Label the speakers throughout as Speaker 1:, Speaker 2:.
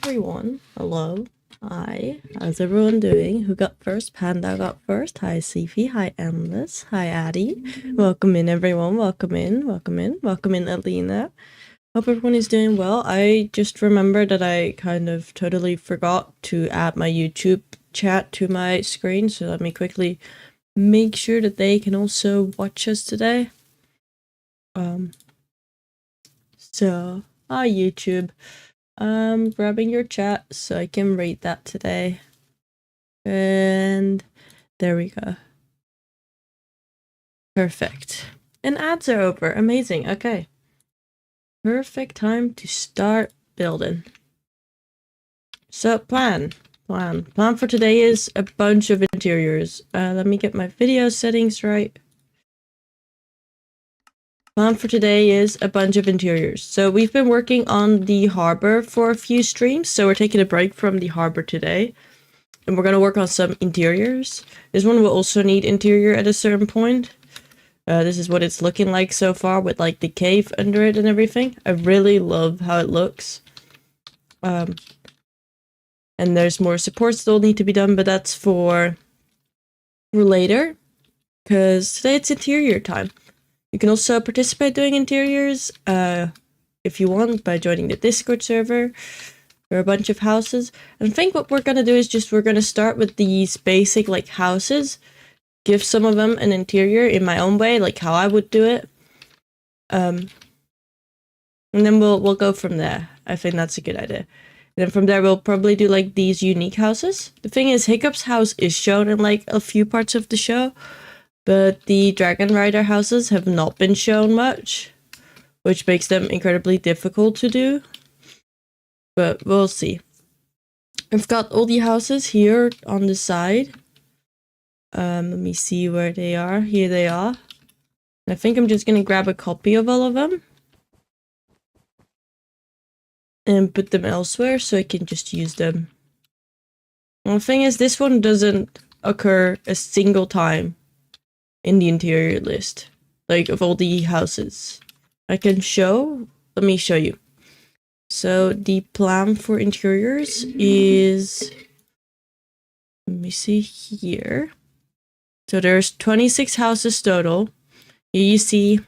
Speaker 1: everyone. Hello. Hi. How's everyone doing? Who got first? Panda got first. Hi, Sifi. Hi, Endless. Hi, Addie. Welcome in, everyone. Welcome in. Welcome in. Welcome in, Alina. Hope everyone is doing well. I just remembered that I kind of totally forgot to add my YouTube chat to my screen, so let me quickly make sure that they can also watch us today. So, hi, YouTube. Grabbing your chat so I can read that today. And there we go. Perfect. And ads are over. Amazing. Okay. Perfect time to start building. So plan for today is a bunch of interiors. Let me get my video settings right. Plan for today is a bunch of interiors. So we've been working on the harbor for a few streams, so we're taking a break from the harbor today. And we're gonna work on some interiors. This one will also need interior at a certain point. This is what it's looking like so far with like the cave under it and everything. I really love how it looks. And there's more support still need to be done, but that's for later. Because today it's interior time. You can also participate doing interiors if you want by joining the Discord server. There are a bunch of houses. And I think what we're gonna do is we're gonna start with these basic like houses. Give some of them an interior in my own way, like how I would do it. And then we'll go from there. I think that's a good idea. And then from there we'll probably do like these unique houses. The thing is, Hiccup's house is shown in like a few parts of the show, but the Dragon Rider houses have not been shown much, which makes them incredibly difficult to do. But we'll see. I've got all the houses here on the side. Let me see where they are. Here they are. I think I'm just gonna grab a copy of all of them and put them elsewhere so I can just use them. And the thing is, this one doesn't occur a single time in the interior list, like of all the houses. I can show. Let me show you. So the plan for interiors is, let me see here. So there's 26 houses total. Here you see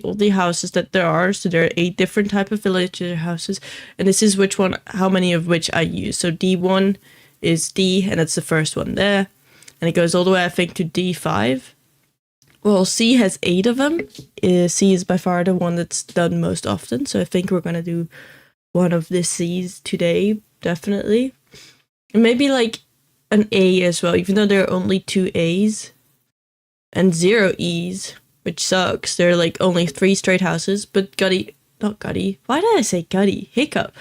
Speaker 1: all the houses that there are. So there are 8 different type of villager houses, and this is which one, how many of which I use. So D1 is D, and it's the first one there, and it goes all the way I think to D5. Well, C has 8 of them. C is by far the one that's done most often, so I think we're gonna do one of the C's today, definitely. And maybe like an A as well, even though there are only 2 A's and 0 E's, which sucks. There are like only 3 straight houses, but not Gutty. Why did I say Gutty? Hiccup.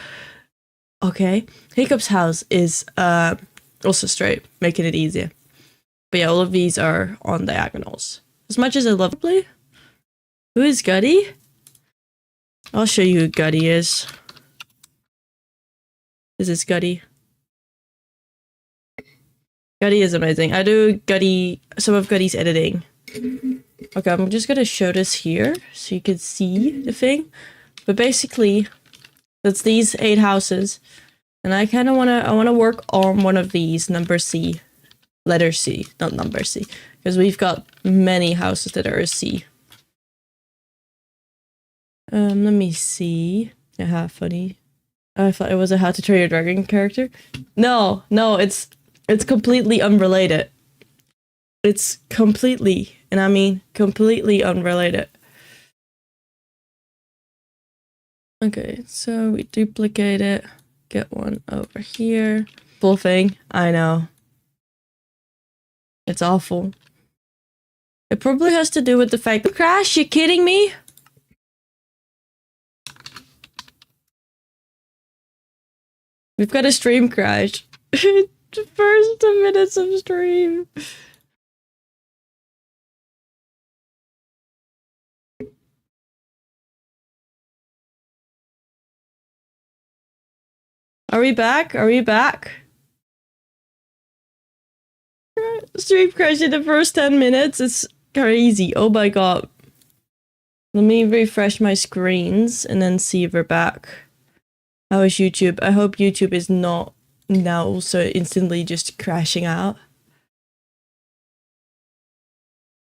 Speaker 1: Okay, Hiccup's house is also straight, making it easier. But yeah, all of these are on diagonals. As much as I love it. Who is Gutty? I'll show you who Gutty is. This is Gutty. Gutty is amazing. I do some of Gutty's editing. Okay, I'm just gonna show this here so you can see the thing. But basically, that's these 8 houses. And I kinda wanna work on one of these, number C. Letter C, not number C. Because we've got many houses that are a C. Let me see. Aha, funny. I thought it was a How to Train Your Dragon character. No, it's completely unrelated. It's completely, and I mean completely unrelated. Okay, so we duplicate it. Get one over here. Full thing. I know. It's awful. It probably has to do with the fact that crash, you kidding me? We've got a stream crash. The first 2 minutes of stream. Are we back? Are we back? Stream crash in the first 10 minutes. It's crazy. Oh my god. Let me refresh my screens and then see if we're back. How is YouTube? I hope YouTube is not now also instantly just crashing out.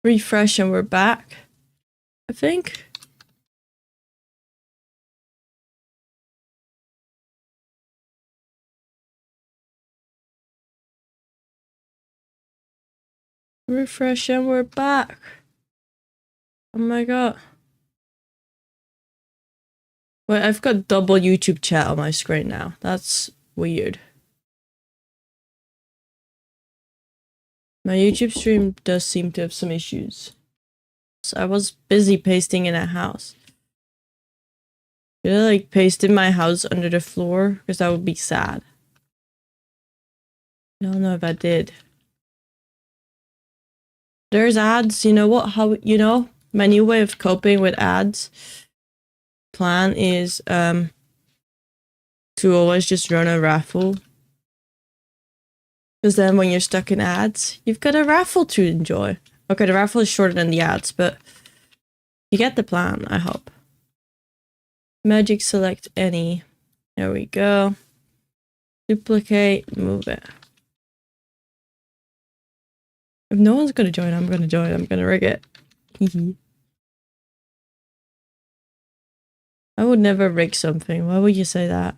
Speaker 1: Refresh and we're back, I think. Refresh and we're back. Oh my god. Wait, I've got double YouTube chat on my screen now. That's weird. My YouTube stream does seem to have some issues. So I was busy pasting in a house. Did I like paste in my house under the floor? Because that would be sad. I don't know if I did. There's ads, you know what? My new way of coping with ads plan is to always just run a raffle. Because then when you're stuck in ads, you've got a raffle to enjoy. Okay, the raffle is shorter than the ads, but you get the plan, I hope. Magic select any. There we go. Duplicate, move it. If no one's gonna join, I'm gonna join. I'm gonna rig it. I would never rig something. Why would you say that?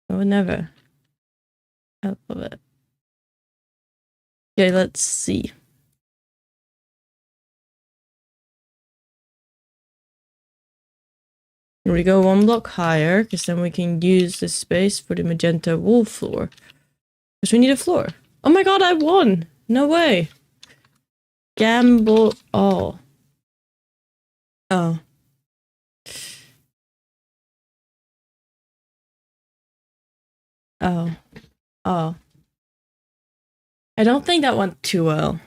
Speaker 1: I would never. I love it. Okay, let's see. Here we go one block higher, because then we can use the space for the magenta wool floor. Because we need a floor. Oh my god, I won! No way! Gamble all. Oh. Oh. Oh. I don't think that went too well.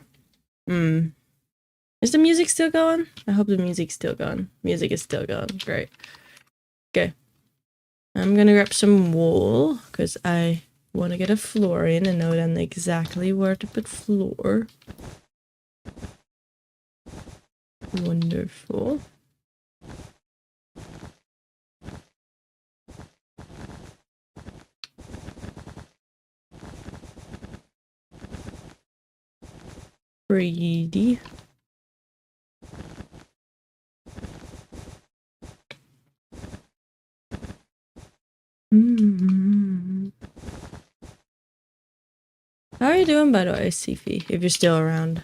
Speaker 1: Is the music still going? I hope the music's still going. Music is still going. Great. Okay. I'm gonna grab some wool, because I want to get a floor in and know then exactly where to put floor. Wonderful. Pretty. How are you doing, by the way, Sifi, if you're still around?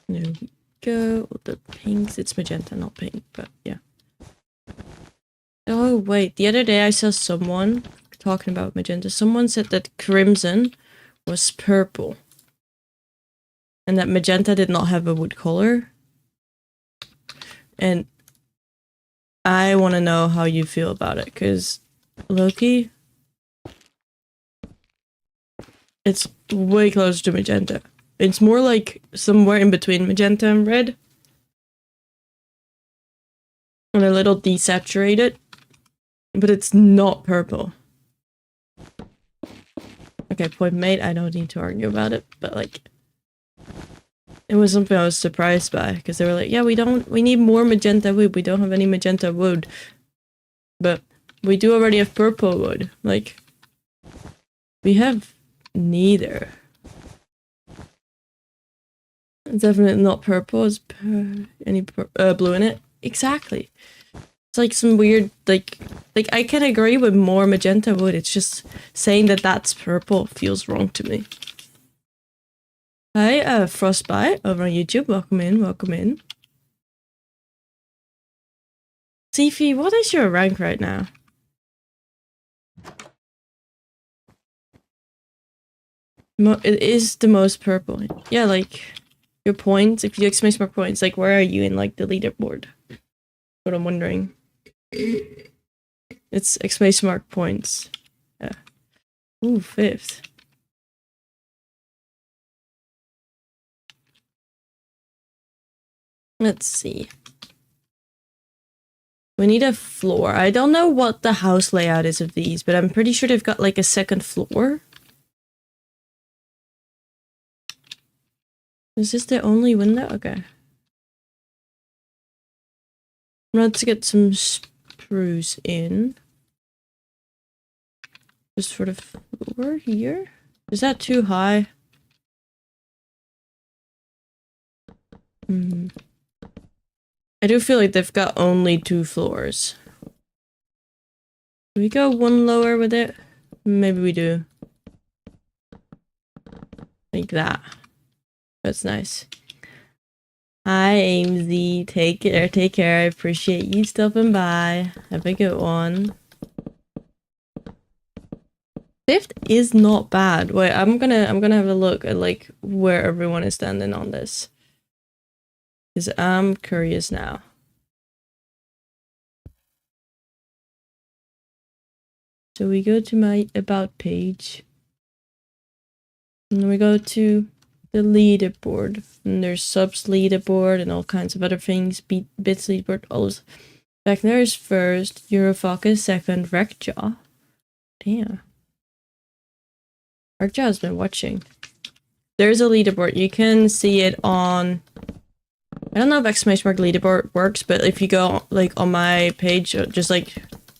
Speaker 1: There we go. The pinks. It's magenta, not pink, but yeah. Oh, wait. The other day I saw someone talking about magenta. Someone said that crimson was purple. And that magenta did not have a wood color. And I want to know how you feel about it, because Loki, it's way closer to magenta. It's more like somewhere in between magenta and red. And a little desaturated. But it's not purple. Okay, point made. I don't need to argue about it, but like, it was something I was surprised by, because they were like, yeah, we need more magenta wood. We don't have any magenta wood. But we do already have purple wood. Like, we have neither. It's definitely not purple. It's any blue in it. Exactly. It's like some weird, like I can agree with more magenta wood. It's just saying that that's purple feels wrong to me. Hi, Frostbite over on YouTube. Welcome in, welcome in. Sifi, what is your rank right now? It is the most purple. Yeah, like, your points, if you exclamation mark points, like, where are you in, like, the leaderboard? What I'm wondering. It's exclamation mark points. Yeah. Ooh, 5th. Let's see. We need a floor. I don't know what the house layout is of these, but I'm pretty sure they've got like a second floor. Is this the only window? Okay. Let's get some spruce in. Just for the floor here? Is that too high? Hmm. I do feel like they've got only 2 floors. Do we go one lower with it? Maybe we do. Like that. That's nice. Hi, Amesy. Take care, take care. I appreciate you stopping by. Have a good one. Fifth is not bad. Wait, I'm gonna have a look at like where everyone is standing on this. Because I'm curious now. So we go to my about page. And then we go to the leaderboard. And there's subs leaderboard and all kinds of other things. Bits leaderboard, all those. Vecna is first, Eurofocus second, Rekja. Damn. Rekja has been watching. There's a leaderboard. You can see it on... I don't know if exclamation mark leaderboard works, but if you go like on my page, just like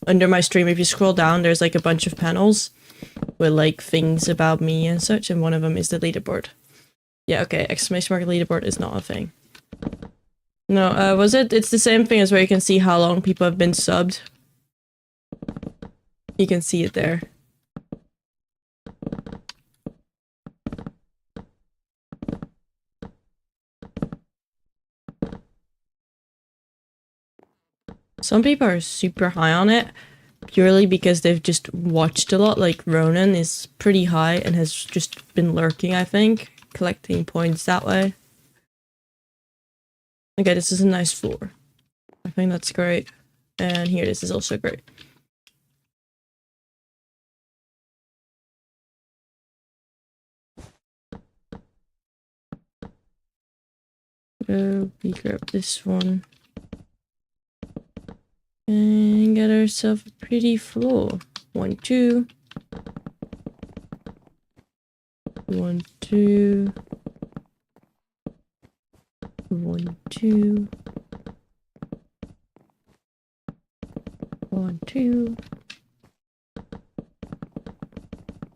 Speaker 1: under my stream, if you scroll down, there's like a bunch of panels with like things about me and such, and one of them is the leaderboard. Yeah, okay, exclamation mark leaderboard is not a thing. No, was it? It's the same thing as where you can see how long people have been subbed. You can see it there. Some people are super high on it, purely because they've just watched a lot. Like Ronan is pretty high and has just been lurking, I think, collecting points that way. Okay, this is a nice floor. I think that's great. And here, this is also great. We grab this one. And get ourselves a pretty floor. 1, 2. 1, 2. 1, 2. 1, 2.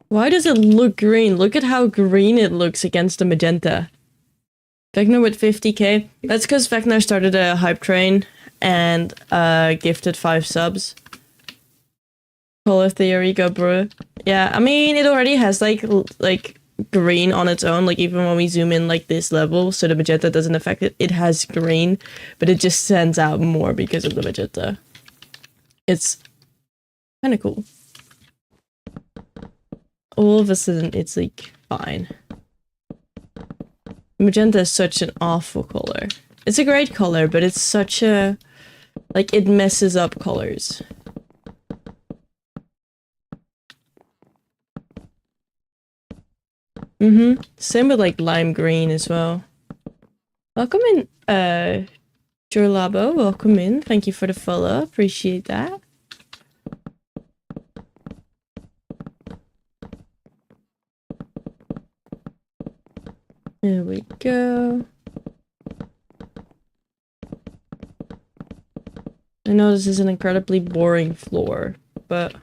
Speaker 1: Why does it look green? Look at how green it looks against the magenta. Vecna with 50k. That's because Vecna started a hype train and gifted 5 subs. Call of Theory, go bro. Yeah, I mean, it already has like green on its own, like even when we zoom in like this level, so the magenta doesn't affect it. It has green, but it just stands out more because of the magenta. It's kind of cool. All of a sudden, it's like fine. Magenta is such an awful color. It's a great color, but it's such a... like, it messes up colors. Same with, like, lime green as well. Welcome in, Jorlabo. Welcome in. Thank you for the follow. Appreciate that. There we go. I know this is an incredibly boring floor, but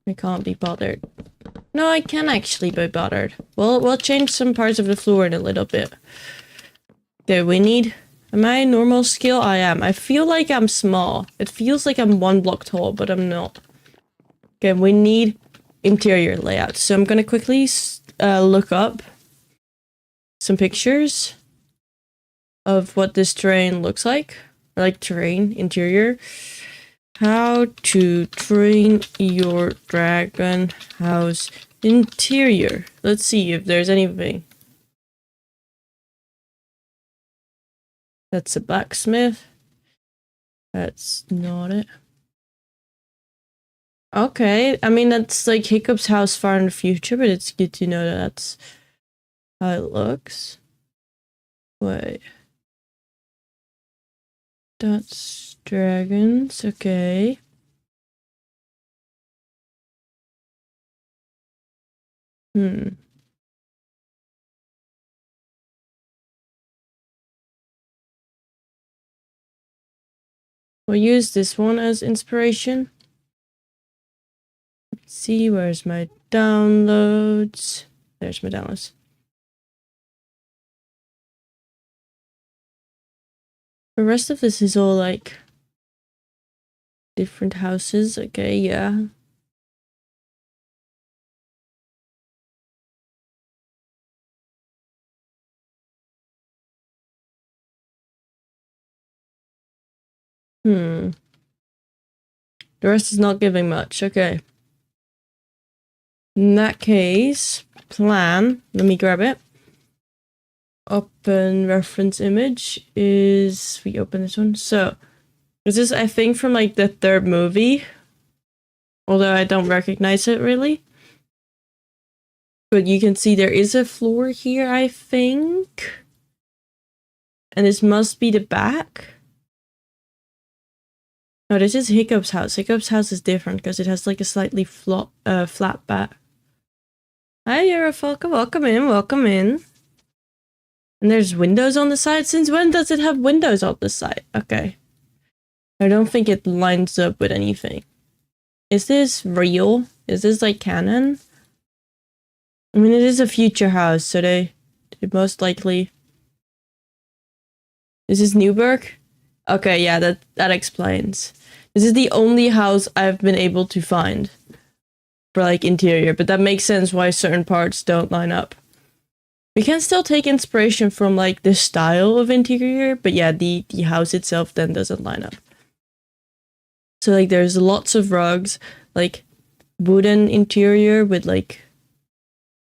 Speaker 1: I can't be bothered. No, I can actually be bothered. Well, we'll change some parts of the floor in a little bit. Okay, we need... Am I normal scale? I am. I feel like I'm small. It feels like I'm 1 block tall, but I'm not. Okay, we need interior layout. So I'm gonna quickly look up some pictures of what this terrain looks like. Or like terrain, interior. How to train your dragon house interior. Let's see if there's anything. That's a blacksmith. That's not it. Okay, I mean, that's like Hiccup's house far in the future, but it's good to know that that's how it looks. Wait. That's dragons, okay. We'll use this one as inspiration. Let's see, where's my downloads? There's my downloads. The rest of this is all like different houses. Okay, yeah. The rest is not giving much. Okay. In that case, plan. Let me grab it. Open reference image is... We open this one. So, this is, I think, from like the third movie. Although I don't recognize it really. But you can see there is a floor here, I think. And this must be the back. No, this is Hiccup's house. Hiccup's house is different because it has like a slightly flat back. Hi, Eurofalca. Welcome in. Welcome in. And there's windows on the side. Since when does it have windows on the side? Okay. I don't think it lines up with anything. Is this real? Is this like canon? I mean, it is a future house, so they most likely... This is New Berk? Okay, yeah, that explains. This is the only house I've been able to find for like interior, but that makes sense why certain parts don't line up. We can still take inspiration from like the style of interior, but yeah, the house itself then doesn't line up. So like there's lots of rugs, like wooden interior with like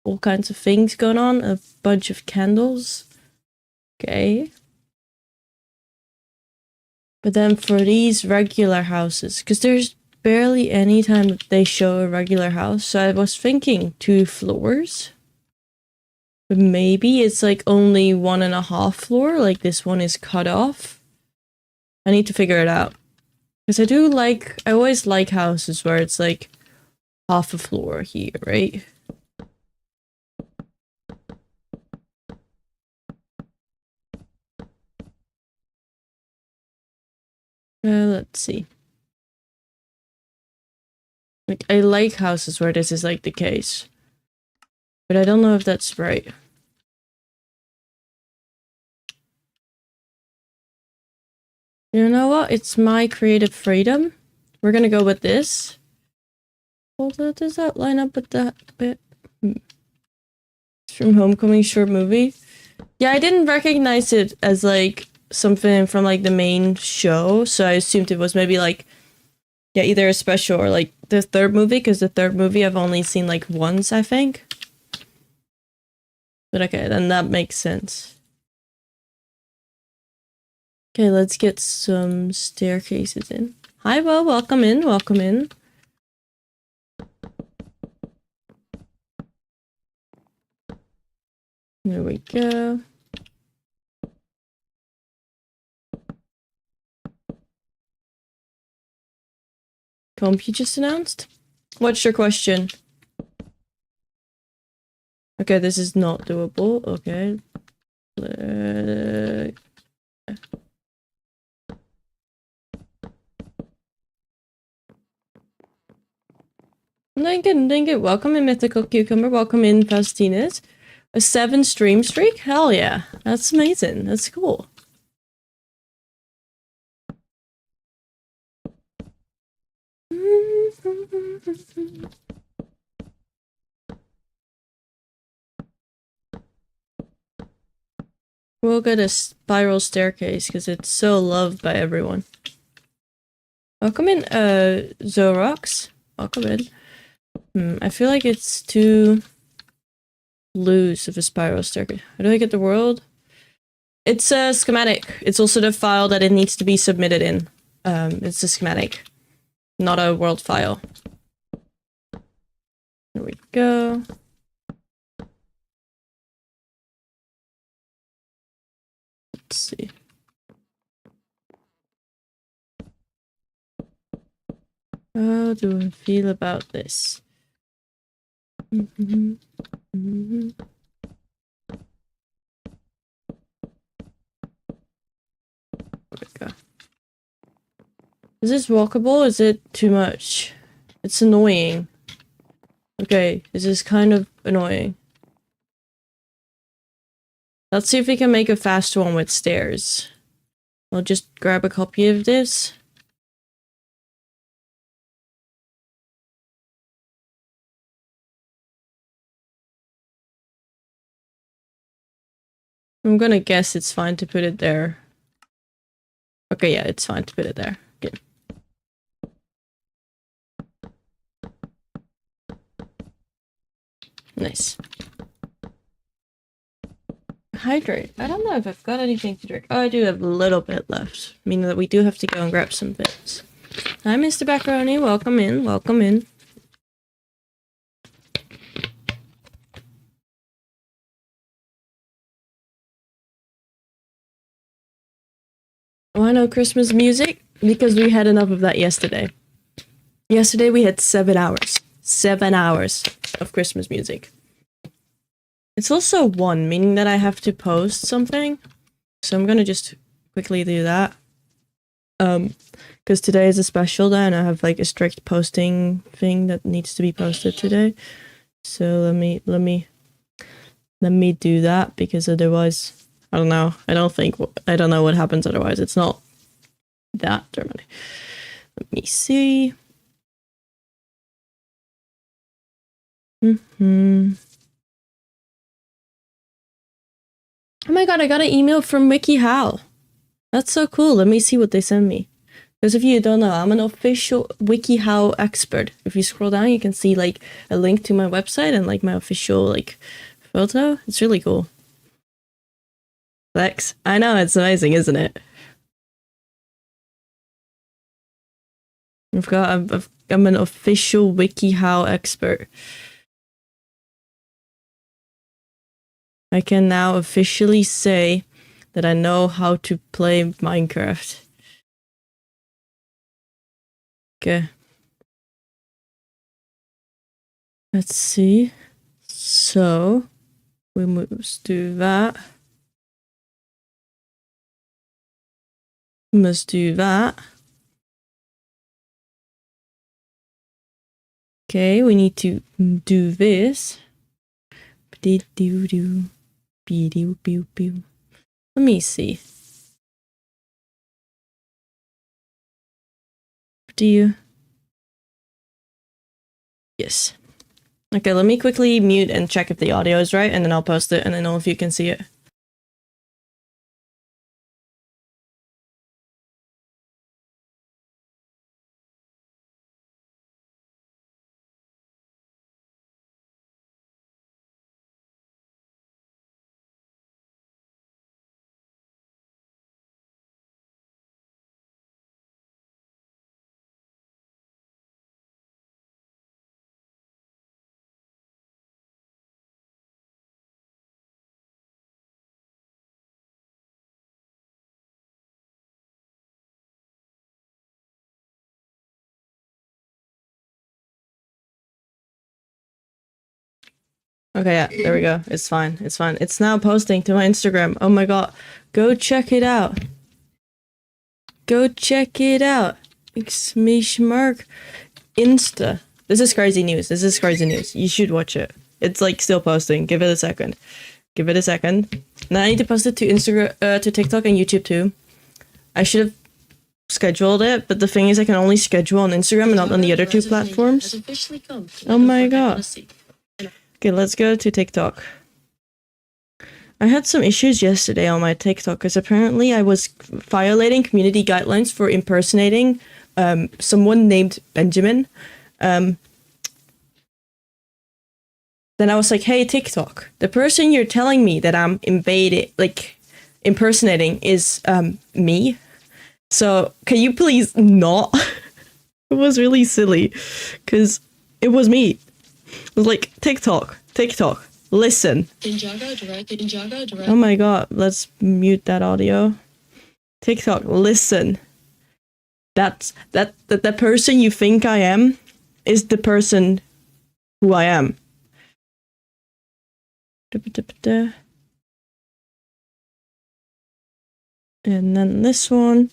Speaker 1: all kinds of things going on, a bunch of candles. Okay. But then for these regular houses, because there's barely any time that they show a regular house, so I was thinking 2 floors. But maybe it's like only 1.5 floor, like this one is cut off. I need to figure it out. Because I always like houses where it's like half a floor here, right? Let's see. Like, I like houses where this is like the case. But I don't know if that's right. You know what? It's my creative freedom. We're gonna go with this. Although, does that line up with that bit? It's from Homecoming short movie. Yeah, I didn't recognize it as like something from like the main show, so I assumed it was maybe like, yeah, either a special or like the third movie, because the third movie I've only seen like once, I think. But okay, then that makes sense. Okay, let's get some staircases in. Hi, well, welcome in, welcome in. There we go. Comp you just announced? What's your question? Okay, this is not doable. Okay. Thank you. Welcome in, Mythical Cucumber. Welcome in, Faustina's. A 7 stream streak? Hell yeah. That's amazing. That's cool. We'll get a spiral staircase because it's so loved by everyone. Welcome in, Zorox. Welcome in. I feel like it's too loose of a spiral staircase. How do I get the world? It's a schematic. It's also the file that it needs to be submitted in. It's a schematic, not a world file. There we go. Let's see. How do I feel about this? There we go. Is this walkable? Is it too much? It's annoying. Okay, this is kind of annoying. Let's see if we can make a fast one with stairs. I'll just grab a copy of this. I'm gonna guess it's fine to put it there. Okay, yeah, it's fine to put it there. Okay. Nice. Hydrate. I don't know if I've got anything to drink. Oh, I do have a little bit left, meaning that we do have to go and grab some bits. Hi, Mr. Macaroni. Welcome in. Welcome in. Why no Christmas music? Because we had enough of that yesterday. Yesterday we had 7 hours. 7 hours of Christmas music. It's also 1, meaning that I have to post something. So I'm gonna just quickly do that. Because today is a special day and I have like a strict posting thing that needs to be posted today. So let me do that, because otherwise, I don't know. I don't know what happens otherwise. It's not that dramatic. Let me see. Oh my god, I got an email from WikiHow. That's so cool. Let me see what they sent me. Because if you don't know, I'm an official WikiHow expert. If you scroll down, you can see like a link to my website and like my official like photo. It's really cool. Flex. I know, it's amazing, isn't it? I'm an official WikiHow expert. I can now officially say that I know how to play Minecraft. Okay. Let's see. So, we must do that. We must do that. Okay, we need to do this. Let me see. Do you? Yes. Okay, let me quickly mute and check if the audio is right, and then I'll post it, and then know if you can see it. Okay, yeah, there we go. It's fine. It's fine. It's now posting to my Instagram. Oh my god. Go check it out. Go check it out. Mark Insta. This is crazy news. This is crazy news. You should watch it. It's like still posting. Give it a second. Give it a second. Now I need to post it to Instagram, to TikTok and YouTube too. I should have scheduled it, but the thing is I can only schedule on Instagram and not on the other 2 platforms. Oh my god. Okay, let's go to TikTok. I had some issues yesterday on my TikTok because apparently I was violating community guidelines for impersonating someone named Benjamin. Then I was like, hey, TikTok, the person you're telling me that I'm impersonating is me. So can you please not? It was really silly because it was me. It was like, TikTok, listen. Oh my god, let's mute that audio. TikTok, listen. That person you think I am is the person who I am. And then this one.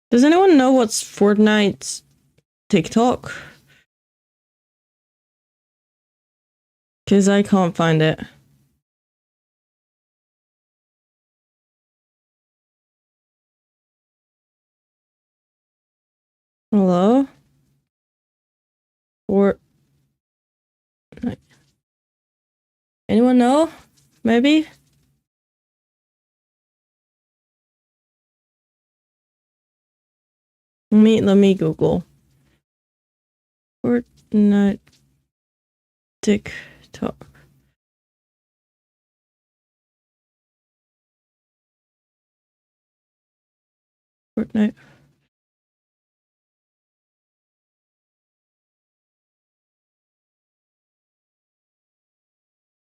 Speaker 1: Does anyone know what's Fortnite's TikTok? Because I can't find it. Hello? Or anyone know? Maybe? Let me Google. Fortnite TikTok. Fortnite.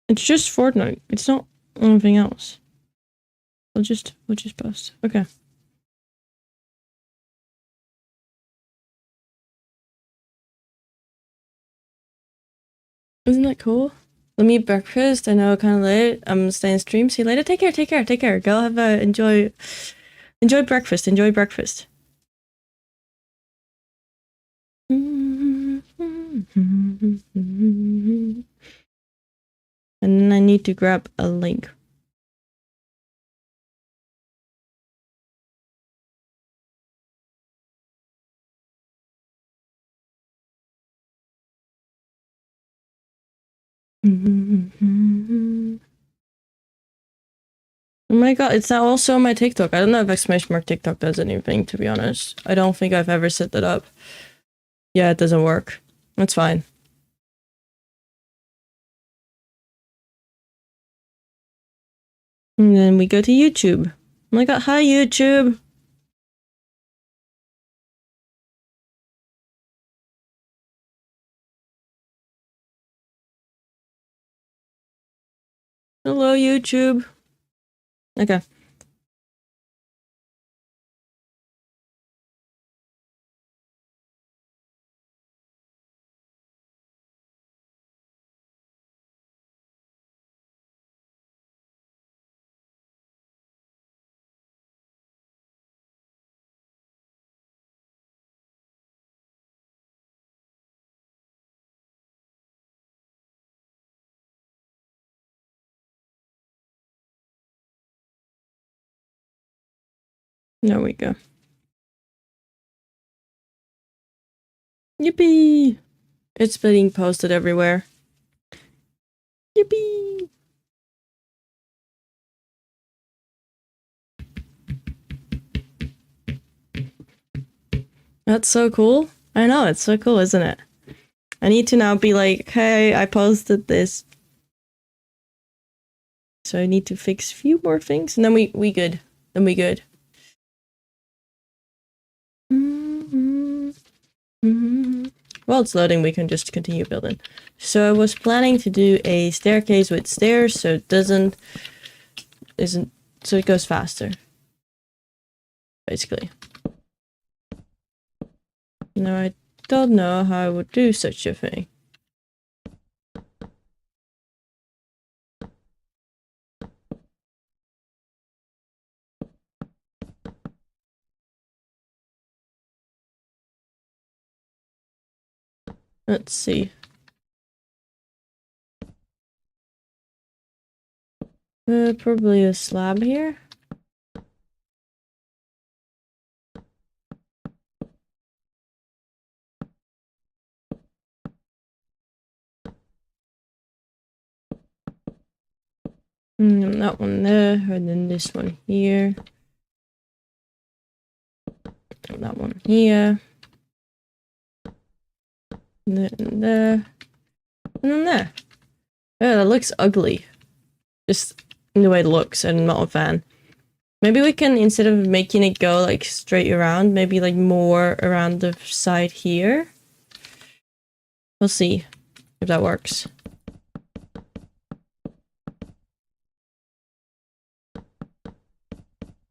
Speaker 1: It's just Fortnite. It's not anything else. We'll just post. Okay. Isn't that cool? Let me eat breakfast. I know kind of late. I'm staying stream. See you later. Take care. Take care. Take care. Go have a enjoy breakfast. Enjoy breakfast. And then I need to grab a link. Oh my god, it's now also on my TikTok. I don't know if exclamation mark TikTok does anything, to be honest. I don't think I've ever set that up. Yeah, it doesn't work. That's fine. And then we go to YouTube. Oh my god, hi YouTube. Hello YouTube. Okay. There we go. Yippee! It's being posted everywhere. Yippee! That's so cool. I know, it's so cool, isn't it? I need to now be like, hey, I posted this. So I need to fix a few more things, and then we good. Then we good. While it's loading, we can just continue building. So I was planning to do a staircase with stairs, so it so it goes faster. Basically. No, I don't know how I would do such a thing. Let's see. Probably a slab here. That one there, and then this one here. And that one here. And then there. And then there. Oh, that looks ugly. Just in the way it looks, I'm not a fan. Maybe we can, instead of making it go like straight around, maybe like more around the side here. We'll see if that works.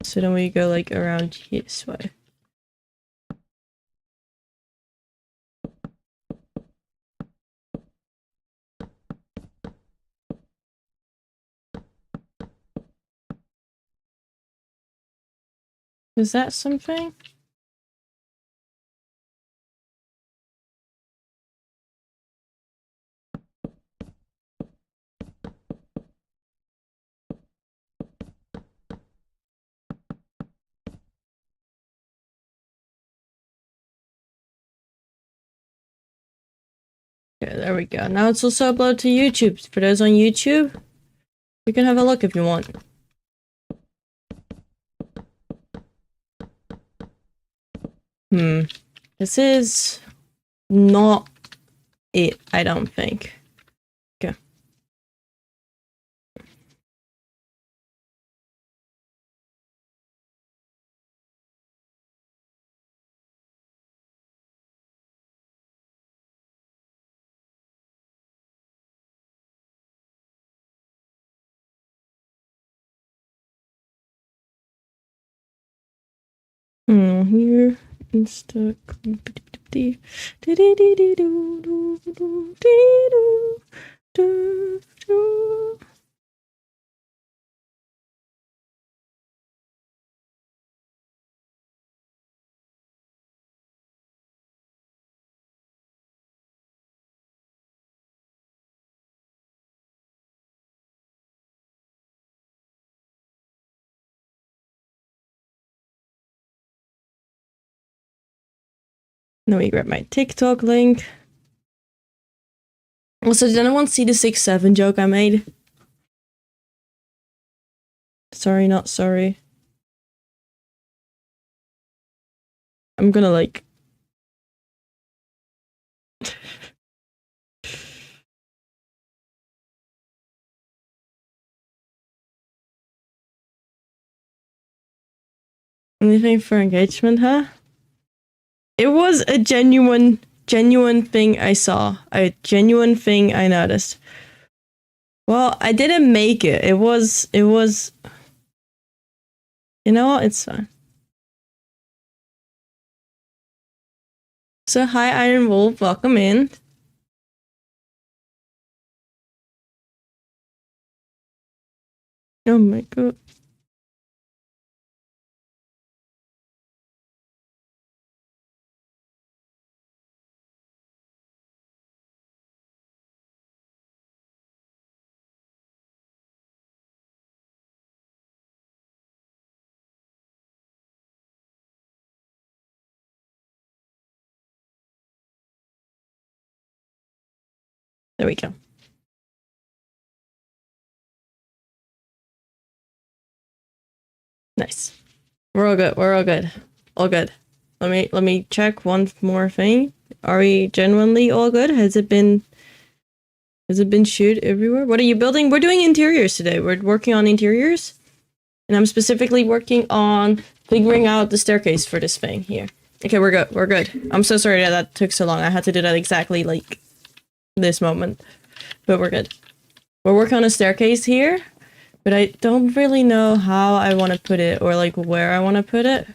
Speaker 1: So then we go like around this way. Is that something? Okay, there we go. Now it's also uploaded to YouTube. For those on YouTube, you can have a look if you want. This is not it, I don't think. Okay. Here, Insta. Let me grab my TikTok link. Also, did anyone see the 6-7 joke I made? Sorry, not sorry. I'm gonna like... Anything for engagement, huh? It was a genuine thing I saw. A genuine thing I noticed. Well, I didn't make it. It was... You know what? It's fine. So, hi, Iron Wolf. Welcome in. Oh my god. There we go. Nice. We're all good. We're all good. All good. Let me check one more thing. Are we genuinely all good? Has it been shoot everywhere? What are you building? We're doing interiors today. We're working on interiors. And I'm specifically working on figuring out the staircase for this thing here. Okay, we're good. We're good. I'm so sorry that took so long. I had to do that exactly like this moment. But we're good. We're working on a staircase here. But I don't really know how I want to put it or like where I want to put it.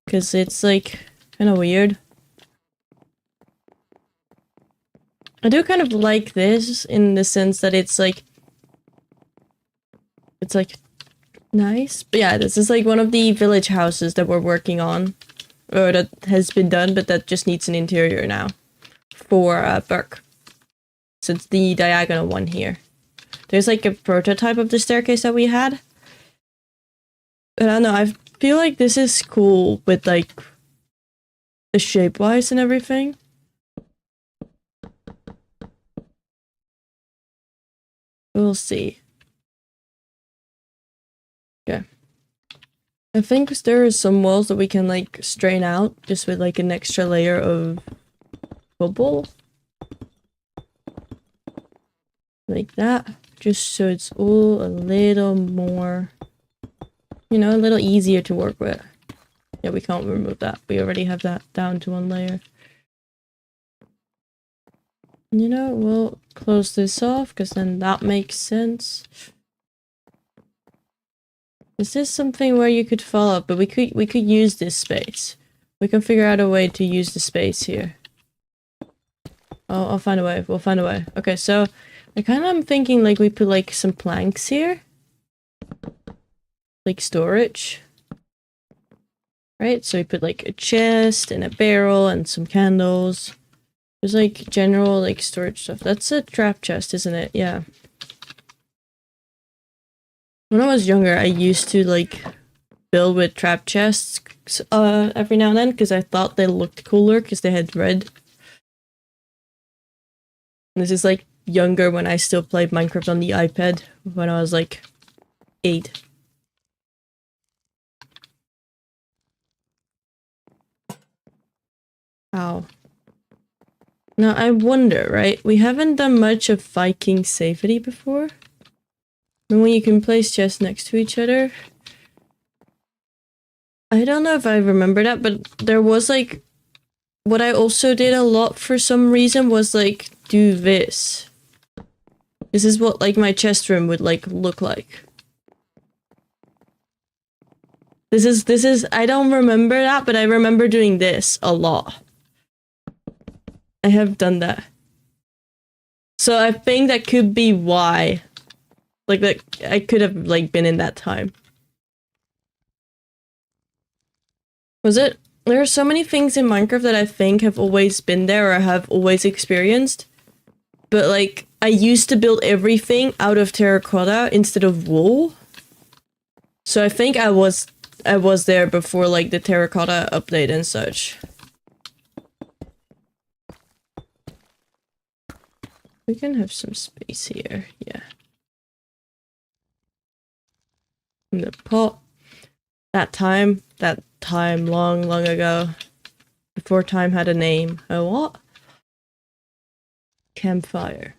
Speaker 1: Because it's like kind of weird. I do kind of like this in the sense that it's like nice. But yeah, this is like one of the village houses that we're working on. Or that has been done, but that just needs an interior now. For Berk. So it's the diagonal one here. There's like a prototype of the staircase that we had. But I don't know, I feel like this is cool with like the shape-wise and everything. We'll see. Okay. I think there are some walls that we can like strain out just with like an extra layer of bubble. Like that. Just so it's all a little more, you know, a little easier to work with. Yeah, we can't remove that. We already have that down to one layer. You know, we'll close this off because then that makes sense. Is this something where you could follow up? But we could use this space. We can figure out a way to use the space here. Oh, I'll find a way. We'll find a way. Okay, so I kind of am thinking like we put like some planks here. Like storage. Right? So we put like a chest and a barrel and some candles. There's like general like storage stuff. That's a trap chest, isn't it? Yeah. When I was younger, I used to like build with trap chests every now and then because I thought they looked cooler because they had red. This is like younger when I still played Minecraft on the iPad when I was like 8. Ow. Now I wonder, right? We haven't done much of Viking safety before. And when you can place chests next to each other. I don't know if I remember that, but there was like... What I also did a lot for some reason was like do this. This is what like my chest room would like look like. This is I don't remember that, but I remember doing this a lot. I have done that. So I think that could be why. Like that I could have like been in that time. Was it? There are so many things in Minecraft that I think have always been there or have always experienced. But like I used to build everything out of terracotta instead of wool. So I think I was there before like the terracotta update and such. We can have some space here, yeah. In the pot. That time long ago. Before time had a name. A what? Campfire.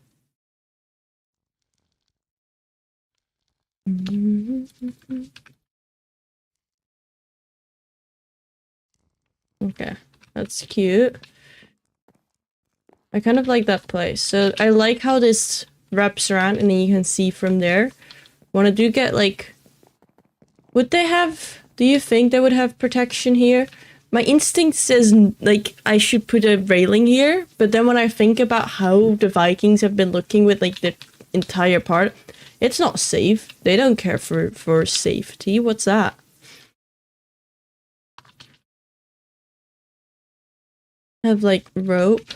Speaker 1: Okay, that's cute. I kind of like that place. So I like how this wraps around and then you can see from there. Wanna do get like... Would they have... Do you think they would have protection here? My instinct says like I should put a railing here, but then when I think about how the Vikings have been looking with like the entire part, it's not safe. They don't care for safety. What's that? Have like rope.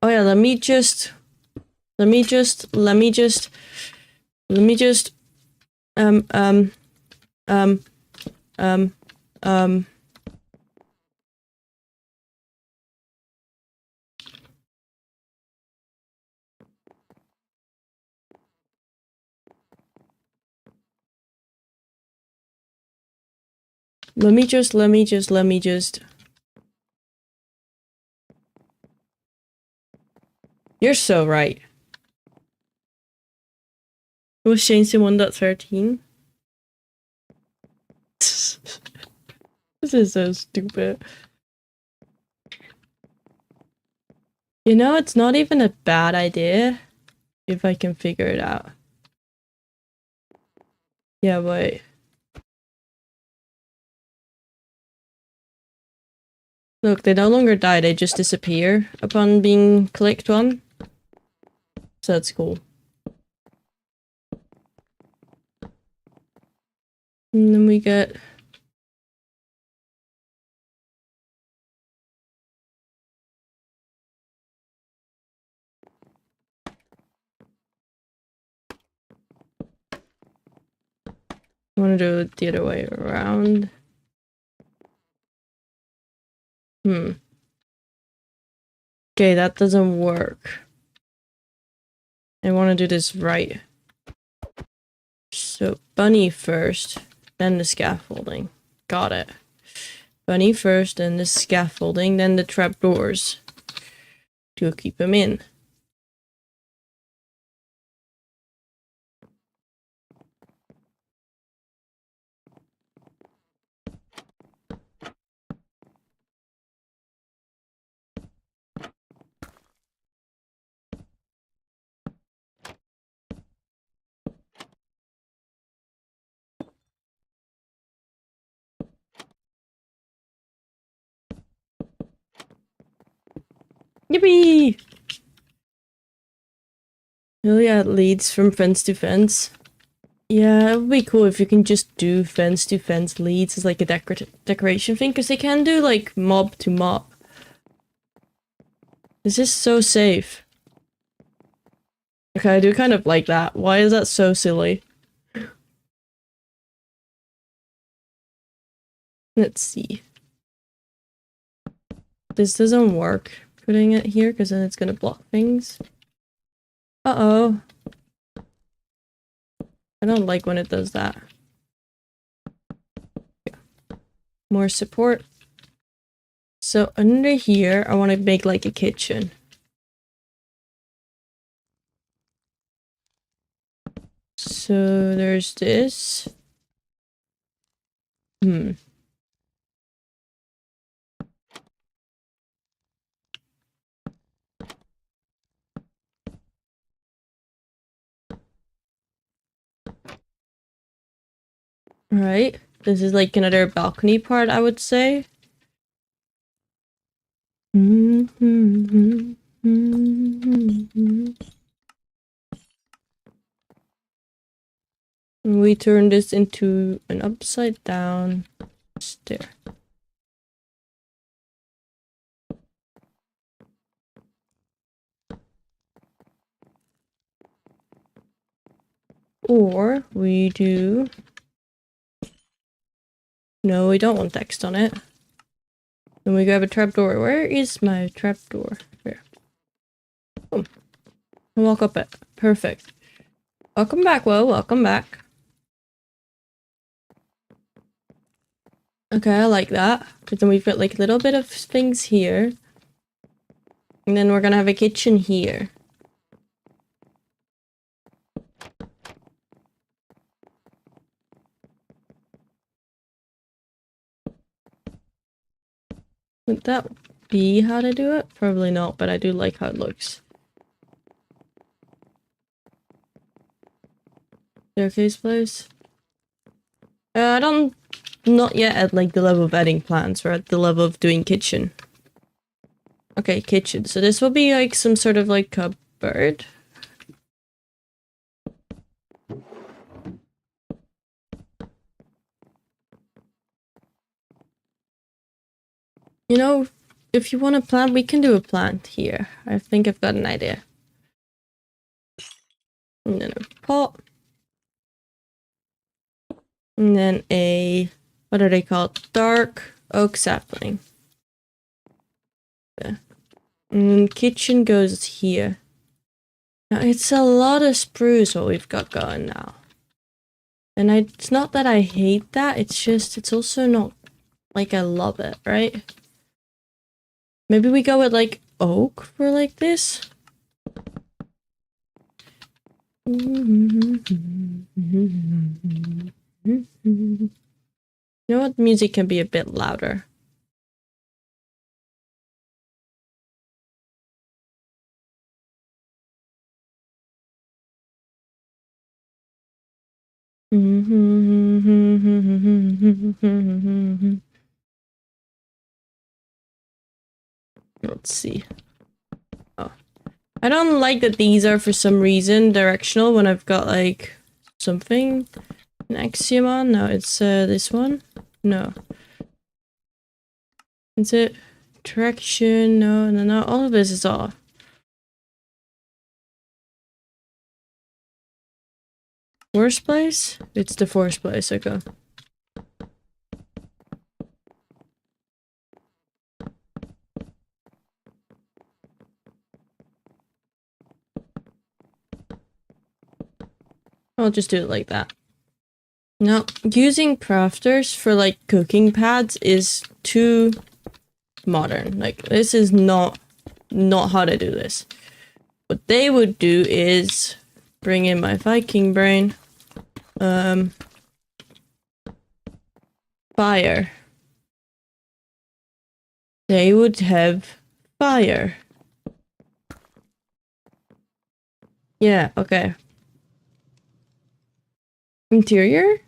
Speaker 1: Oh yeah, let me just um let me just. You're so right. It was changed in 1.13. This is so stupid. You know, it's not even a bad idea if I can figure it out. Yeah, wait. Look, they no longer die, they just disappear upon being clicked on. So that's cool. And then we get... I want to do it the other way around. Okay, that doesn't work. I want to do this right. So, bunny first, then the scaffolding. Got it. Bunny first, then the scaffolding, then the trapdoors. To keep them in. Yippee! Oh yeah, it leads from fence to fence. Yeah, it would be cool if you can just do fence to fence leads as like a decoration thing, because they can do like mob to mob. This is so safe. Okay, I do kind of like that. Why is that so silly? Let's see. This doesn't work. putting it here because then it's gonna block things. Uh-oh. I don't like when it does that. Yeah. More support. So under here, I want to make like a kitchen. So there's this. Right. This is like another balcony part, I would say. We turn this into an upside down stair. Or we do... No, we don't want text on it. Then we grab a trapdoor. Where is my trapdoor? Here. Boom. And walk up it. Perfect. Welcome back, Will. Welcome back. Okay, I like that. But then we've got like a little bit of things here. And then we're gonna have a kitchen here. Would that be how to do it? Probably not, but I do like how it looks. Staircase place. I don't... Not yet at like the level of adding plants. We're at the level of doing kitchen. Okay, kitchen. So this will be like some sort of like cupboard. You know, if you want a plant, we can do a plant here. I think I've got an idea. And then a pot. And then a... What are they called? Dark oak sapling. Yeah. And kitchen goes here. Now, it's a lot of spruce what we've got going now. And it's not that I hate that, it's just, it's also not like I love it, right? Maybe we go with like oak for like this? You know what? Music can be a bit louder. Let's see. Oh. I don't like that these are for some reason directional when I've got like something. An axiom on? No, it's this one? No. Is it direction? No, no, no. All of this is off. Worst place? It's the first place, okay. I'll just do it like that. Now, using crafters for like cooking pads is too modern. Like, this is not how to do this. What they would do is bring in my Viking brain. Fire. They would have fire. Yeah, okay. Interior?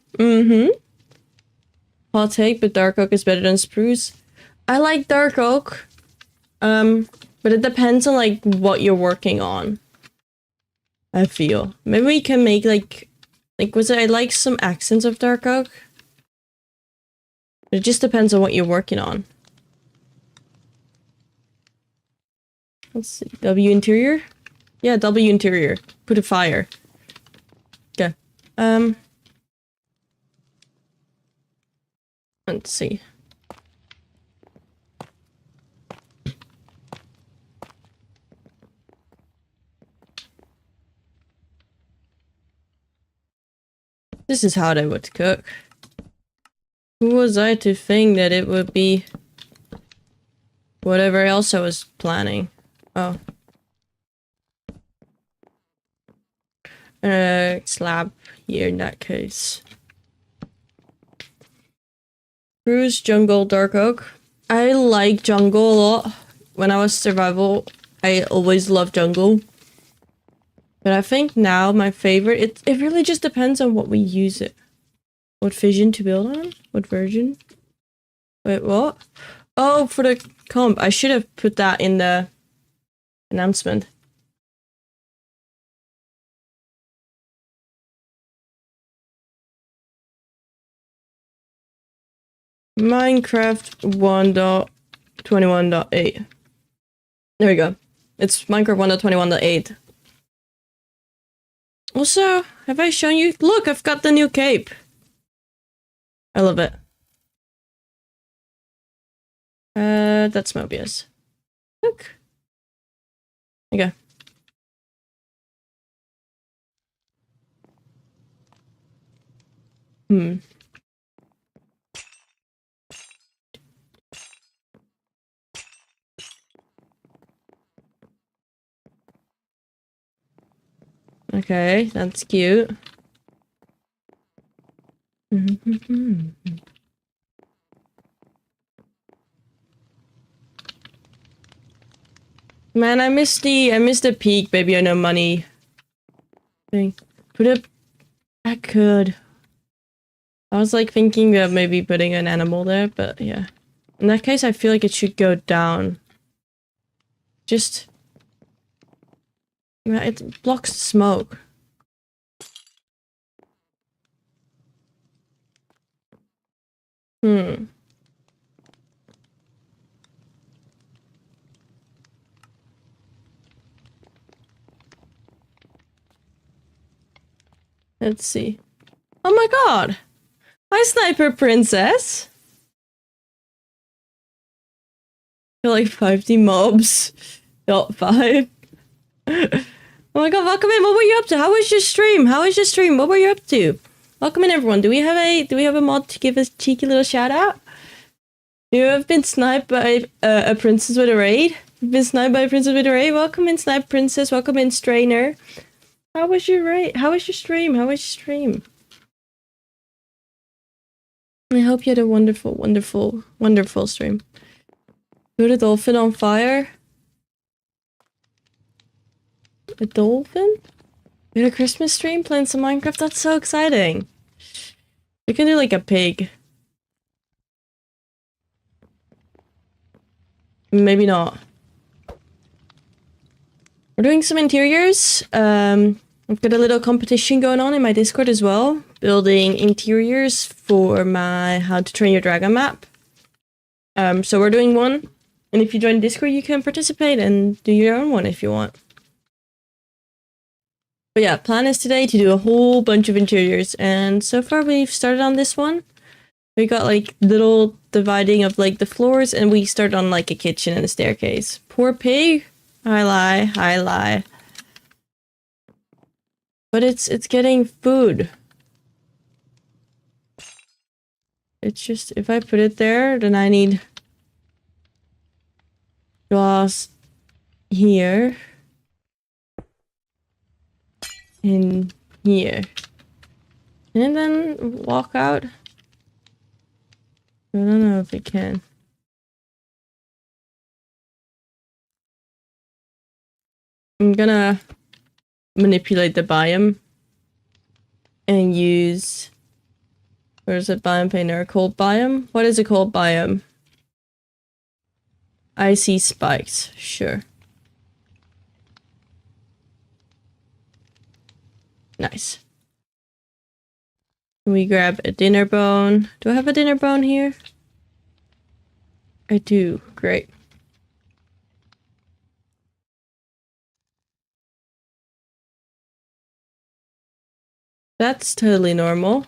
Speaker 1: Hot take, but dark oak is better than spruce. I like dark oak. But it depends on like what you're working on. I feel. Maybe we can make like was it I like some accents of dark oak? It just depends on what you're working on. Let's see. W interior? Yeah, W interior. Put a fire. Okay. Let's see. This is how they would cook. Who was I to think that it would be whatever else I was planning? Oh. Slab here in that case. Cruise, jungle, dark oak. I like jungle a lot. When I was survival, I always loved jungle. But I think now my favorite, it really just depends on what we use it. What vision to build on? What version? Wait, what? Oh, for the comp. I should have put that in the announcement. Minecraft 1.21.8. There we go. It's Minecraft 1.21.8. Also, have I shown you? Look, I've got the new cape. I love it. That's Mobius. Look. Okay. Okay, that's cute. Man, I missed the peak, baby, I know money thing. Put it, I could. I was like thinking of maybe putting an animal there, but yeah. In that case, I feel like it should go down. Just... it blocks the smoke. Let's see. Oh my god! Hi, Sniper Princess! You're like 50 mobs. Not 5. Oh my god, welcome in. What were you up to? How was your stream? What were you up to? Welcome in, everyone. Do we have a mod to give a cheeky little shout out? You have been sniped by a princess with a raid. You've been sniped by a princess with a raid. Welcome in, Snipe Princess. Welcome in, Strainer. How was your raid? How was your stream? I hope you had a wonderful, wonderful, wonderful stream. Put a dolphin on fire. A dolphin? We had a Christmas stream playing some Minecraft. That's so exciting. We can do like a pig. Maybe not. We're doing some interiors. I've got a little competition going on in my Discord as well. Building interiors for my How to Train Your Dragon map. So we're doing one. And if you join Discord, you can participate and do your own one if you want. But yeah, plan is today to do a whole bunch of interiors. And so far we've started on this one. We got like little dividing of like the floors, and we started on like a kitchen and a staircase. Poor pig. I lie. But it's getting food. It's just, if I put it there, then I need glass here. In here. And then walk out. I don't know if it can. I'm gonna manipulate the biome and use, where's it, biome painter? Cold biome? What is a cold biome? Icy spikes, sure. Nice. We grab a dinner bone. Do I have a dinner bone here? I do. Great. That's totally normal.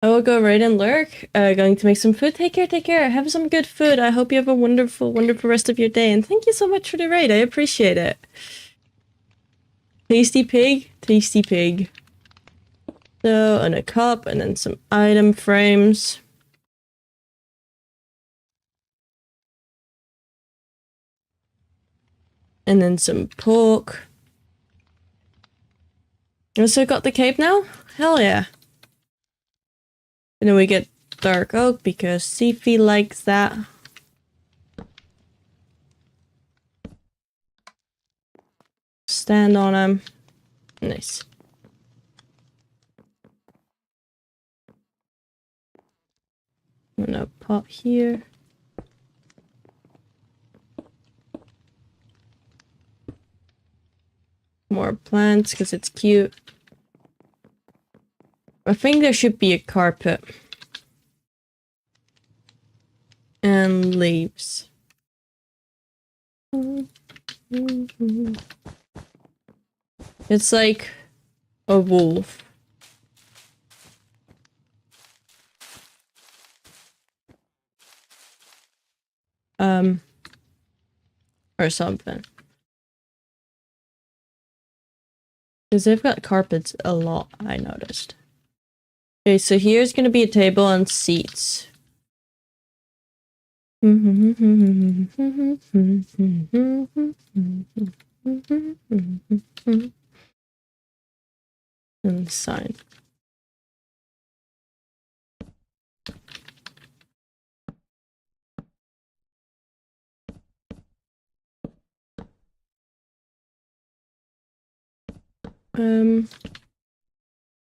Speaker 1: I will go right and lurk. Going to make some food. Take care. Have some good food. I hope you have a wonderful, wonderful rest of your day. And thank you so much for the raid. I appreciate it. Tasty pig. So, and a cup, and then some item frames. And then some pork. Also got the cape now? Hell yeah. And then we get dark oak because Sifi likes that. Stand on him. Nice. I'm gonna pot here. More plants because it's cute. I think there should be a carpet. And leaves. It's like a wolf. Or something. Because they've got carpets a lot, I noticed. Okay, so here's gonna be a table and seats. And sign.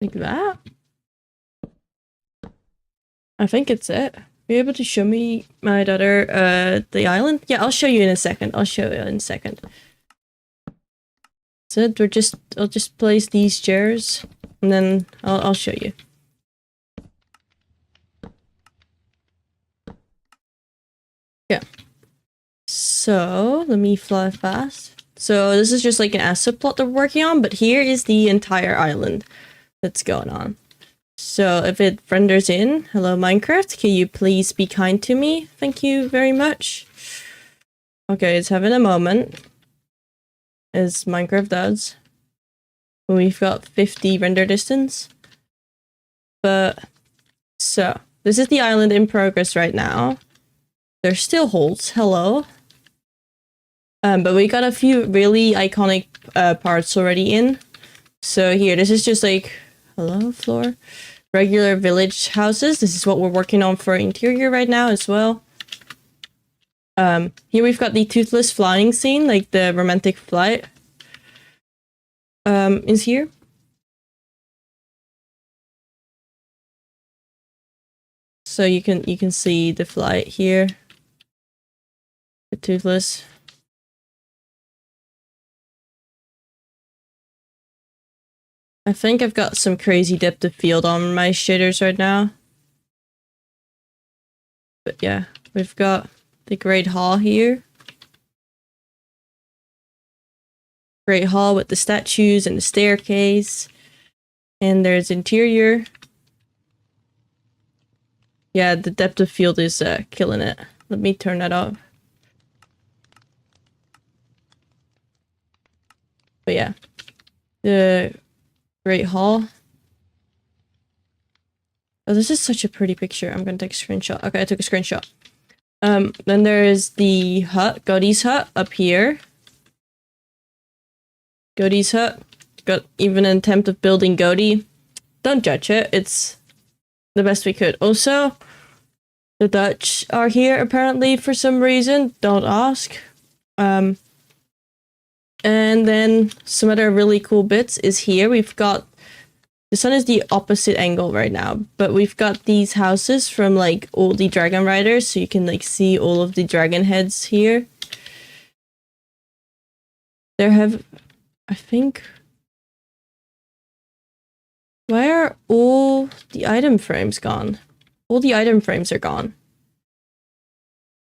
Speaker 1: Like that? I think it's it. Are you able to show me my daughter, the island? Yeah, I'll show you in a second. I'll show you in a second. So I'll just place these chairs and then I'll show you. Yeah. So let me fly fast. So this is just like an asset plot that we're working on, but here is the entire island that's going on. So if it renders in, hello Minecraft, can you please be kind to me? Thank you very much. Okay, it's having a moment, as Minecraft does. We've got 50 render distance. But, so, this is the island in progress right now. There's still holes, hello. But we got a few really iconic parts already in. So here, this is just like, hello floor. Regular village houses. This is what we're working on for interior right now as well. Here we've got the toothless flying scene, like the romantic flight. Is here. So you can see the flight here. The toothless. I think I've got some crazy depth of field on my shaders right now. But yeah, we've got the Great Hall here. Great Hall with the statues and the staircase. And there's interior. Yeah, the depth of field is killing it. Let me turn that off. But yeah, the Great Hall. Oh, this is such a pretty picture. I'm gonna take a screenshot. Okay, I took a screenshot. Then there is the hut, Godie's hut, up here. Godie's hut. Got even an attempt of building Godie. Don't judge it. It's the best we could. Also, the Dutch are here apparently for some reason. Don't ask. And then some other really cool bits is here. We've got the sun is the opposite angle right now, but we've got these houses from like all the dragon riders, so you can like see all of the dragon heads here. There have, I think, why are all the item frames gone? All the item frames are gone.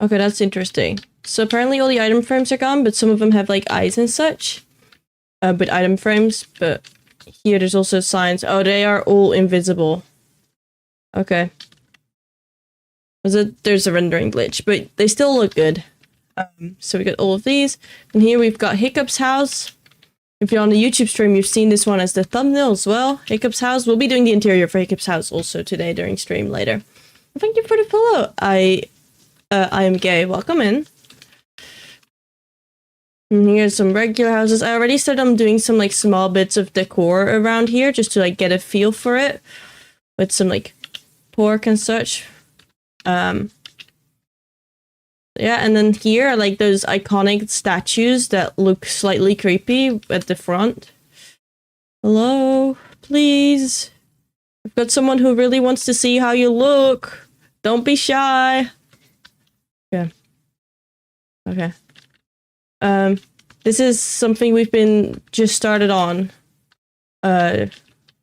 Speaker 1: Okay, that's interesting. So apparently all the item frames are gone, but some of them have like eyes and such. With item frames, but here there's also signs. Oh, they are all invisible. Okay. There's a rendering glitch, but they still look good. So we got all of these. And here we've got Hiccup's house. If you're on the YouTube stream, you've seen this one as the thumbnail as well. Hiccup's house. We'll be doing the interior for Hiccup's house also today during stream later. Thank you for the follow. I am gay. Welcome in. And here's some regular houses. I already started doing some like small bits of decor around here just to like get a feel for it. With some like pork and such. Yeah, and then here are like those iconic statues that look slightly creepy at the front. Hello, please. I've got someone who really wants to see how you look. Don't be shy. Okay. Okay. This is something we've been just started on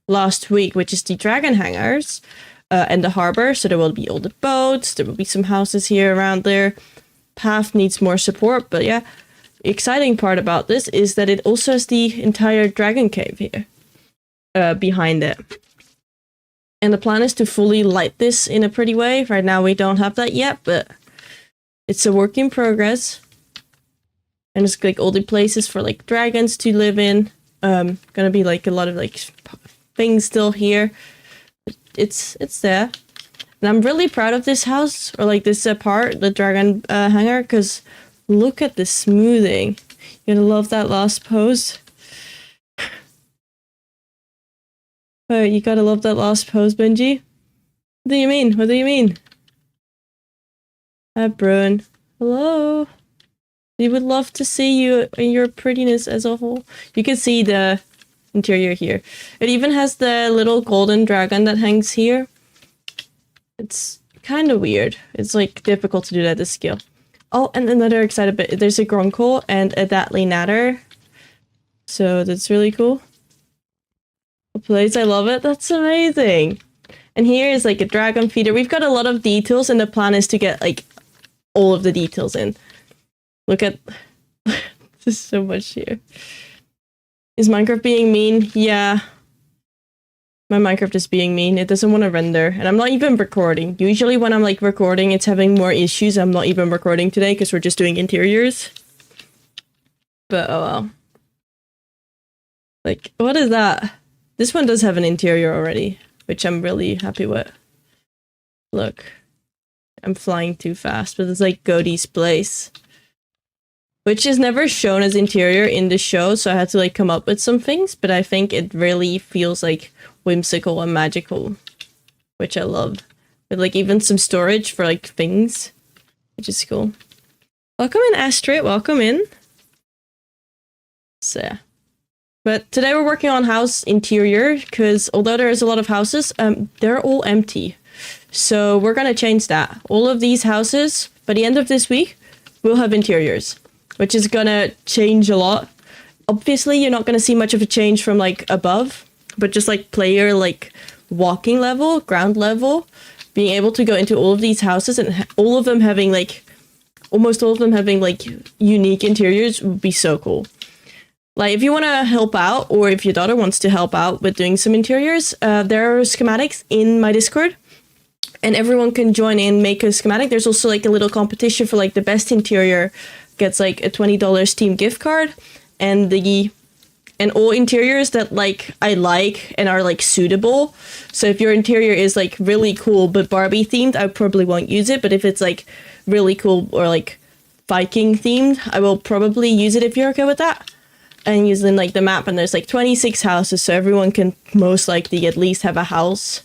Speaker 1: last week, which is the dragon hangars and the harbor. So there will be all the boats. There will be some houses here around there. Path needs more support, but yeah, the exciting part about this is that it also has the entire dragon cave here behind it. And the plan is to fully light this in a pretty way. Right now we don't have that yet, but it's a work in progress. And it's like all the places for like dragons to live in. Gonna be like a lot of like things still here. It's there. And I'm really proud of this house, or like this part, the dragon hangar, because look at the smoothing. You're gonna love that last pose. You gotta love that last pose, Benji. What do you mean? What do you mean? Hi, Brun. Hello. We would love to see you and your prettiness as a whole. You can see the interior here. It even has the little golden dragon that hangs here. It's kind of weird. It's like difficult to do that at this scale. Oh, and another excited bit. There's a Grunkle and a Datley Natter. So that's really cool. A place, I love it. That's amazing. And here is like a dragon feeder. We've got a lot of details, and the plan is to get like all of the details in. Look at there's so much here. Is Minecraft being mean? Yeah. My Minecraft is being mean. It doesn't want to render. And I'm not even recording. Usually when I'm like recording, it's having more issues. I'm not even recording today because we're just doing interiors. But oh well. Like, what is that? This one does have an interior already, which I'm really happy with. Look. I'm flying too fast, but it's like Godie's place. Which is never shown as interior in the show, so I had to like come up with some things, but I think it really feels like whimsical and magical, which I love. With like even some storage for like things, which is cool. Welcome in, Astrid, welcome in. So yeah. But today we're working on house interior, because although there is a lot of houses, they're all empty. So we're gonna change that. All of these houses, by the end of this week, will have interiors, which is gonna change a lot. Obviously, you're not gonna see much of a change from like above, but just like player like walking level, ground level, being able to go into all of these houses and all of them having like, almost all of them having like unique interiors would be so cool. Like if you want to help out, or if your daughter wants to help out with doing some interiors, there are schematics in my Discord. And everyone can join in, make a schematic. There's also like a little competition for like the best interior gets like a $20 Steam gift card, and all interiors that like I like and are like suitable. So if your interior is like really cool but Barbie themed, I probably won't use it. But if it's like really cool or like Viking themed, I will probably use it if you're okay with that. And using like the map, and there's like 26 houses, so everyone can most likely at least have a house.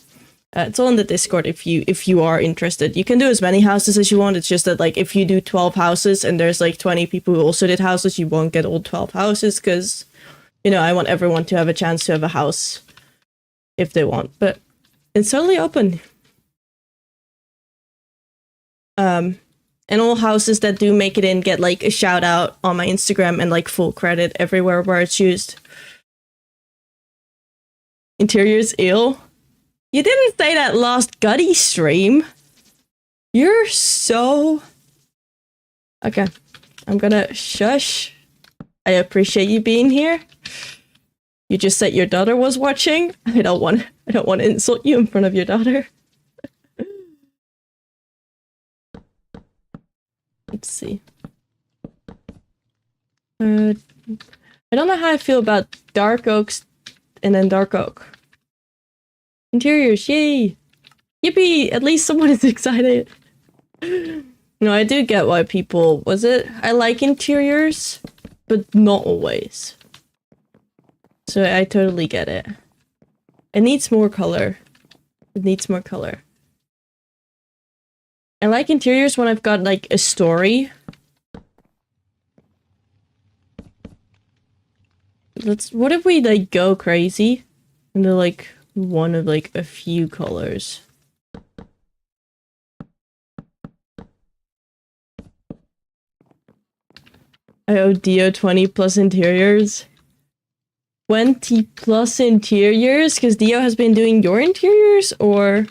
Speaker 1: It's all in the Discord if you are interested. You can do as many houses as you want. It's just that like if you do 12 houses and there's like 20 people who also did houses, you won't get all 12 houses, because, you know, I want everyone to have a chance to have a house if they want. But it's totally open. And all houses that do make it in get like a shout out on my Instagram and like full credit everywhere where it's used. Interiors ill. You didn't say that last Gutty stream. You're so... Okay. I'm gonna shush. I appreciate you being here. You just said your daughter was watching. I don't want to insult you in front of your daughter. Let's see. I don't know how I feel about dark oaks and then dark oak. Interiors, yay! Yippee! At least someone is excited. No, I do get why people... Was it? I like interiors, but not always. So I totally get it. It needs more color. It needs more color. I like interiors when I've got, like, a story. What if we, like, go crazy? And they're, like, one of, like, a few colors. I owe Dio 20 plus interiors. 20 plus interiors? Because Dio has been doing your interiors? Or...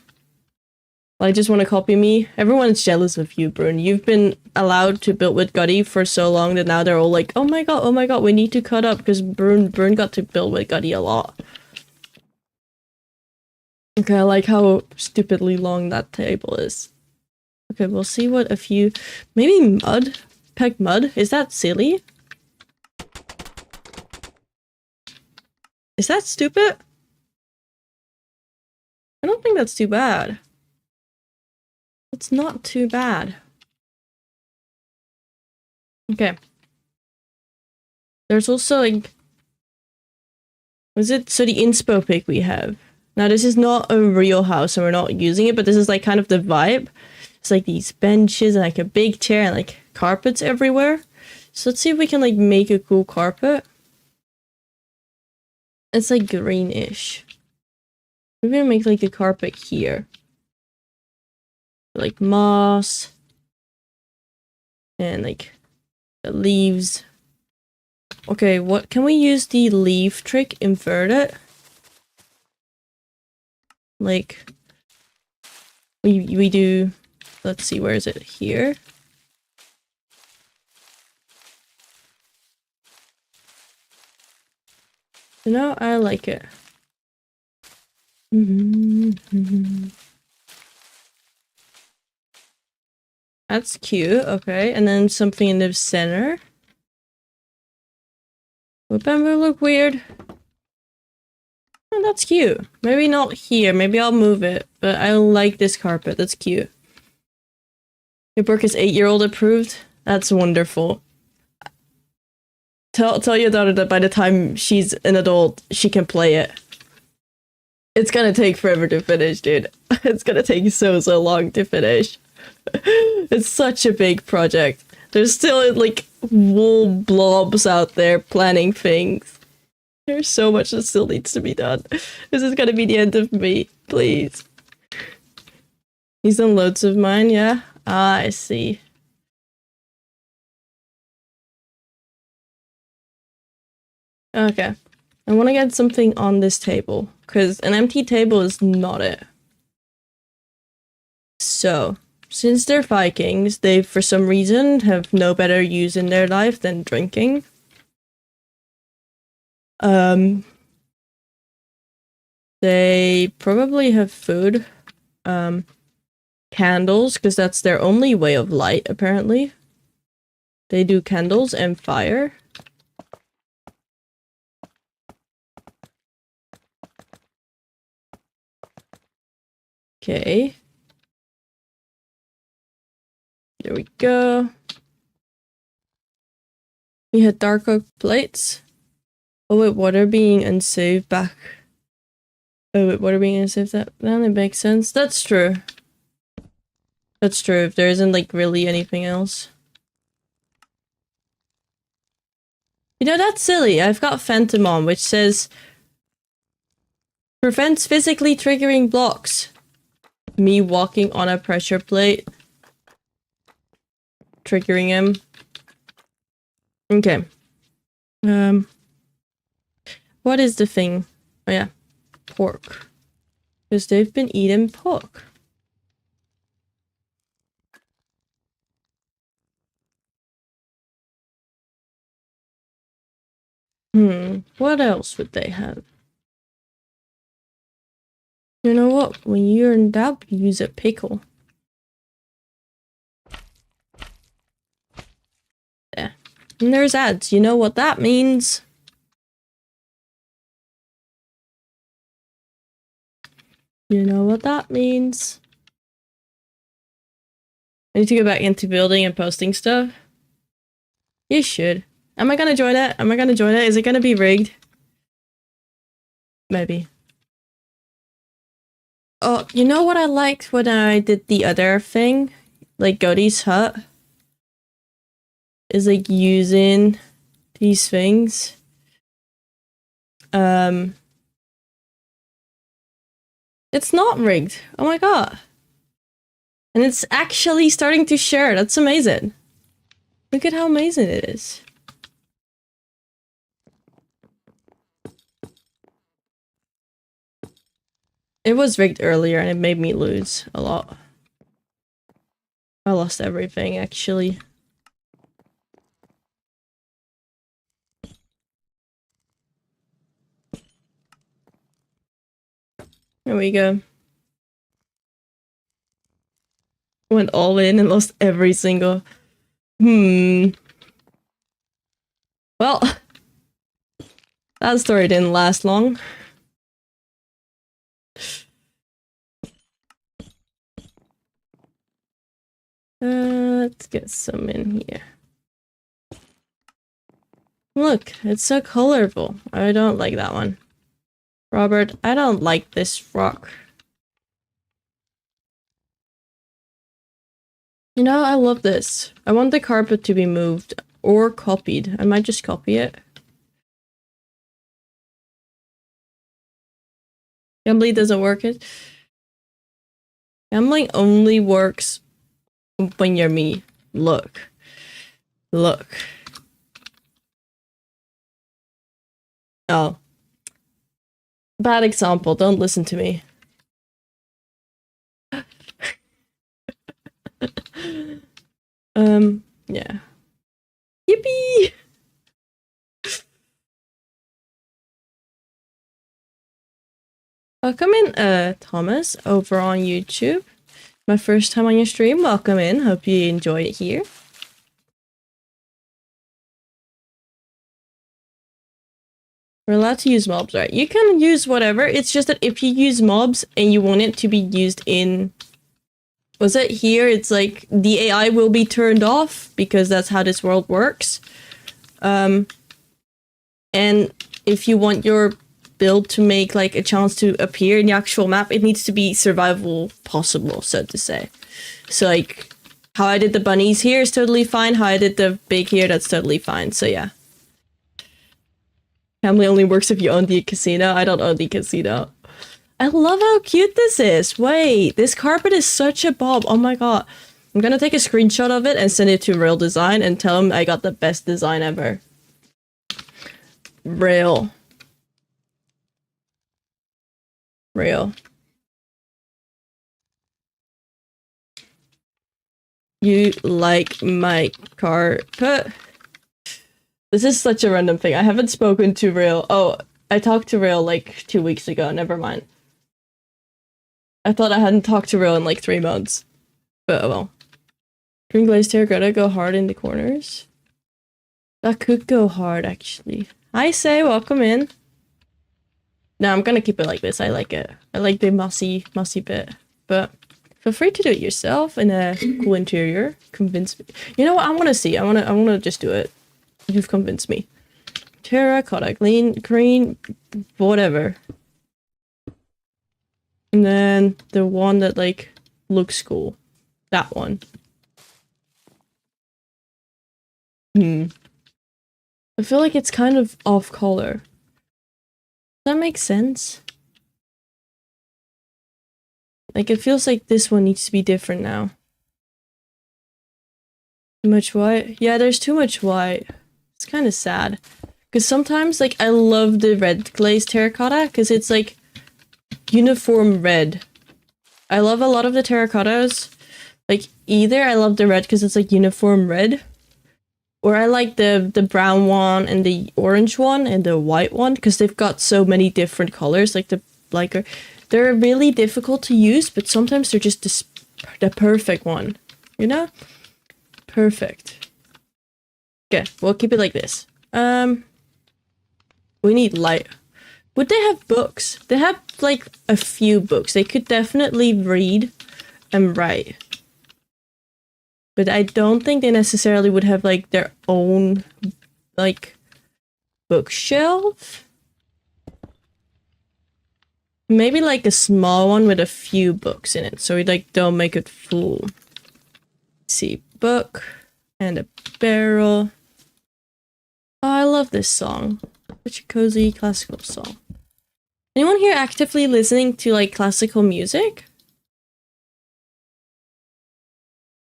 Speaker 1: Like, just want to copy me? Everyone's jealous of you, Brun. You've been allowed to build with Gutty for so long that now they're all like, oh my god, we need to cut up because Brun got to build with Gutty a lot. Okay, I like how stupidly long that table is. Okay, we'll see what a few... Maybe mud? Pegged mud? Is that silly? Is that stupid? I don't think that's too bad. It's not too bad. Okay. There's also like... Was it? So the inspo pic we have. Now this is not a real house and we're not using it, but this is like kind of the vibe. It's like these benches and like a big chair and like carpets everywhere. So let's see if we can like make a cool carpet. It's like greenish. We're gonna make like a carpet here. Like moss. And like the leaves. Okay, what can we use the leaf trick? Invert it. Like we do, let's see, where is it? Here. You know, I like it. That's cute, okay. And then something in the center. Would bamboo look weird? Oh, that's cute. Maybe not here, maybe I'll move it. But I like this carpet, that's cute. Your Berk is 8-year-old approved? That's wonderful. Tell your daughter that by the time she's an adult, she can play it. It's gonna take forever to finish, dude. It's gonna take so long to finish. It's such a big project. There's still like wool blobs out there planning things. There's so much that still needs to be done. This is gonna be the end of me, please. He's done loads of mine, yeah? Ah, I see. Okay. I want to get something on this table, because an empty table is not it. So, since they're Vikings, they, for some reason, have no better use in their life than drinking. They probably have food. Candles, because that's their only way of light, apparently. They do candles and fire. Okay. There we go. We had dark oak plates. Oh wait, water being unsaved back. Oh wait, water being unsaved, that makes sense. That's true. That's true, if there isn't like really anything else. You know, that's silly. I've got Phantom on, which says prevents physically triggering blocks. Me walking on a pressure plate. Triggering him. Okay. What is the thing? Oh yeah. Pork. Because they've been eating pork. What else would they have? You know what? When you're in doubt, use a pickle. Yeah. And there's ads. You know what that means? You know what that means. I need to go back into building and posting stuff. You should. Am I gonna join it? Am I gonna join it? Is it gonna be rigged? Maybe. Oh, you know what I liked when I did the other thing? Like Godie's hut? Is like using these things. It's not rigged. Oh my god. And it's actually starting to share. That's amazing. Look at how amazing it is. It was rigged earlier and it made me lose a lot. I lost everything, actually. There we go. Went all in and lost every single... Well... That story didn't last long. Let's get some in here. Look, it's so colorful. I don't like that one. Robert, I don't like this rock. You know, I love this. I want the carpet to be moved or copied. I might just copy it. Gambling doesn't work it. Gambling only works when you're me. Look. Look. Oh. Bad example. Don't listen to me. Yeah. Yippee! Welcome in, Thomas, over on YouTube. My first time on your stream. Welcome in. Hope you enjoy it here. We're allowed to use mobs, right? You can use whatever. It's just that if you use mobs and you want it to be used in... Was it here? It's like the AI will be turned off because that's how this world works. And if you want your build to make like a chance to appear in the actual map, it needs to be survival possible, so to say. So like how I did the bunnies here is totally fine. How I did the big here, that's totally fine. So yeah. Family only works if you own the casino. I don't own the casino. I love how cute this is. Wait, this carpet is such a bob. Oh my god. I'm gonna take a screenshot of it and send it to Real Design and tell him I got the best design ever. Real. You like my carpet? This is such a random thing. I haven't spoken to Real. Oh, I talked to Real like 2 weeks ago. Never mind. I thought I hadn't talked to Real in like 3 months. But oh well. Green glazed terracotta go hard in the corners. That could go hard, actually. Hi, Say. Welcome in. No, I'm gonna keep it like this. I like it. I like the mossy bit. But feel free to do it yourself in a cool interior. Convince me. You know what? I want to see. I want to just do it. You've convinced me. Terracotta, green, whatever. And then the one that like looks cool. That one. I feel like it's kind of off color. Does that make sense? Like it feels like this one needs to be different now. Too much white? Yeah, there's too much white. It's kind of sad. Because sometimes, like, I love the red glazed terracotta because it's, like, uniform red. I love a lot of the terracottas. Like, either I love the red because it's, like, uniform red. Or I like the brown one and the orange one and the white one because they've got so many different colors. They're really difficult to use, but sometimes they're just the perfect one. You know? Perfect. Okay, we'll keep it like this. We need light. Would they have books? They have like a few books. They could definitely read and write. But I don't think they necessarily would have like their own like bookshelf. Maybe like a small one with a few books in it, so we like don't make it full. Let's see, book and a barrel. Oh, I love this song. Such a cozy classical song. Anyone here actively listening to like classical music?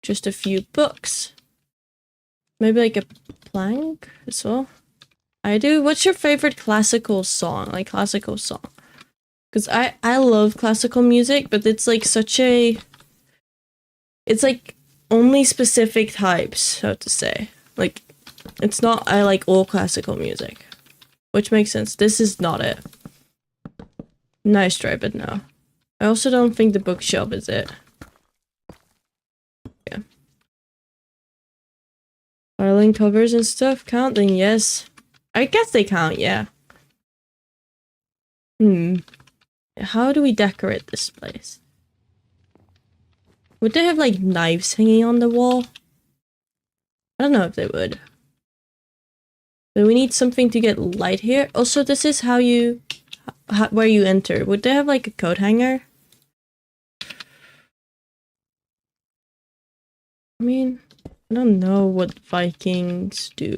Speaker 1: Just a few books. Maybe like a plank as well. I do. What's your favorite classical song? Like classical song? Because I love classical music, but it's like such a... It's like only specific types, so to say. Like, it's not I like all classical music. Which makes sense. This is not it. Nice try, but no. I also don't think the bookshelf is it. Yeah. Filing covers and stuff count? Then yes. I guess they count, yeah. How do we decorate this place? Would they have like knives hanging on the wall? I don't know if they would. But we need something to get light here. Also, this is how you... where you enter. Would they have like a coat hanger? I mean, I don't know what Vikings do.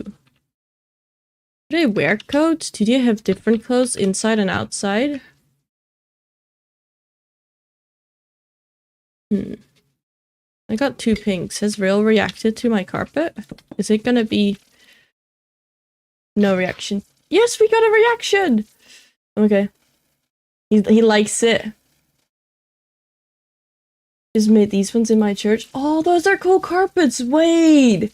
Speaker 1: Do they wear coats? Do they have different clothes inside and outside? I got 2 pinks. Has Rail reacted to my carpet? Is it gonna be... No reaction. Yes, we got a reaction! Okay. He likes it. Just made these ones in my church. Oh, those are cool carpets! Wait!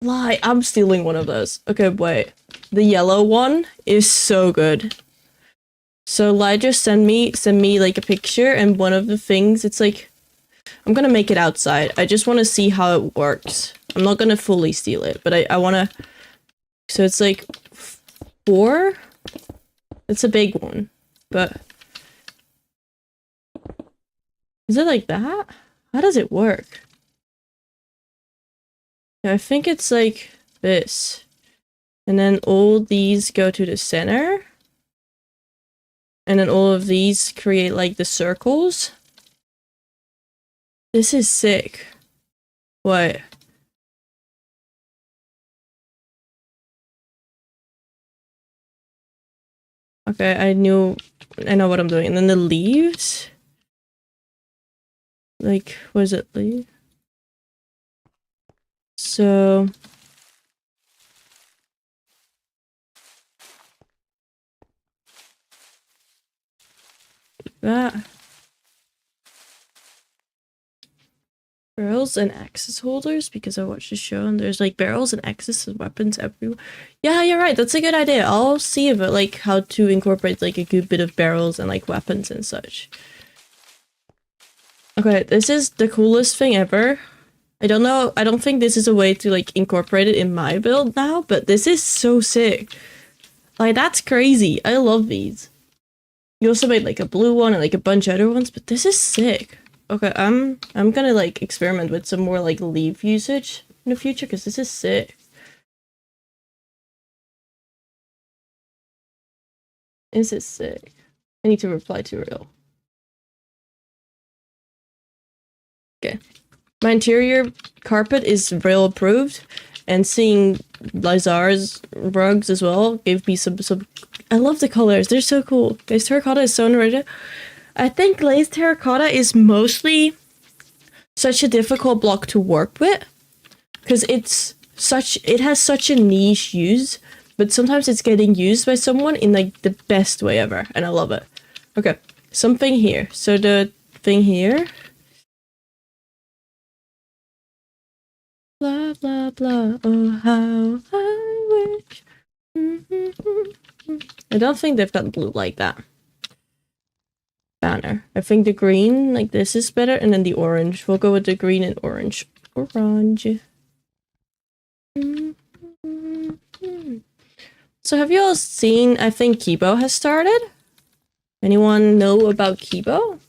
Speaker 1: Lie, I'm stealing one of those. Okay, wait. The yellow one is so good. So Lie just send me like a picture, and one of the things, it's like... I'm gonna make it outside. I just want to see how it works. I'm not gonna fully steal it, but I want to... So it's like 4? It's a big one, but... Is it like that? How does it work? Yeah, I think it's like this. And then all these go to the center. And then all of these create like the circles. This is sick. What? Okay, I know what I'm doing. And then the leaves. Like, was it leaf? So... that. Barrels and axes holders, because I watched the show and there's like barrels and axes and weapons everywhere. Yeah, you're right. That's a good idea. I'll see about like how to incorporate like a good bit of barrels and like weapons and such. Okay, this is the coolest thing ever. I don't know. I don't think this is a way to like incorporate it in my build now, but this is so sick. Like, that's crazy. I love these. You also made like a blue one and like a bunch of other ones, but this is sick. Okay, I'm gonna like experiment with some more like leaf usage in the future because this is sick. This is sick. I need to reply to Real. Okay. My interior carpet is Real approved, and seeing Lazar's rugs as well gave me some I love the colors. They're so cool. Guys, terracotta is so underrated. I think glazed terracotta is mostly such a difficult block to work with because it has such a niche use, but sometimes it's getting used by someone in like the best way ever, and I love it. Okay, something here. So the thing here. Blah blah blah. Oh how I wish. I don't think they've got blue like that. Banner. I think the green like this is better, and then the orange. We'll go with the green and orange. Orange. So have you all seen, I think Kibo has started? Anyone know about Kibo?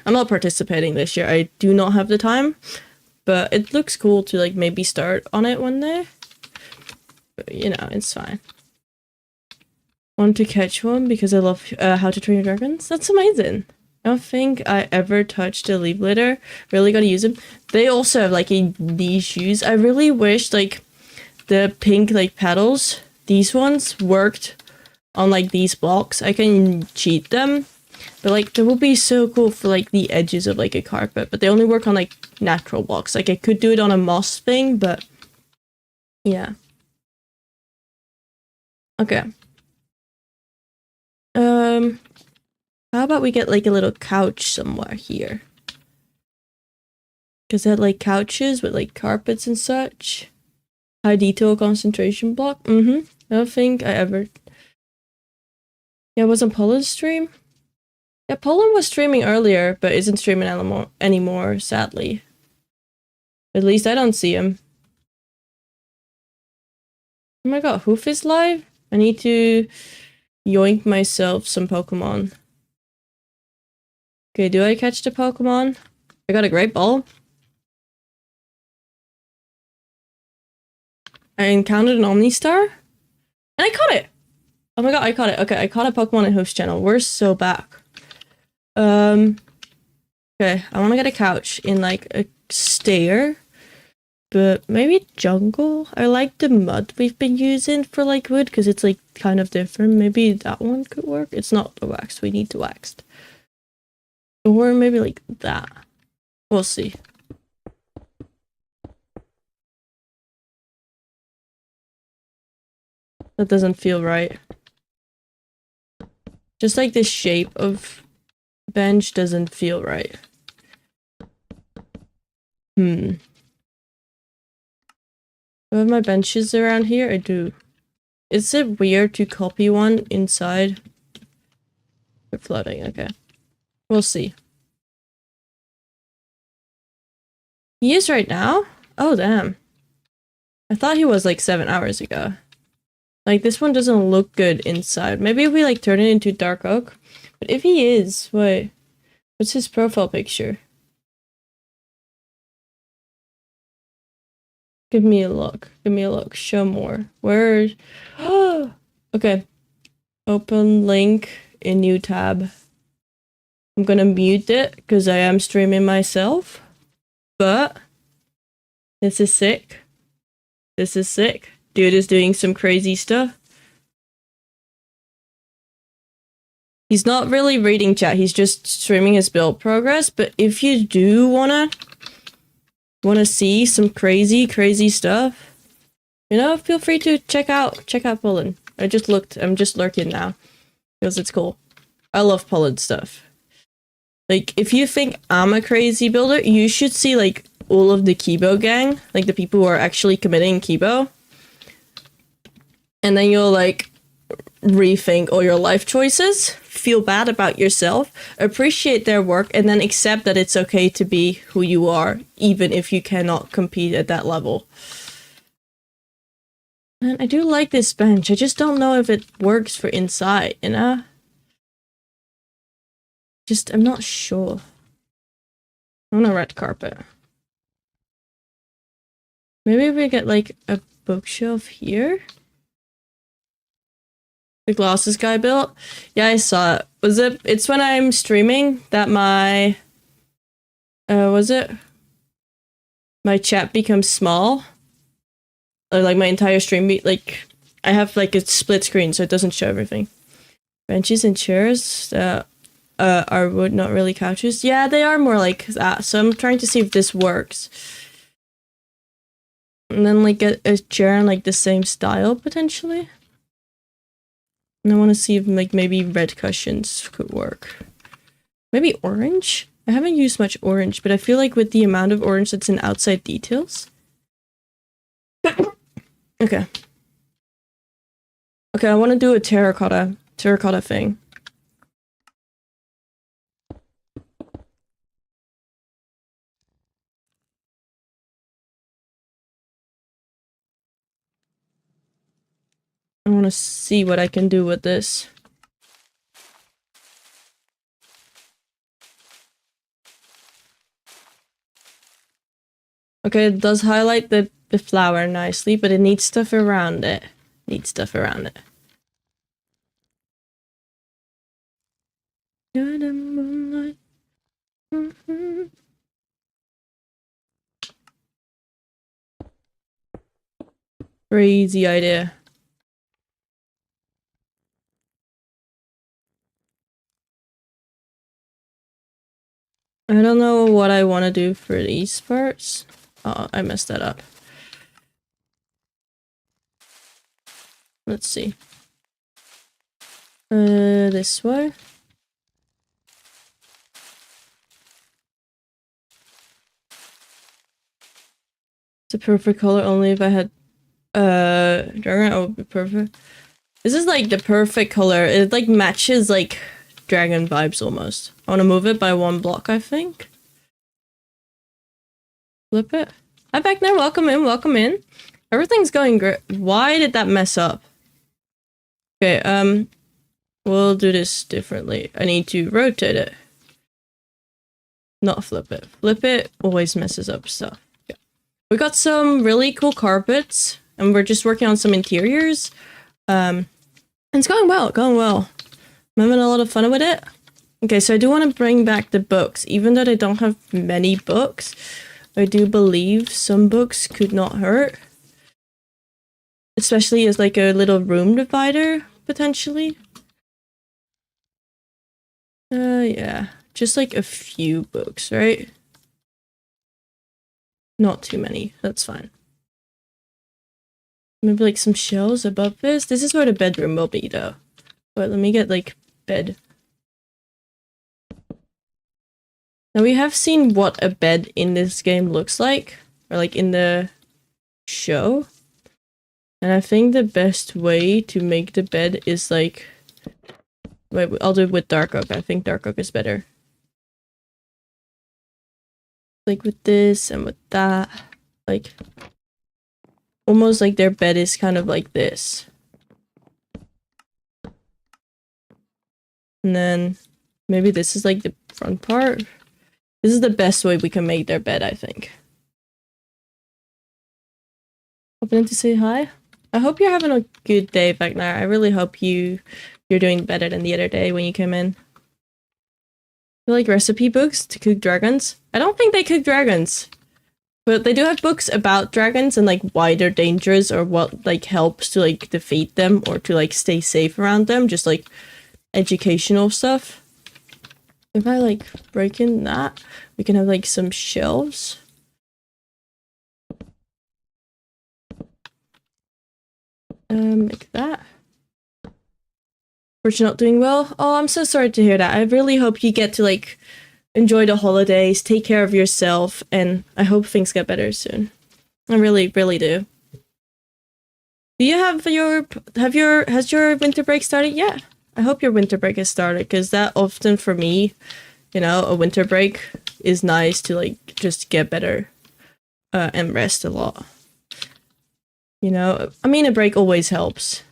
Speaker 1: I'm not participating this year. I do not have the time, but it looks cool to like maybe start on it one day. But, you know, it's fine. Want to catch one because I love How to Train Your Dragons? That's amazing. I don't think I ever touched a leaf litter. Really gotta use them. They also have like these shoes. I really wish like the pink like pedals, these ones worked on like these blocks. I can cheat them, but like they will be so cool for like the edges of like a carpet, but they only work on like natural blocks. Like I could do it on a moss thing, but yeah. Okay. How about we get like a little couch somewhere here? Because they had like couches with like carpets and such. High detail concentration block. I don't think I ever. Yeah, wasn't Poland's stream? Yeah, Poland was streaming earlier, but isn't streaming anymore, sadly. At least I don't see him. Oh my god, Hoof is live? I need to yoink myself some Pokemon. Okay, do I catch the Pokemon? I got a great ball. I encountered an Omnistar, and I caught it! Oh my god, I caught it. Okay, I caught a Pokemon in Hoof's channel. We're so back. Okay, I want to get a couch in like a stair, but maybe jungle? I like the mud we've been using for like wood because it's like kind of different. Maybe that one could work. It's not the waxed. We need the waxed. Or maybe like that. We'll see. That doesn't feel right. Just like the shape of bench doesn't feel right. Do I have my benches around here? I do. Is it weird to copy one inside? We're flooding, okay. We'll see. He is right now? Oh, damn. I thought he was like 7 hours ago. Like, this one doesn't look good inside. Maybe if we like turn it into dark oak. But if he is, wait. What's his profile picture? Give me a look. Give me a look. Show more. Where? Oh, okay. Open link in new tab. I'm gonna mute it because I am streaming myself. But this is sick. This is sick. Dude is doing some crazy stuff. He's not really reading chat. He's just streaming his build progress. But if you do wanna see some crazy stuff, you know, feel free to check out Poland. I'm just lurking now because it's cool. I love Poland stuff. Like, if you think I'm a crazy builder, you should see like all of the Kibo gang, like the people who are actually committing Kibo, and then you'll like rethink all your life choices, feel bad about yourself, appreciate their work, and then accept that it's okay to be who you are, even if you cannot compete at that level. And I do like this bench. I just don't know if it works for inside, you know? I'm not sure. I want a red carpet. Maybe we get like a bookshelf here? The glasses guy built? Yeah, I saw it. It's when I'm streaming that my my chat becomes small? Or like my entire stream I have like a split screen so it doesn't show everything. Benches and chairs are wood, not really couches. Yeah, they are more like that. So I'm trying to see if this works. And then like a chair in like the same style potentially. And I want to see if like maybe red cushions could work. Maybe orange? I haven't used much orange, but I feel like with the amount of orange that's in outside details. Okay. Okay, I want to do a terracotta thing. I want to see what I can do with this. Okay, it does highlight the flower nicely, but it needs stuff around it. Needs stuff around it. Good moonlight. Crazy idea. I don't know what I want to do for these parts. Oh, I messed that up. Let's see. This way. It's a perfect color only if I had dragon, it would be perfect. This is like the perfect color. It like matches like dragon vibes almost. I want to move it by 1 block, I think. Flip it. Hi back there, welcome in, welcome in. Everything's going great. Why did that mess up? Okay, we'll do this differently. I need to rotate it. Not flip it. Flip it always messes up stuff. Yeah. We got some really cool carpets, and we're just working on some interiors. And it's going well, going well. I'm having a lot of fun with it. Okay, so I do want to bring back the books. Even though I don't have many books, I do believe some books could not hurt. Especially as like a little room divider, potentially. Yeah. Just like a few books, right? Not too many. That's fine. Maybe like some shelves above this. This is where the bedroom will be though. But let me get like bed. Now we have seen what a bed in this game looks like. Or like in the show. And I think the best way to make the bed is like... Wait, I'll do it with dark oak. I think dark oak is better. Like with this and with that. Like... Almost like their bed is kind of like this. And then maybe this is like the front part. This is the best way we can make their bed, I think. Hopping in to say hi. I hope you're having a good day back there. I really hope you're doing better than the other day when you came in. You like recipe books to cook dragons? I don't think they cook dragons. But they do have books about dragons and like why they're dangerous or what like helps to like defeat them or to like stay safe around them. Just like educational stuff. If I like break in that, we can have like some shelves. Like that. But you're not doing well? Oh, I'm so sorry to hear that. I really hope you get to like enjoy the holidays, take care of yourself, and I hope things get better soon. I really, really do. Do you have has your winter break started yet? I hope your winter break has started, because that often for me, you know, a winter break is nice to like just get better and rest a lot. You know, I mean, a break always helps.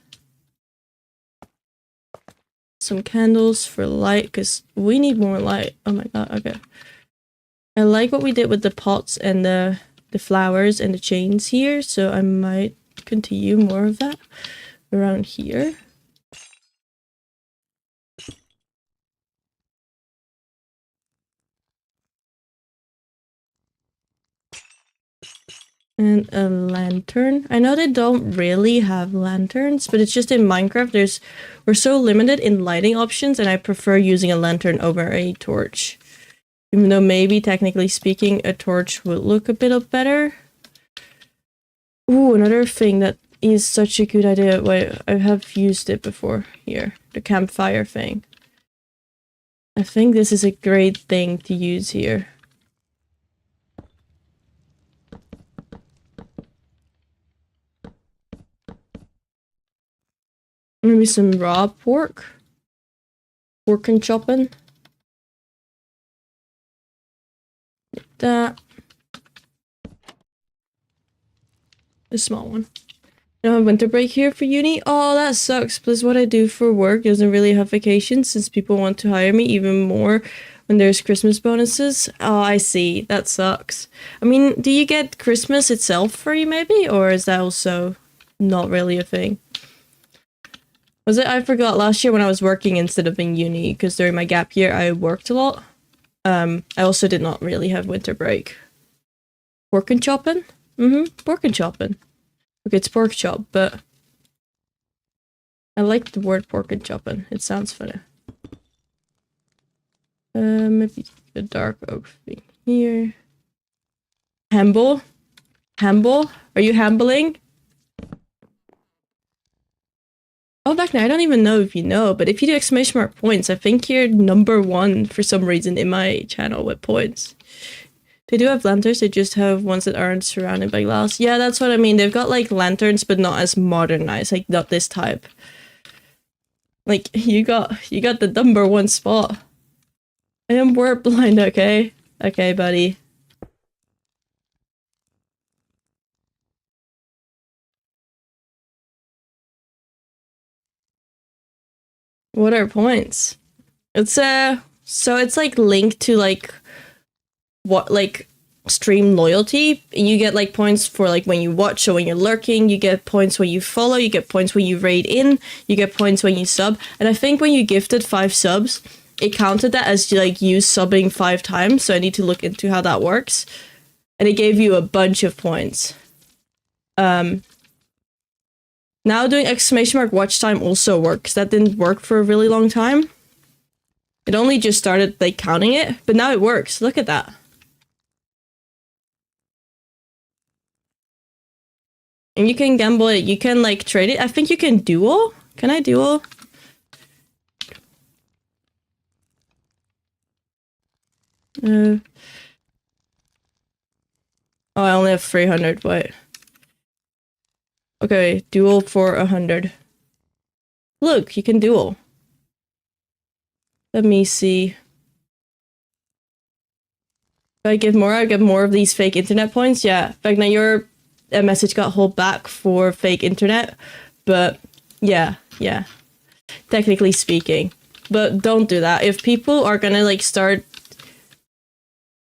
Speaker 1: Some candles for light, because we need more light. Oh my god, okay. I like what we did with the pots and the flowers and the chains here, so I might continue more of that around here. And a lantern. I know they don't really have lanterns, but it's just in Minecraft we're so limited in lighting options, and I prefer using a lantern over a torch. Even though maybe technically speaking a torch would look a bit better. Ooh, another thing that is such a good idea. Wait, I have used it before here. The campfire thing. I think this is a great thing to use here. Maybe some raw pork. Pork and chopping. Like that. The small one. I don't have winter break here for uni. Oh, that sucks. Plus what I do for work doesn't really have vacations since people want to hire me even more when there's Christmas bonuses. Oh, I see. That sucks. I mean, do you get Christmas itself free maybe? Or is that also not really a thing? Was it? I forgot last year when I was working instead of in uni because during my gap year I worked a lot. I also did not really have winter break. Pork and chopping? Pork and chopping. Okay, it's pork chop, but I like the word pork and chopping. It sounds funny. Maybe the dark oak thing here. Humble? Humble? Are you humbling? Oh, Vecna, I don't even know if you know, but if you do exclamation mark points, I think you're #1 for some reason in my channel with points. They do have lanterns, they just have ones that aren't surrounded by glass. Yeah, that's what I mean. They've got like lanterns, but not as modernized, like not this type. Like you got the #1 spot. I am word blind, okay? Okay, buddy. What are points? It's so it's like linked to like what like stream loyalty. You get like points for like when you watch or when you're lurking, you get points when you follow, you get points when you raid in, you get points when you sub. And I think when you gifted 5 subs, it counted that as like you subbing 5 times, so I need to look into how that works. And it gave you a bunch of points. Now doing exclamation mark watch time also works. That didn't work for a really long time. It only just started like counting it, but now it works. Look at that. And you can gamble it. You can like trade it. I think you can duel. Can I duel? Oh, I only have 300. Wait. Okay, duel for 100. Look, you can duel. Let me see. If I give more, I get more of these fake internet points. Yeah, in fact, now your message got held back for fake internet. But yeah. Technically speaking. But don't do that. If people are gonna like start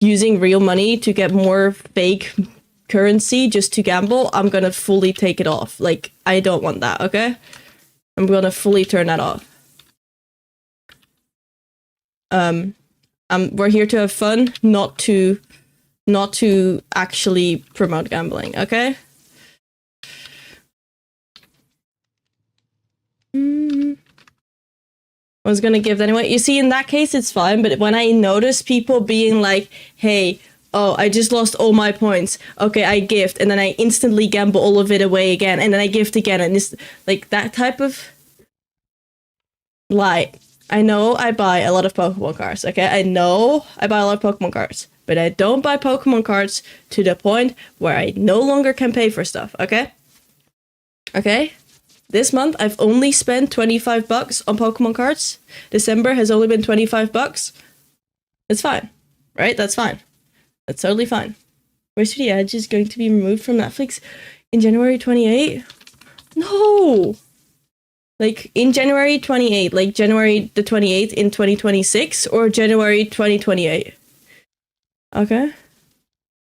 Speaker 1: using real money to get more fake currency just to gamble, I'm gonna fully take it off. Like, I don't want that, okay? I'm gonna fully turn that off. We're here to have fun, not to actually promote gambling, okay? I was gonna give anyway. You see, in that case, it's fine, but when I notice people being like, hey, oh, I just lost all my points. Okay, I gift, and then I instantly gamble all of it away again, and then I gift again, and this, like, that type of lie. I know I buy a lot of Pokemon cards, okay? I know I buy a lot of Pokemon cards, but I don't buy Pokemon cards to the point where I no longer can pay for stuff, okay? Okay? This month, I've only spent $25 on Pokemon cards. December has only been $25. It's fine, right? That's fine. That's totally fine. Race to the Edge is going to be removed from Netflix in January 28? No! Like, in January 28, like January the 28th in 2026, or January 2028? Okay.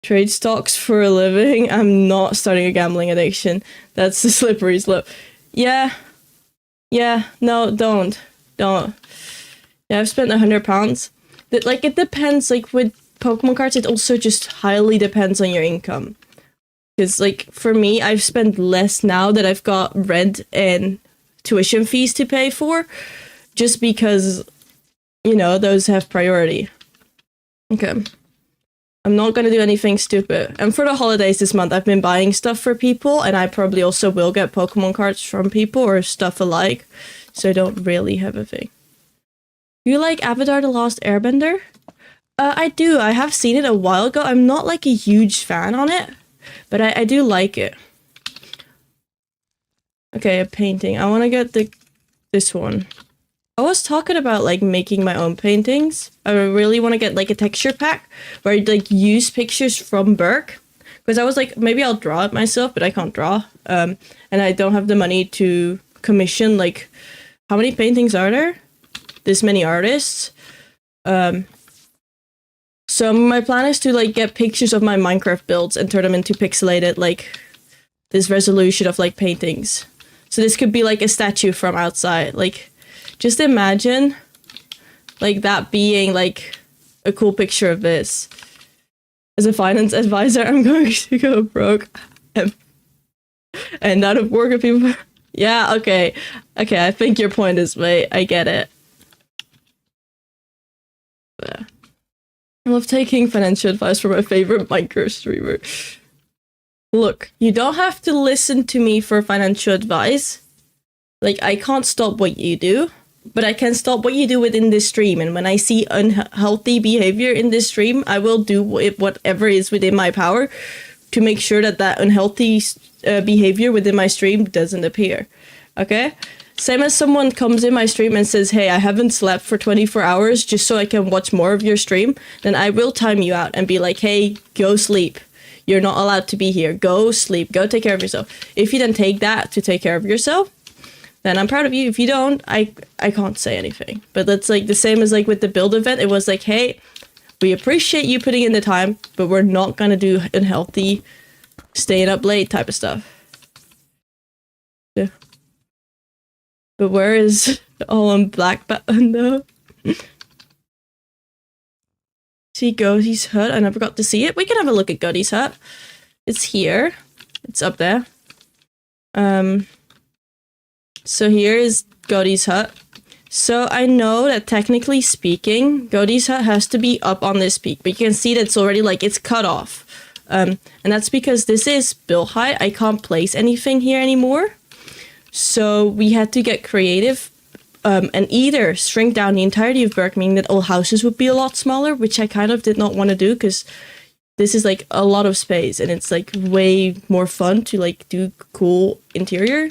Speaker 1: Trade stocks for a living? I'm not starting a gambling addiction. That's a slippery slope. Yeah, no, don't. Yeah, I've spent £100. Like, it depends, like, with Pokemon cards, it also just highly depends on your income. Because, like, for me, I've spent less now that I've got rent and tuition fees to pay for, just because, you know, those have priority. Okay. I'm not gonna do anything stupid. And for the holidays this month, I've been buying stuff for people, and I probably also will get Pokemon cards from people or stuff alike, so I don't really have a thing. Do you like Avatar: The Last Airbender? I do. I have seen it a while ago. I'm not like a huge fan on it, but I do like it. Okay, a painting. I want to get this one. I was talking about like making my own paintings. I really want to get like a texture pack where I like use pictures from Berk, because I was like, maybe I'll draw it myself, but I can't draw. And I don't have the money to commission, like, how many paintings are there? This many artists. So my plan is to like get pictures of my Minecraft builds and turn them into pixelated, like, this resolution of like paintings. So this could be like a statue from outside. Like, just imagine like that being like a cool picture of this. As a finance advisor, I'm going to go broke and out of work if people. Yeah, okay. Okay, I think your point is right. I get it. Yeah. I love taking financial advice from my favorite Minecraft streamer. Look, you don't have to listen to me for financial advice. Like, I can't stop what you do, but I can stop what you do within this stream. And when I see unhealthy behavior in this stream, I will do whatever is within my power to make sure that that unhealthy behavior within my stream doesn't appear. Okay? Same as someone comes in my stream and says, hey, I haven't slept for 24 hours just so I can watch more of your stream, then I will time you out and be like, hey, go sleep. You're not allowed to be here. Go sleep. Go take care of yourself. If you then take that to take care of yourself, then I'm proud of you. If you don't, I can't say anything. But that's like the same as like with the build event. It was like, hey, we appreciate you putting in the time, but we're not going to do unhealthy, staying up late type of stuff. Yeah. But where is all on black button though? See Godie's hut. I never got to see it. We can have a look at Godie's hut. It's here. It's up there. So here is Godie's hut. So I know that technically speaking, Godie's hut has to be up on this peak, but you can see that it's already like it's cut off. And that's because this is build height. I can't place anything here anymore. So we had to get creative and either shrink down the entirety of Berk, meaning that all houses would be a lot smaller, which I kind of did not want to do because this is like a lot of space and it's like way more fun to like do cool interior.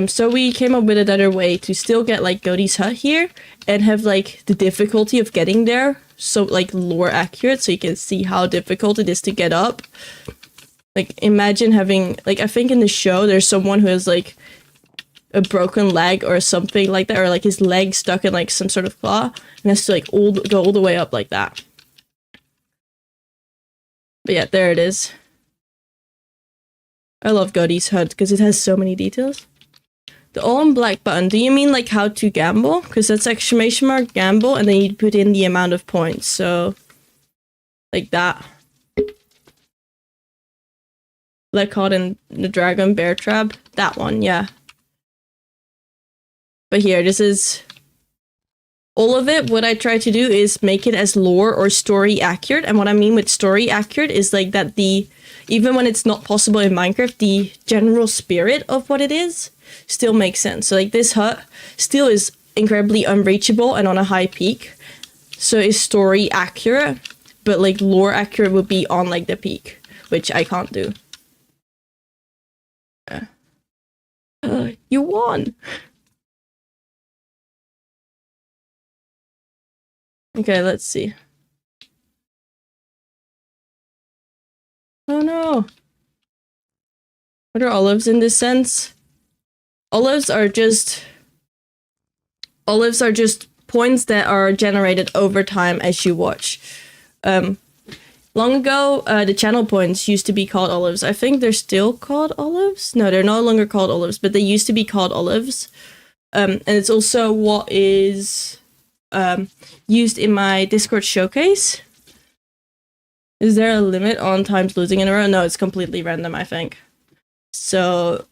Speaker 1: So we came up with another way to still get like Godie's hut here and have like the difficulty of getting there so like lore accurate, so you can see how difficult it is to get up. Like, imagine having, like, I think in the show, there's someone who has, like, a broken leg or something like that, or, like, his leg stuck in, like, some sort of claw, and has to, like, go all the way up like that. But yeah, there it is. I love Godie's hut, because it has so many details. The all in black button, do you mean, like, how to gamble? Because that's exclamation mark gamble, and then you put in the amount of points, so, like that. Like caught in the dragon bear trap. That one, yeah. But here, this is all of it. What I try to do is make it as lore or story accurate. And what I mean with story accurate is like that even when it's not possible in Minecraft, the general spirit of what it is still makes sense. So like this hut still is incredibly unreachable and on a high peak. So it's story accurate, but like lore accurate would be on like the peak, which I can't do. You won! Okay, let's see. Oh no! What are olives in this sense? Olives are just points that are generated over time as you watch. Long ago, the channel points used to be called olives. I think they're still called olives. No, they're no longer called olives, but they used to be called olives. And it's also what is used in my Discord showcase. Is there a limit on times losing in a row? No, it's completely random, I think. So,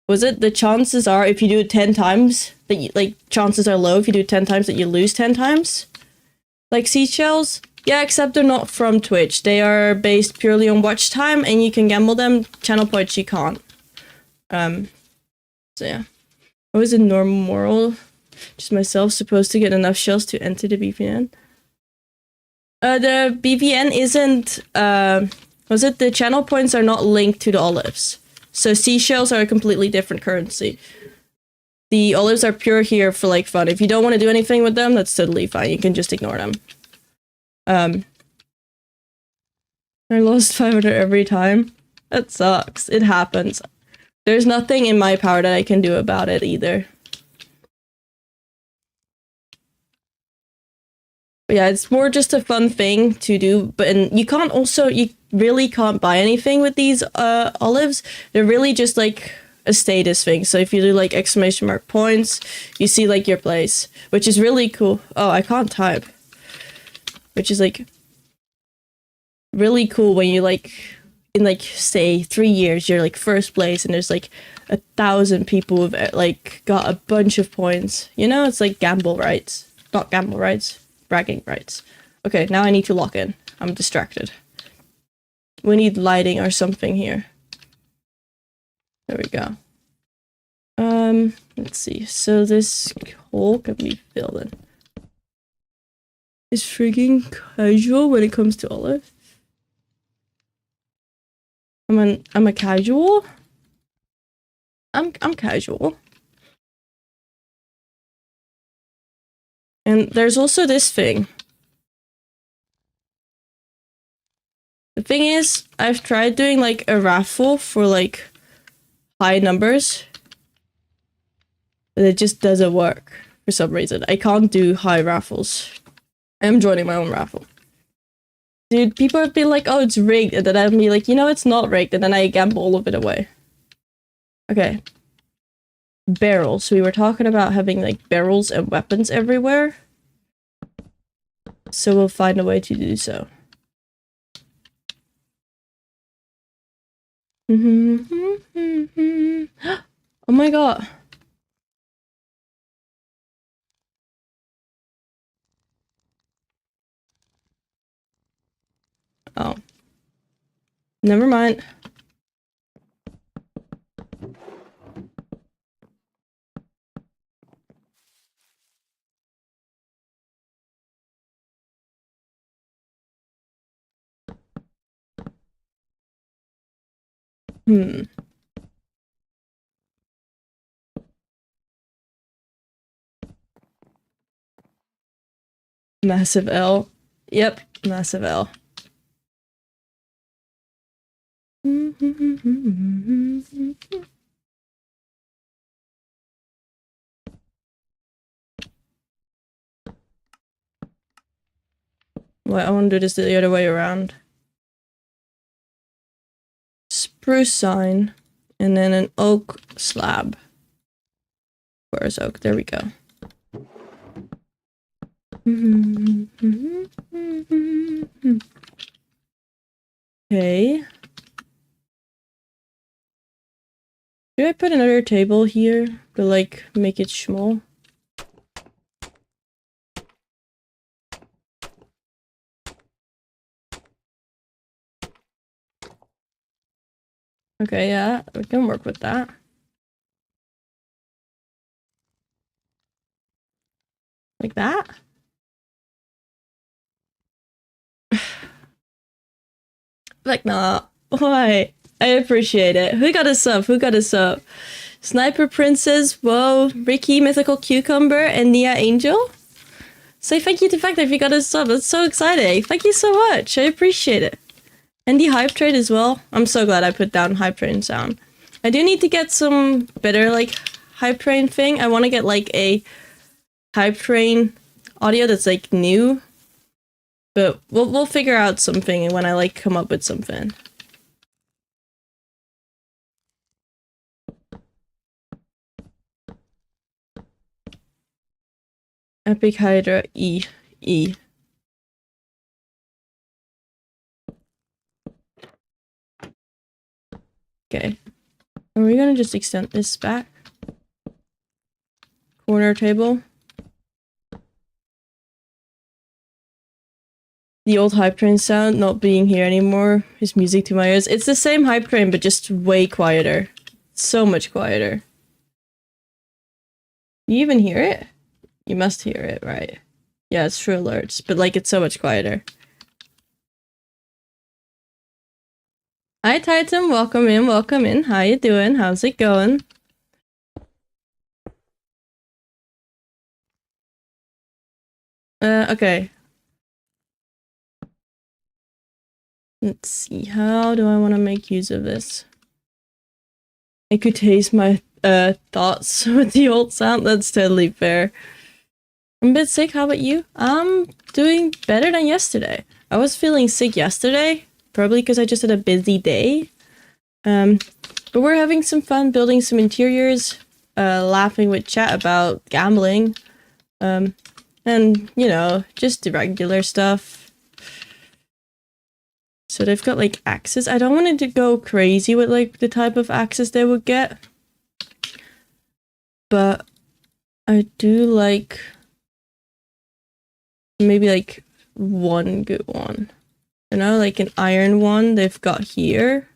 Speaker 1: was it the chances are if you do it 10 times, that you, like, chances are low if you do it 10 times that you lose 10 times? Like seashells? Yeah, except they're not from Twitch. They are based purely on watch time, and you can gamble them. Channel points you can't. So yeah. What was a normal moral? Just myself supposed to get enough shells to enter the BVN? The BVN isn't, the channel points are not linked to the olives. So seashells are a completely different currency. The olives are pure here for like fun. If you don't want to do anything with them, that's totally fine. You can just ignore them. I lost 500 every time. That sucks. It happens. There's nothing in my power that I can do about it either. But yeah, it's more just a fun thing to do. But and you really can't buy anything with these olives. They're really just like a status thing. So if you do like exclamation mark points, you see like your place, which is really cool. Oh, I can't type. Which is like really cool when you like in like say 3 years you're like first place and there's like 1,000 people who've like got a bunch of points. You know, it's like gamble rights. Not gamble rights, bragging rights. Okay, now I need to lock in. I'm distracted. We need lighting or something here. There we go. Let's see. So this hole can be filled in. It's freaking casual when it comes to olive. I'm a casual. I'm casual. And there's also this thing. The thing is, I've tried doing like a raffle for like high numbers, but it just doesn't work for some reason. I can't do high raffles. I'm joining my own raffle. Dude, people have been like, oh, it's rigged, and then I'll be like, you know, it's not rigged, and then I gamble all of it away. Okay. Barrels. We were talking about having like barrels and weapons everywhere. So we'll find a way to do so. Oh my god. Oh. Never mind. Massive L. Yep, massive L. Well, I want to do this the other way around. Spruce sign, and then an oak slab. Where's oak? There we go. Okay. Do I put another table here to like make it small? Okay, yeah, we can work with that. Like that? Like, nah. Why? I appreciate it. Who got a sub? Who got a sub? Sniper Princess, whoa, Ricky, Mythical Cucumber, and Nia Angel? Say thank you to Factor if you got a sub. That's so exciting. Thank you so much. I appreciate it. And the hype trade as well. I'm so glad I put down hype train sound. I do need to get some better like hype train thing. I want to get like a hype train audio that's like new. But we'll figure out something when I like come up with something. Epic Hydra E. Okay. Are we gonna just extend this back? Corner table. The old hype train sound not being here anymore is music to my ears. It's the same hype train, but just way quieter. So much quieter. You even hear it? You must hear it, right? Yeah, it's true alerts, but like it's so much quieter. Hi Titan, welcome in, welcome in. How you doing? How's it going? Okay. Let's see, how do I want to make use of this? I could taste my thoughts with the old sound. That's totally fair. I'm a bit sick. How about you? I'm doing better than yesterday. I was feeling sick yesterday, probably because I just had a busy day. But we're having some fun building some interiors, laughing with chat about gambling, and you know, just the regular stuff. So they've got like axes. I don't want it to go crazy with like the type of axes they would get, but I do like maybe like one good one. You know, like an iron one they've got here.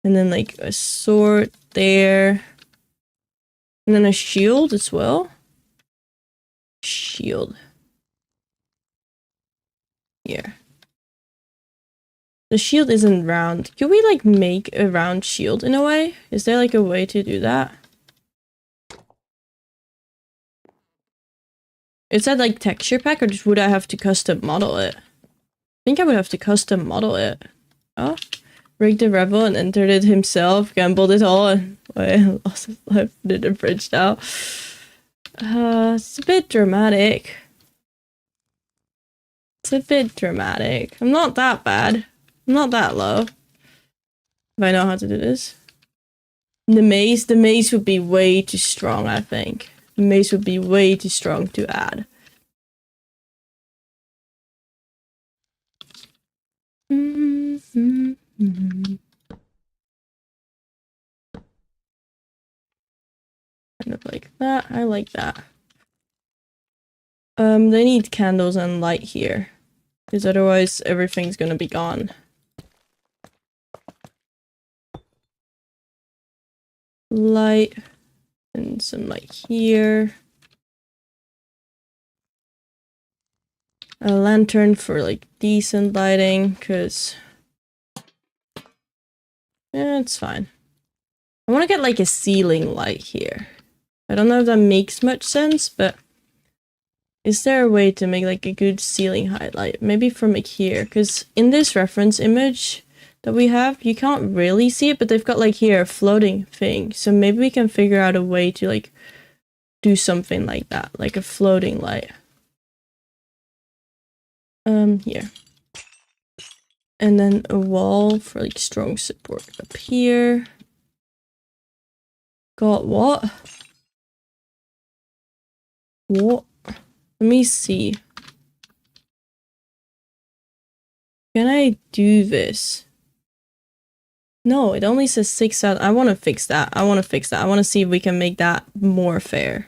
Speaker 1: And then like a sword there. And then a shield as well. Shield. Here. The shield isn't round. Could we like make a round shield in a way? Is there like a way to do that? Is that like texture pack or just would I have to custom model it? I think I would have to custom model it. Oh, rigged the rebel and entered it himself, gambled it all, and lost his life in the bridge now. It's a bit dramatic. It's a bit dramatic. I'm not that bad. I'm not that low. If I know how to do this. The maze would be way too strong, I think. The maze would be way too strong to add. Kind of like that. I like that. They need candles and light here. Because otherwise everything's gonna be gone. Light. And some light here. A lantern for like decent lighting, because yeah, it's fine. I want to get like a ceiling light here. I don't know if that makes much sense, but is there a way to make like a good ceiling highlight? Maybe from like here, because in this reference image that we have, you can't really see it, but they've got like here a floating thing. So maybe we can figure out a way to like do something like that, like a floating light. Here. And then a wall for like strong support up here. Got what? What? Let me see. Can I do this? No, it only says 6 out. I want to fix that. I want to fix that. I want to see if we can make that more fair.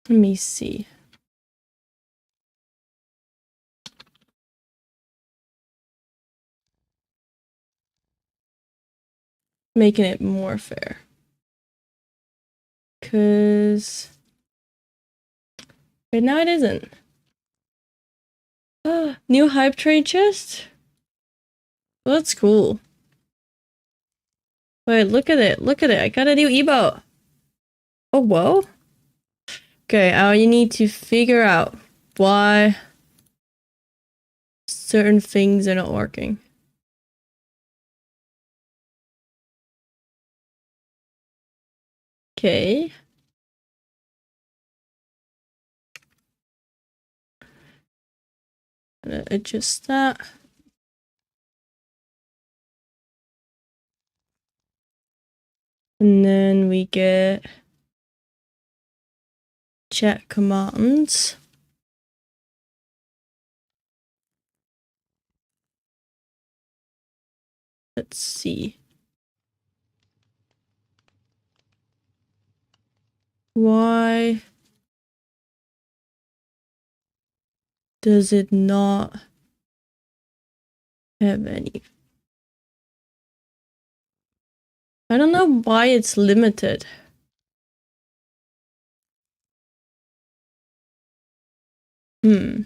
Speaker 1: Let me see. Making it more fair. Cause right now it isn't. New hype trade chest? Well, that's cool. Wait, look at it. Look at it. I got a new emote. Oh, whoa. Okay, you need to figure out why certain things are not working. Okay. Gonna adjust that. And then we get chat commands. Let's see. Why does it not have any? I don't know why it's limited. I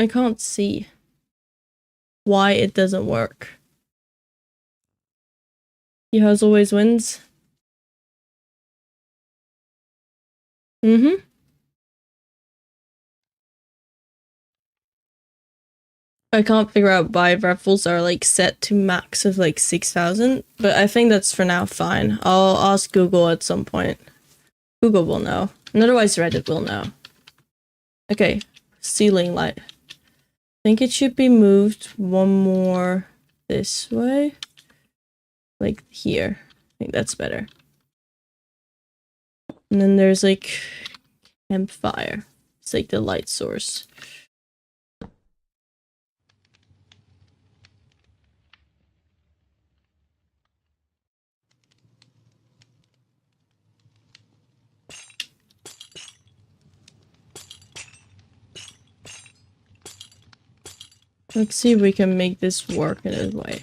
Speaker 1: can't see why it doesn't work. He has always wins. Mm-hmm. I can't figure out why raffles are like set to max of like 6,000, but I think that's for now fine. I'll ask Google at some point. Google will know. And otherwise Reddit will know. Okay, ceiling light. I think it should be moved one more this way. Like here. I think that's better. And then there's like campfire. It's like the light source. Let's see if we can make this work in a way.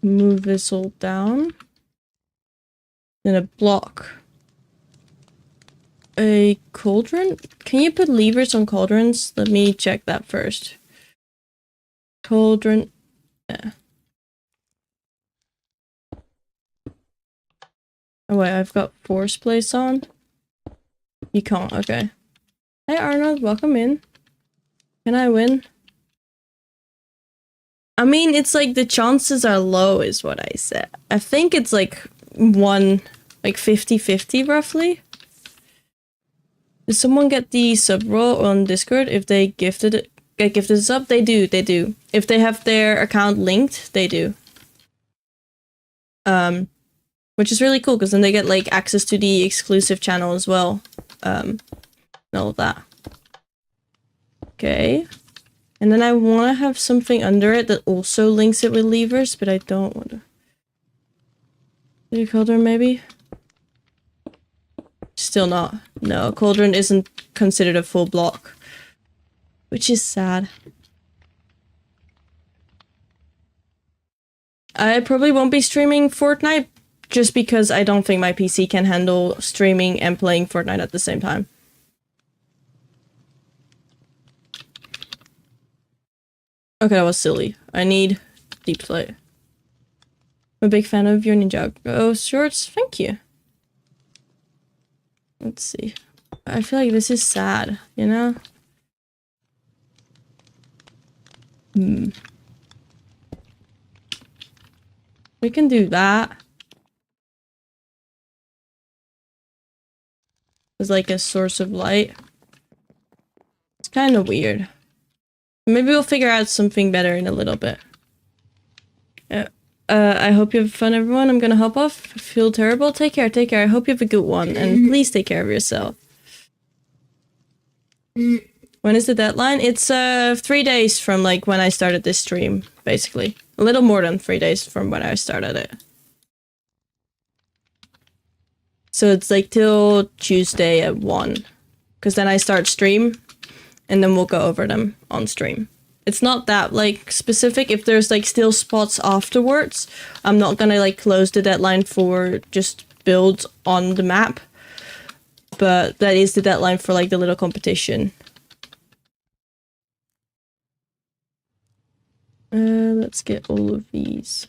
Speaker 1: Move this all down. Then a block. A cauldron? Can you put levers on cauldrons? Let me check that first. Cauldron. Yeah. Oh wait, I've got force place on. You can't, okay. Hey Arnold, welcome in. Can I win? I mean, it's like the chances are low is what I said. I think it's like 50-50 roughly. Did someone get the sub roll on Discord if they get gifted a sub? They do. If they have their account linked, they do. Which is really cool because then they get like access to the exclusive channel as well. And all of that. Okay. And then I want to have something under it that also links it with levers, but I don't want to. Do a cauldron maybe? Still not. No, cauldron isn't considered a full block. Which is sad. I probably won't be streaming Fortnite just because I don't think my PC can handle streaming and playing Fortnite at the same time. Okay, that was silly. I need deep slate. I'm a big fan of your Ninjago shorts. Thank you. Let's see. I feel like this is sad, you know? We can do that. As like a source of light. It's kind of weird. Maybe we'll figure out something better in a little bit. I hope you have fun, everyone. I'm gonna hop off. I feel terrible. Take care, take care. I hope you have a good one. And please take care of yourself. When is the deadline? It's 3 days from like when I started this stream, basically. A little more than 3 days from when I started it. So it's like till Tuesday at 1. Because then I start stream, and then we'll go over them on stream. It's not that like specific. If there's like still spots afterwards, I'm not gonna like close the deadline for just builds on the map. But that is the deadline for like the little competition. Let's get all of these.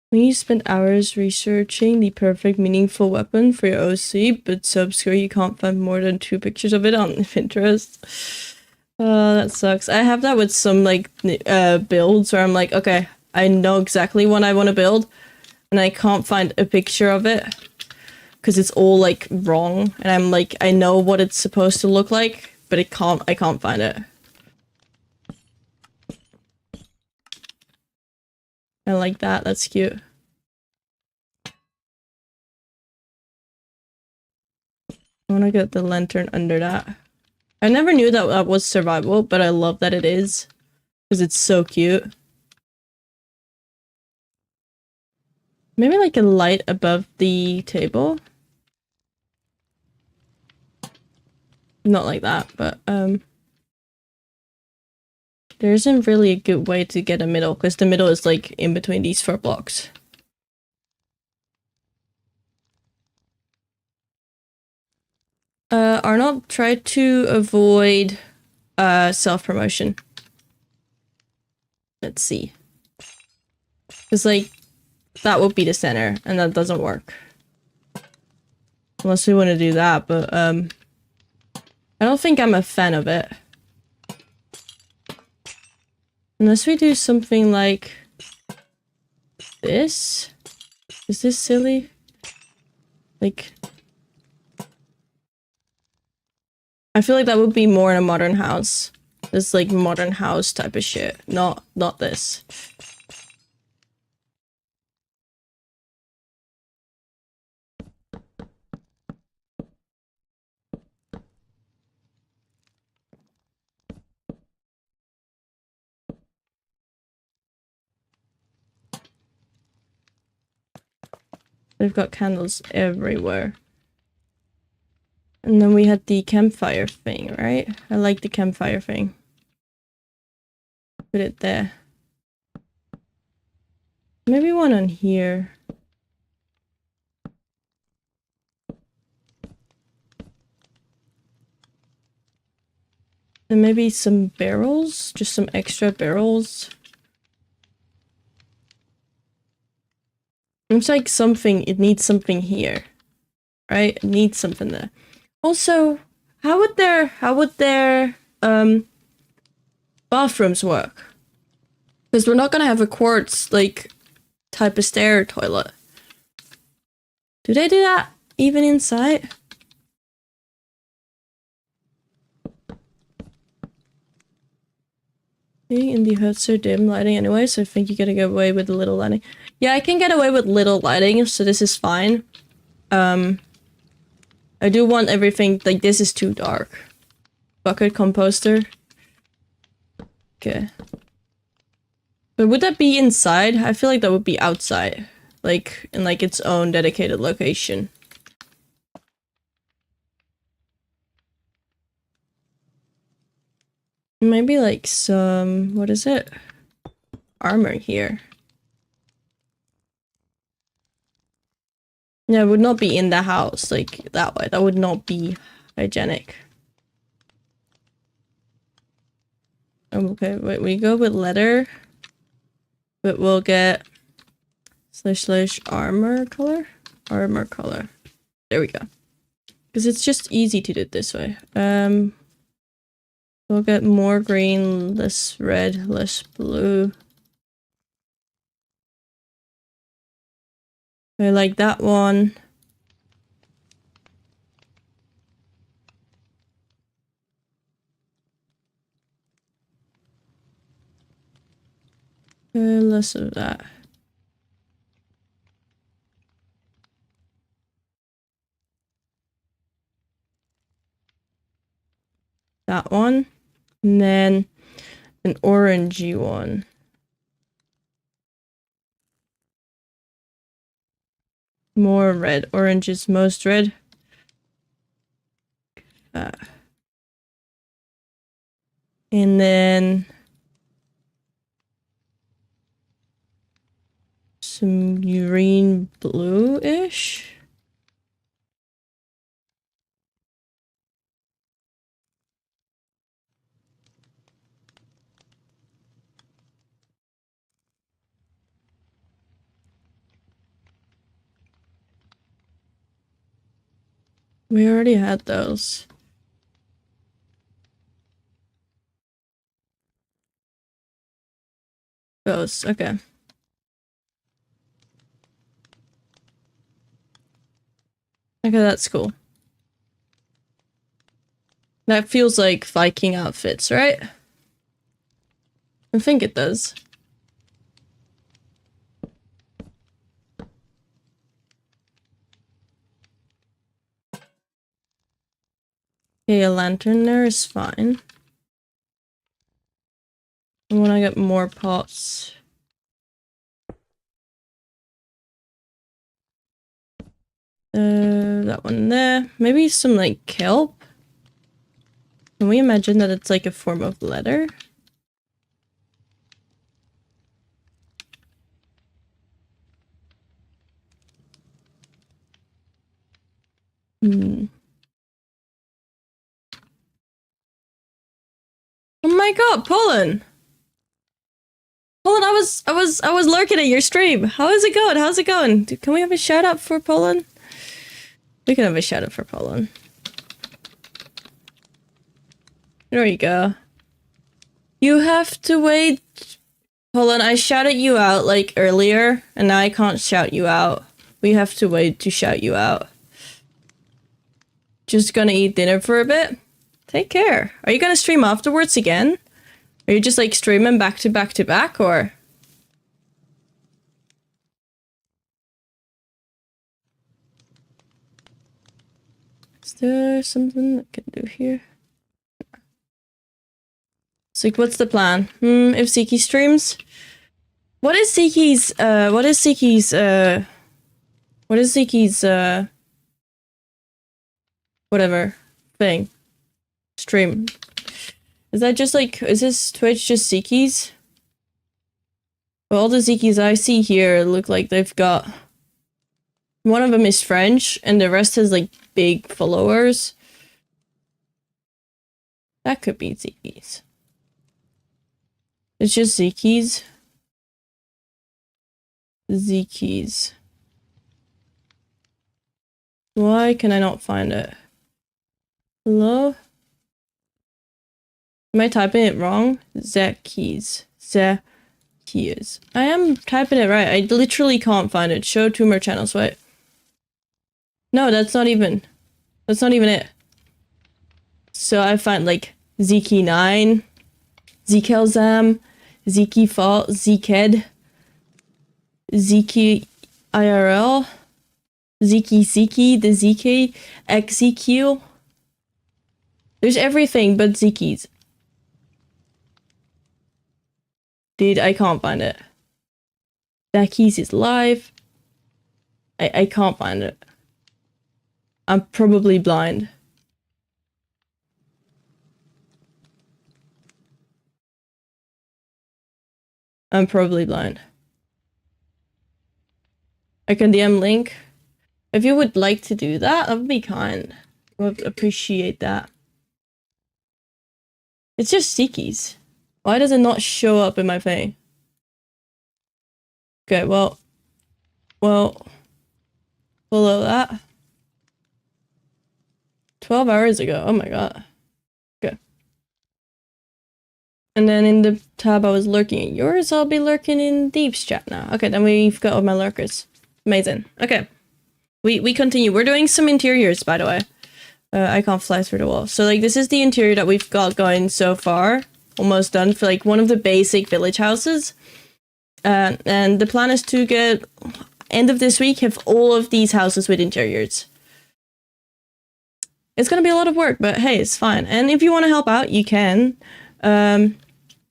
Speaker 1: When you spend hours researching the perfect meaningful weapon for your OC, but so obscure you can't find more than 2 pictures of it on Pinterest. That sucks. I have that with some like builds where I'm like, okay, I know exactly what I want to build, and I can't find a picture of it because it's all like wrong, and I'm like, I know what it's supposed to look like, but I can't find it. I like that. That's cute. I want to get the lantern under that. I never knew that that was survival, but I love that it is. Because it's so cute. Maybe like a light above the table. Not like that, but there isn't really a good way to get a middle, because the middle is like in between these 4 blocks. Arnold, try to avoid self-promotion. Let's see. Because, like, that would be the center, and that doesn't work. Unless we want to do that, but, I don't think I'm a fan of it. Unless we do something like this? Is this silly? Like... I feel like that would be more in a modern house. This, like, modern house type of shit. Not this. They've got candles everywhere. And then we had the campfire thing, right? I like the campfire thing. Put it there. Maybe one on here. And maybe some barrels? Just some extra barrels. Looks like something, it needs something here. Right? It needs something there. Also, how would their bathrooms work? Because we're not gonna have a quartz, like, type of stair toilet. Do they do that even inside? In the hood so dim lighting anyway, so I think you gotta get away with a little lighting. Yeah, I can get away with little lighting, so this is fine. I do want everything, like, this is too dark. Bucket composter. Okay. But would that be inside? I feel like that would be outside. Like, in, like, its own dedicated location. Maybe, like, some... what is it? Armor here. Yeah, it would not be in the house, like, that way. That would not be hygienic. Okay, wait, we go with leather. But we'll get... / armor color? Armor color. There we go. Because it's just easy to do it this way. We'll get more green, less red, less blue. I like that one. Less of that. That one. And then an orangey one. More red. Orange is most red. And then some green blue-ish. We already had those. Those, okay. Okay, that's cool. That feels like Viking outfits, right? I think it does. Okay, a lantern there is fine. I want to get more pots. That one there. Maybe some, like, kelp? Can we imagine that it's like a form of leather? Hmm. Oh my god, pollen! Poland, I was lurking at your stream. How is it going? How's it going? Can we have a shout out for Poland? We can have a shout out for Poland. There you go. You have to wait. Poland, I shouted you out like earlier, and now I can't shout you out. We have to wait to shout you out. Just gonna eat dinner for a bit. Take care. Are you gonna stream afterwards again? Are you just like streaming back to back to back, or? Is there something I can do here? It's like, what's the plan? If Ziki streams? What is Ziki's, whatever thing? Stream. Is that just like, is this Twitch just Ziki's? Well, all the Zikis I see here look like they've got... One of them is French, and the rest has like big followers. That could be Zikis. It's just Zikis. Zikis. Why can I not find it? Hello? Am I typing it wrong? Zekis. Zekis. I am typing it right. I literally can't find it. Show 2 more channels. Wait. No, that's not even it. So I find like Ziki9, Zikelzam, Ziki Fall, Zked, Ziki IRL, Ziki, the ZK, XZQ. There's everything but Zikis. Dude, I can't find it. Zakis is live. I can't find it. I'm probably blind. I'm probably blind. I can DM link. If you would like to do that, that would be kind. I would appreciate that. It's just Zikis. Why does it not show up in my thing? Okay, well, below that. 12 hours ago, oh my god. Okay. And then in the tab I was lurking at yours, I'll be lurking in Deep's chat now. Okay, then we've got all my lurkers. Amazing. Okay. We continue. We're doing some interiors, by the way. I can't fly through the wall. So, like, this is the interior that we've got going so far. Almost done for, like, one of the basic village houses. And the plan is to get, end of this week, have all of these houses with interiors. It's gonna be a lot of work, but hey, it's fine. And if you want to help out, you can. I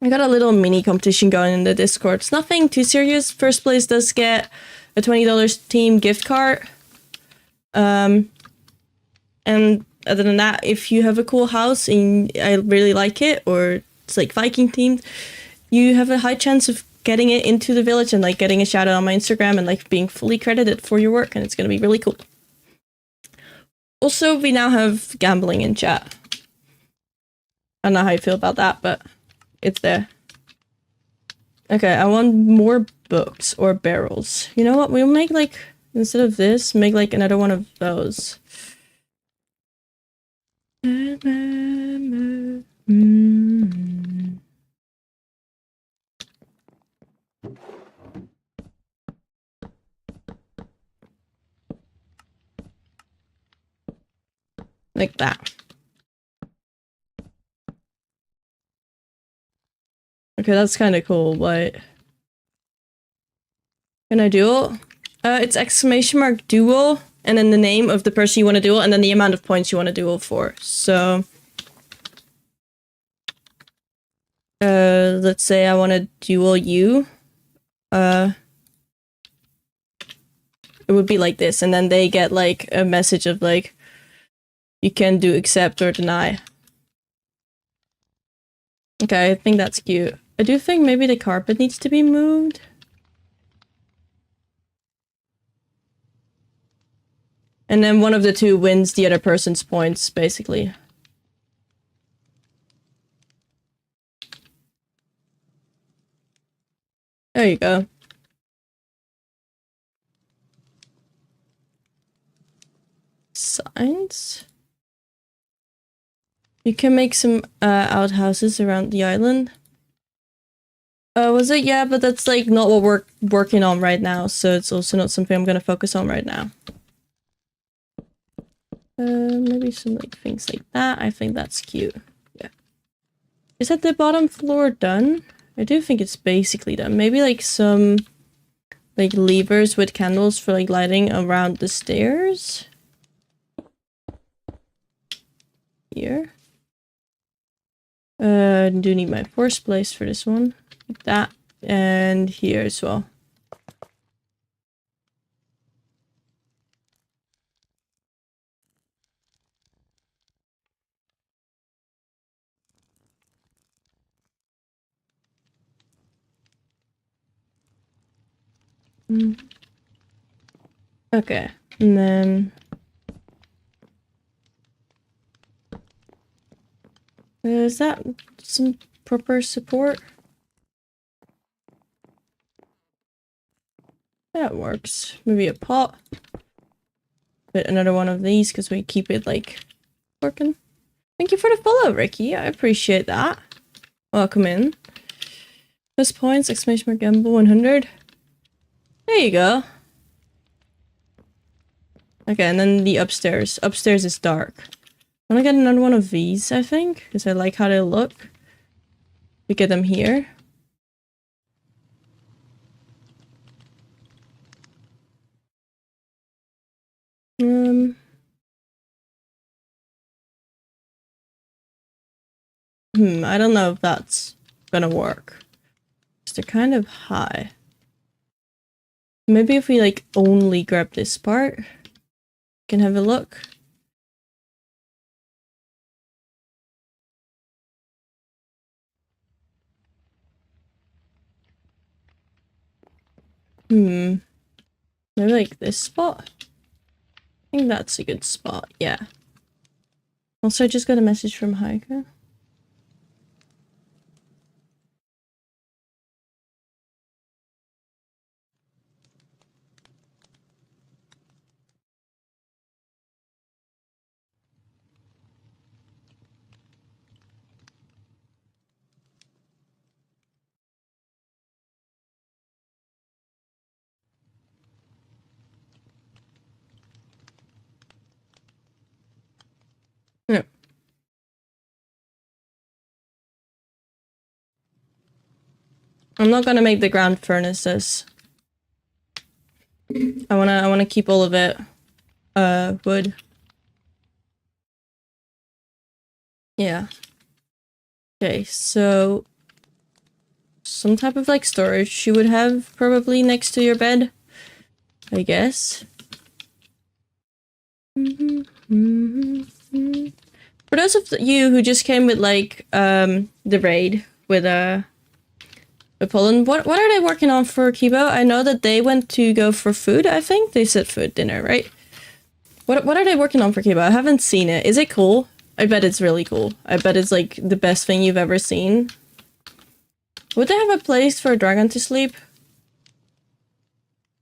Speaker 1: got a little mini competition going in the Discord. It's nothing too serious. First place does get a $20 team gift card. And other than that, if you have a cool house and I really like it, or it's like Viking themed, you have a high chance of getting it into the village and like getting a shout out on my Instagram and like being fully credited for your work, and it's gonna be really cool. Also, we now have gambling in chat. I don't know how you feel about that, but it's there. Okay, I want more books or barrels. You know what? We'll make like, instead of this, make like another one of those. Like that. Okay, that's kind of cool, but... Can I duel? It's exclamation mark duel, and then the name of the person you want to duel, and then the amount of points you want to duel for. So... let's say I want to duel you. It would be like this, and then they get like a message of like, you can do accept or deny. Okay, I think that's cute. I do think maybe the carpet needs to be moved. And then one of the two wins the other person's points, basically. There you go. Signs. You can make some outhouses around the island. Was it? Yeah, but that's like not what we're working on right now, so it's also not something I'm gonna focus on right now. Maybe some like things like that. I think that's cute. Yeah. Is that the bottom floor done? I do think it's basically done. Maybe like some like levers with candles for like lighting around the stairs. Here. Do need my force place for this one. Like that. And here as well. Okay. And then is that some proper support? That works. Maybe a pot. But another one of these because we keep it like working. Thank you for the follow, Ricky. I appreciate that. Welcome in. Plus points, exclamation mark gamble 100. There you go. Okay, and then the upstairs. Upstairs is dark. I'm gonna get another one of these, I think, because I like how they look. We get them here. I don't know if that's gonna work. They're kind of high. Maybe if we like only grab this part, we can have a look. Maybe like this spot? I think that's a good spot, yeah. Also, I just got a message from Heike. No. I'm not gonna make the ground furnaces. I wanna keep all of it wood. Yeah. Okay, so some type of like storage you would have probably next to your bed, I guess. For those of you who just came with like the raid with Poland, what are they working on for Kibo? I know that they went to go for food. I think they said food dinner, right? What are they working on for Kibo? I haven't seen it. Is it cool? I bet it's really cool. I bet it's like the best thing you've ever seen. Would they have a place for a dragon to sleep?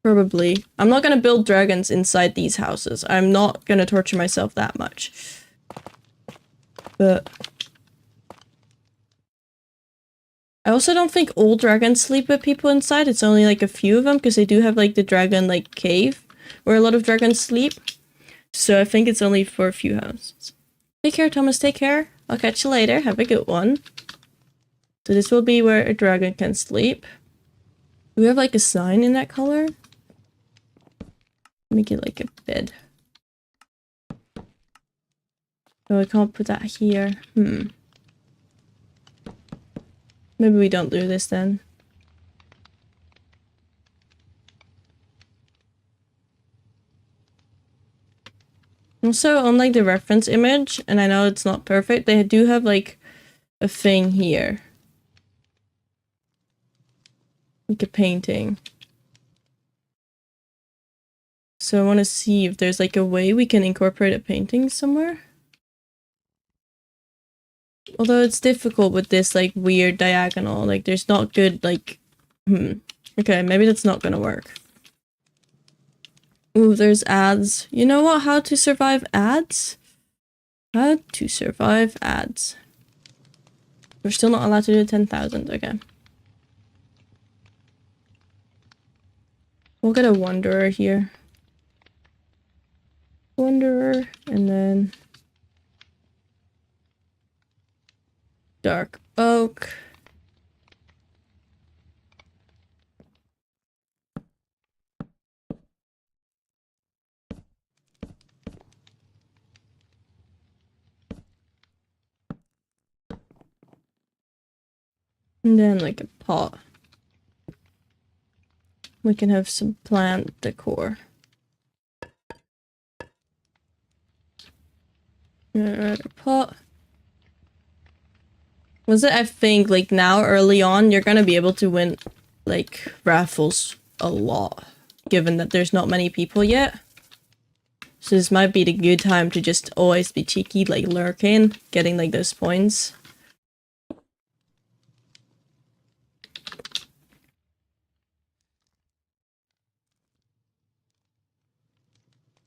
Speaker 1: Probably. I'm not gonna build dragons inside these houses. I'm not gonna torture myself that much. But I also don't think all dragons sleep with people inside. It's only like a few of them because they do have like the dragon like cave where a lot of dragons sleep. So I think it's only for a few houses. Take care, Thomas. Take care. I'll catch you later. Have a good one. So this will be where a dragon can sleep. Do we have like a sign in that color? Make it like a bed. Oh, I can't put that here. Maybe we don't do this then. Also, on like the reference image, and I know it's not perfect, they do have like a thing here. Like a painting. So I want to see if there's like a way we can incorporate a painting somewhere. Although it's difficult with this like weird diagonal, like there's not good like Okay, maybe that's not gonna work. Ooh, there's ads. You know what? How to survive ads? How to survive ads. We're still not allowed to do 10,000. Okay. We'll get a wanderer here. Wanderer, and then dark oak. And then like a pot. We can have some plant decor. Another pot. Was it, I think, like now early on, you're gonna be able to win like raffles a lot, given that there's not many people yet. So this might be the good time to just always be cheeky, like lurking, getting like those points.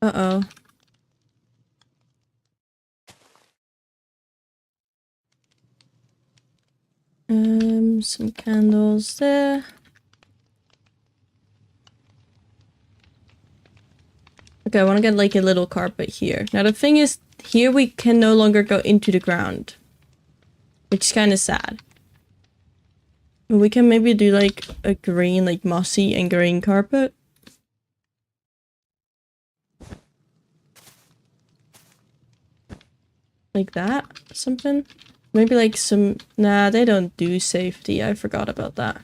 Speaker 1: Uh-oh. Some candles there. Okay, I want to get like a little carpet here. Now the thing is, here we can no longer go into the ground, which is kind of sad. But we can maybe do like a green, like mossy and green carpet. Like that, something. Maybe like some, nah, they don't do safety. I forgot about that.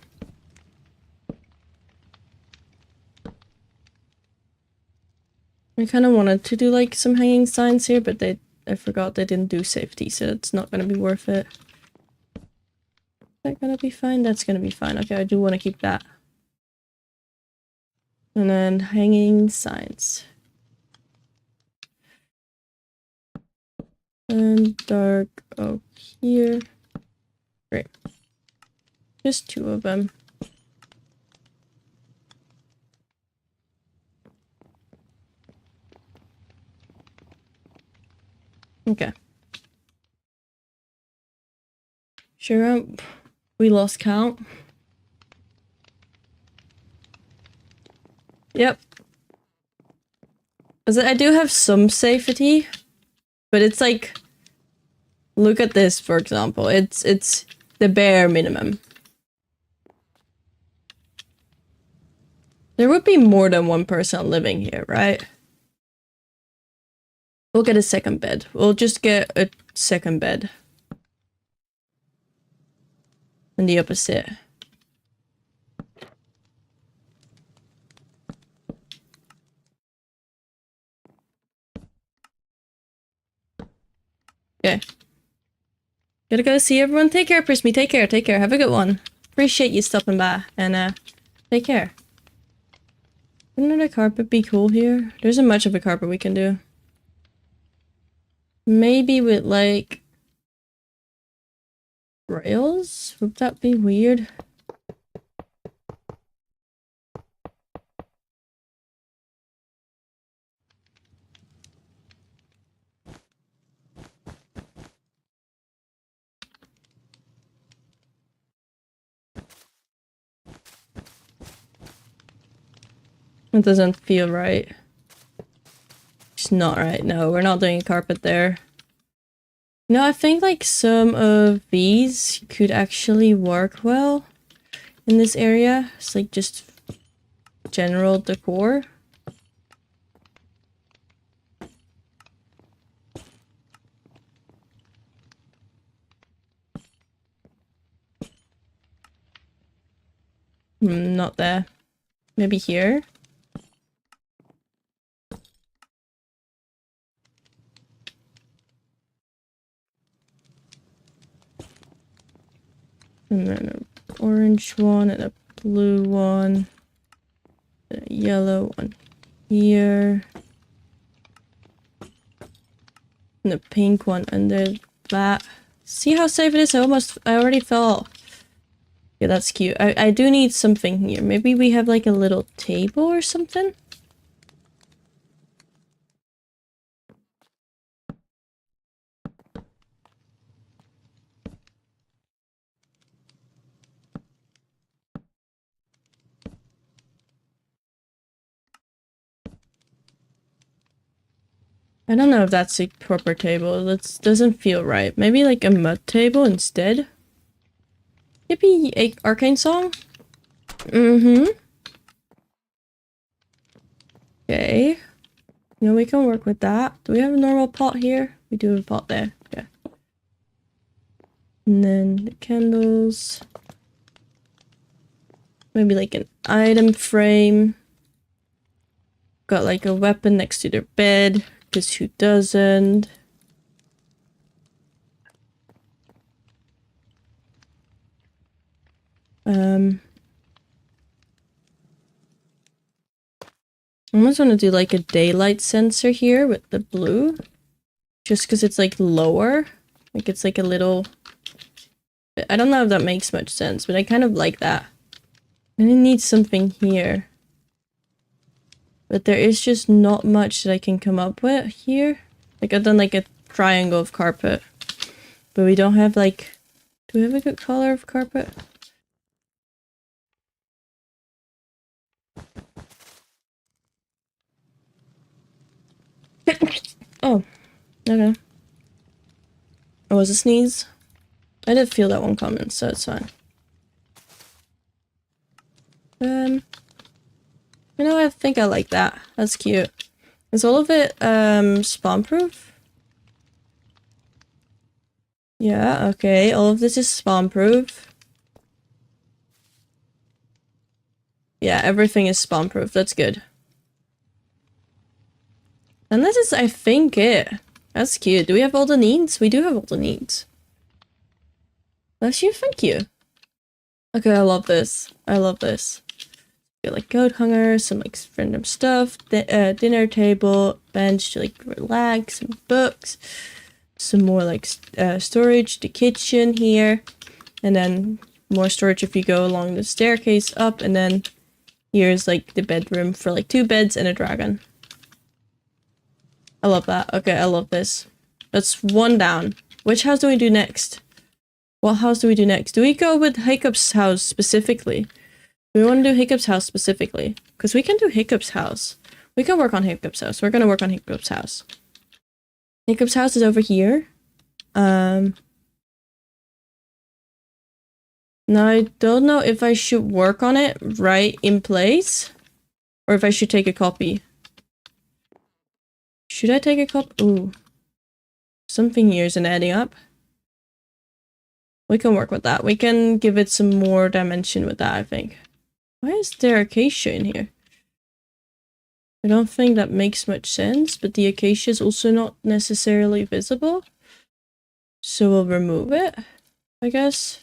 Speaker 1: I kind of wanted to do like some hanging signs here, but I forgot they didn't do safety, so it's not gonna be worth it. Is that gonna be fine? That's gonna be fine. Okay, I do want to keep that. And then hanging signs. And dark oak here. Great. Just 2 of them. Okay. Sure, we lost count. Yep. I do have some safety, but it's like, look at this, for example. It's the bare minimum. There would be more than 1 person living here, right? We'll get a second bed. We'll just get a second bed. And the opposite. Okay. Gotta go see everyone. Take care, Prismy. Take care. Take care. Have a good one. Appreciate you stopping by. And, take care. Wouldn't another carpet be cool here? There isn't much of a carpet we can do. Maybe with, like, rails? Would that be weird? It doesn't feel right. It's not right. No, we're not doing a carpet there. No, I think like some of these could actually work well in this area. It's like just general decor. Not there. Maybe here? And then an orange one and a blue one. And a yellow one here. And a pink one under that. See how safe it is? I already fell off. Yeah, that's cute. I do need something here. Maybe we have like a little table or something? I don't know if that's a proper table. That doesn't feel right. Maybe like a mud table instead? Yippee! Arcane song? Mm-hmm. Okay. You know, we can work with that. Do we have a normal pot here? We do have a pot there. Okay. And then the candles. Maybe like an item frame. Got like a weapon next to their bed. Because who doesn't? I almost want to do like a daylight sensor here with the blue. Just because it's like lower. Like it's like a little... I don't know if that makes much sense, but I kind of like that. And I need something here. But there is just not much that I can come up with here. Like I've done like a triangle of carpet. But we don't have like... Do we have a good color of carpet? Oh. Okay. Oh, was a sneeze? I did feel that one coming, so it's fine. You know, I think I like that. That's cute. Is all of it, spawn-proof? Yeah, okay. All of this is spawn-proof. Yeah, everything is spawn-proof. That's good. And this is, I think, it. That's cute. Do we have all the needs? We do have all the needs. Bless you, thank you. Okay, I love this. I love this. Got like goat hunger, some like random stuff, dinner table, bench to like relax, some books, some more like storage, the kitchen here, and then more storage if you go along the staircase up, and then here's like the bedroom for like 2 beds and a dragon. I love that. Okay, I love this. That's 1 down. Which house do we do next? What house do we do next? Do we go with Hiccup's house specifically? Do we want to do Hiccup's house specifically? Because we can do Hiccup's house. We can work on Hiccup's house. We're going to work on Hiccup's house. Hiccup's house is over here. Now I don't know if I should work on it right in place. Or if I should take a copy. Should I take a copy? Ooh. Something here isn't adding up. We can work with that. We can give it some more dimension with that, I think. Why is there acacia in here? I don't think that makes much sense, but the acacia is also not necessarily visible. So we'll remove it, I guess.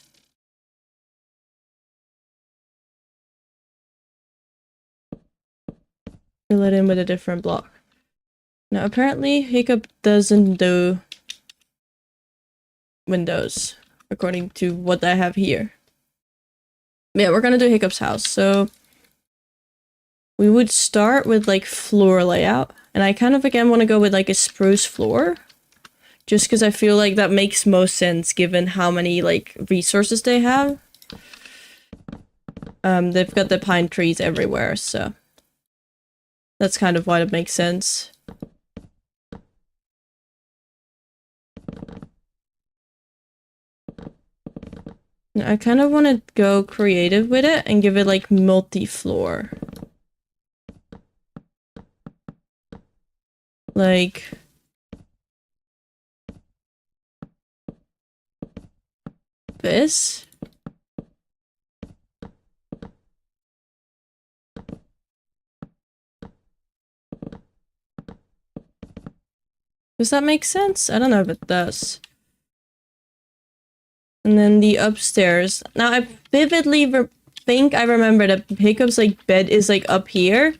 Speaker 1: Fill it in with a different block. Now apparently Hiccup doesn't do windows, according to what I have here. Yeah, we're gonna do Hiccup's house, so we would start with like floor layout, and I kind of again want to go with like a spruce floor, just because I feel like that makes most sense given how many like resources they have. They've got the pine trees everywhere, so that's kind of why it makes sense. I kind of want to go creative with it and give it like multi-floor. Like... this. Does that make sense? I don't know if it does. And then the upstairs. Now I vividly think I remember that Hiccup's like bed is like up here.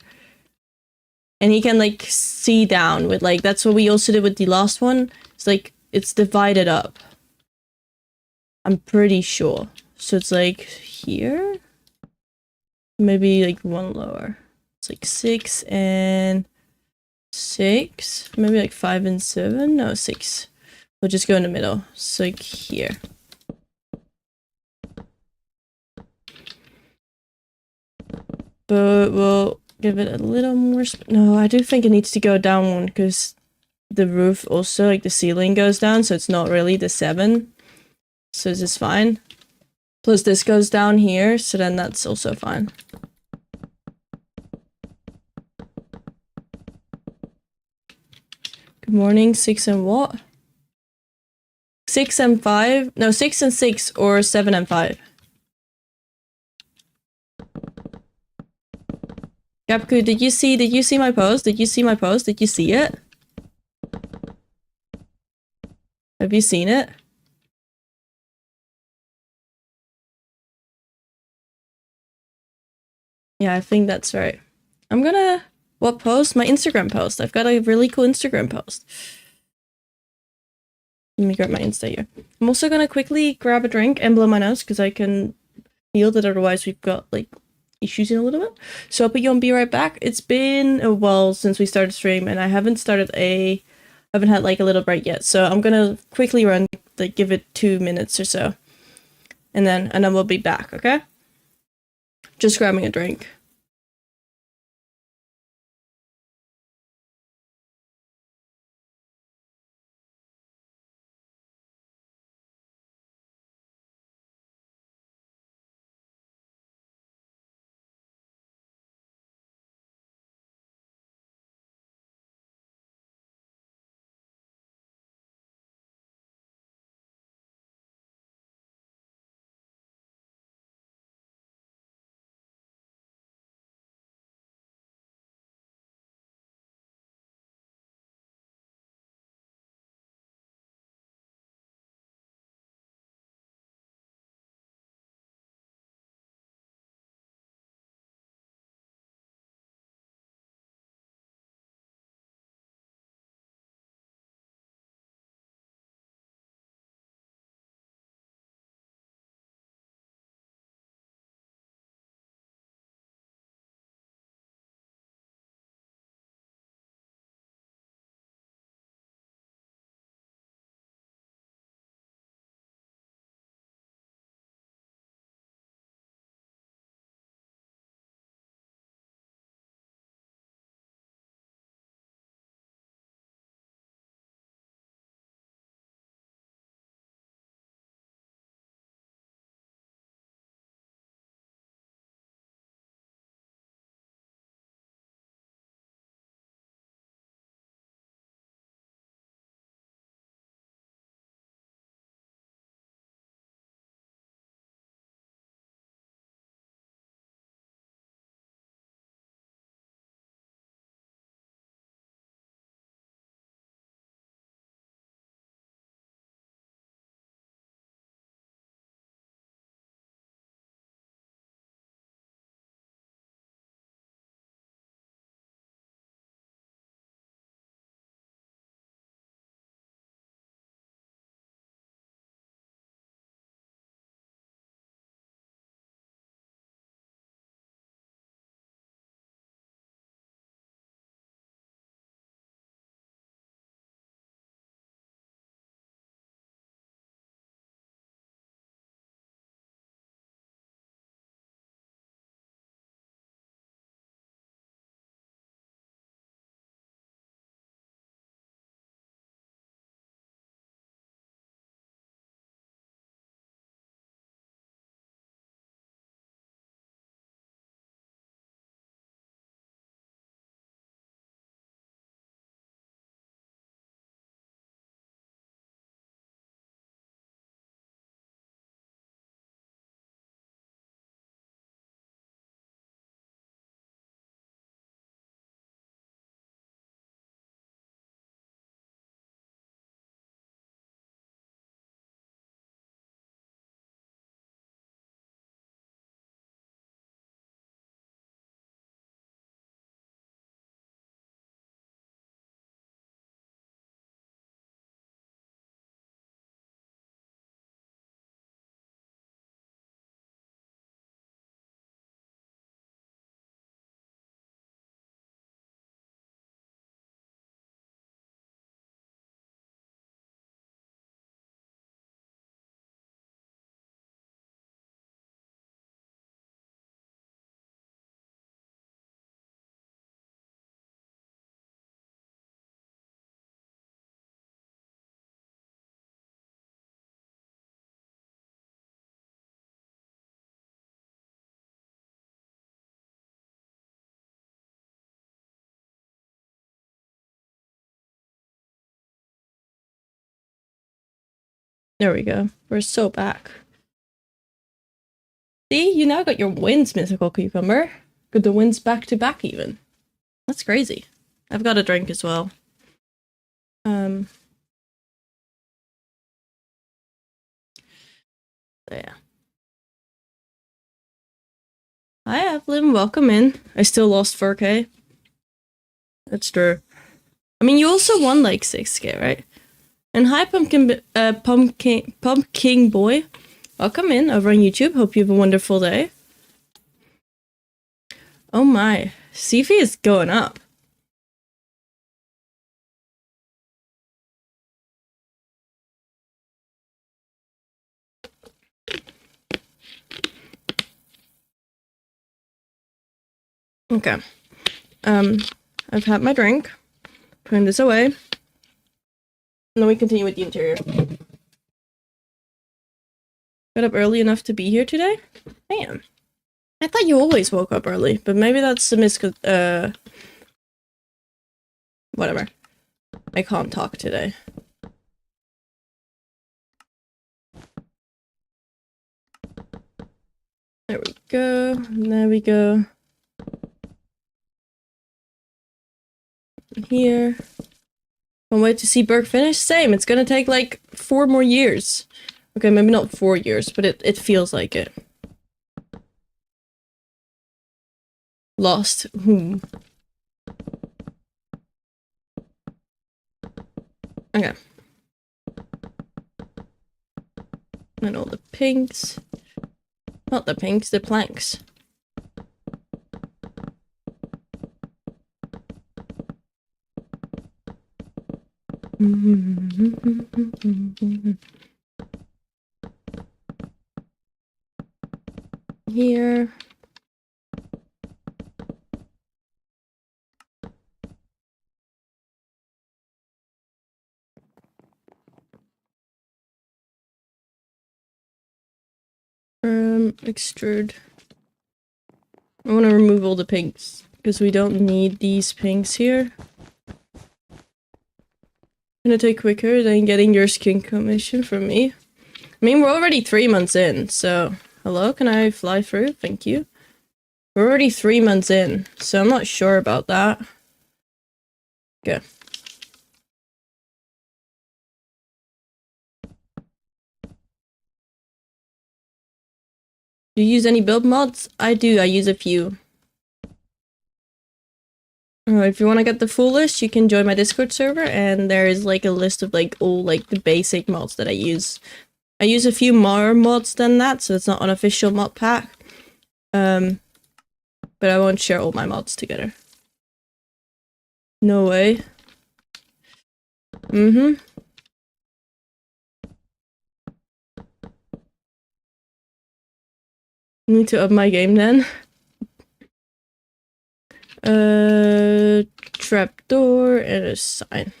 Speaker 1: And he can like see down with like, that's what we also did with the last one. It's like, it's divided up. I'm pretty sure. So it's like here. Maybe like one lower. It's like 6 and 6. Maybe like 5 and 7. No, 6. We'll just go in the middle. So like here. But we'll give it a little more no, I do think it needs to go down one because the roof also, like the ceiling goes down, so it's not really the 7. So this is fine. Plus this goes down here, so then that's also fine. Good morning, 6 and what? 6 and 5? No, 6 and 6 or 7 and 5. Gapku, did you see my post? Did you see my post? Did you see it? Have you seen it? Yeah, I think that's right. I'm gonna... What post? My Instagram post. I've got a really cool Instagram post. Let me grab my Insta here. I'm also gonna quickly grab a drink and blow my nose because I can feel that otherwise we've got like issues in a little bit. So I'll put you on be right back. It's been a while since we started stream and I haven't had like a little break yet. So I'm gonna quickly run, like give it 2 minutes or so. And then we'll be back, okay? Just grabbing a drink. There we go. We're so back. See, you now got your wins, Mythical Cucumber. Got the wins back to back even. That's crazy. I've got a drink as well. Yeah. Hi, Evelyn. Welcome in. I still lost 4K. That's true. I mean, you also won like 6K, right? And hi, Pumpkin Boy. Welcome in over on YouTube. Hope you have a wonderful day. Oh my, Sifi is going up. Okay. I've had my drink. Putting this away. And then we continue with the interior. Got up early enough to be here today? Damn. I thought you always woke up early, but maybe that's a whatever. I can't talk today. There we go. There we go. Here. Can't wait to see Berk finish. Same. It's gonna take like 4 more years. Okay, maybe not 4 years, but it feels like it. Lost. Okay. And all the pinks. Not the pinks, the planks. Here. Extrude. I want to remove all the pinks because we don't need these pinks here. Gonna take quicker than getting your skin commission from me. I mean, we're already 3 months in, so hello, can I fly through? Thank you. We're already 3 months in, so I'm not sure about that. Okay. Do you use any build mods? I do, I use a few. If you want to get the full list, you can join my Discord server, and there is like a list of like all like the basic mods that I use. I use a few more mods than that, so it's not an official mod pack. But I won't share all my mods together. No way. Need to up my game then. Trapdoor and a sign.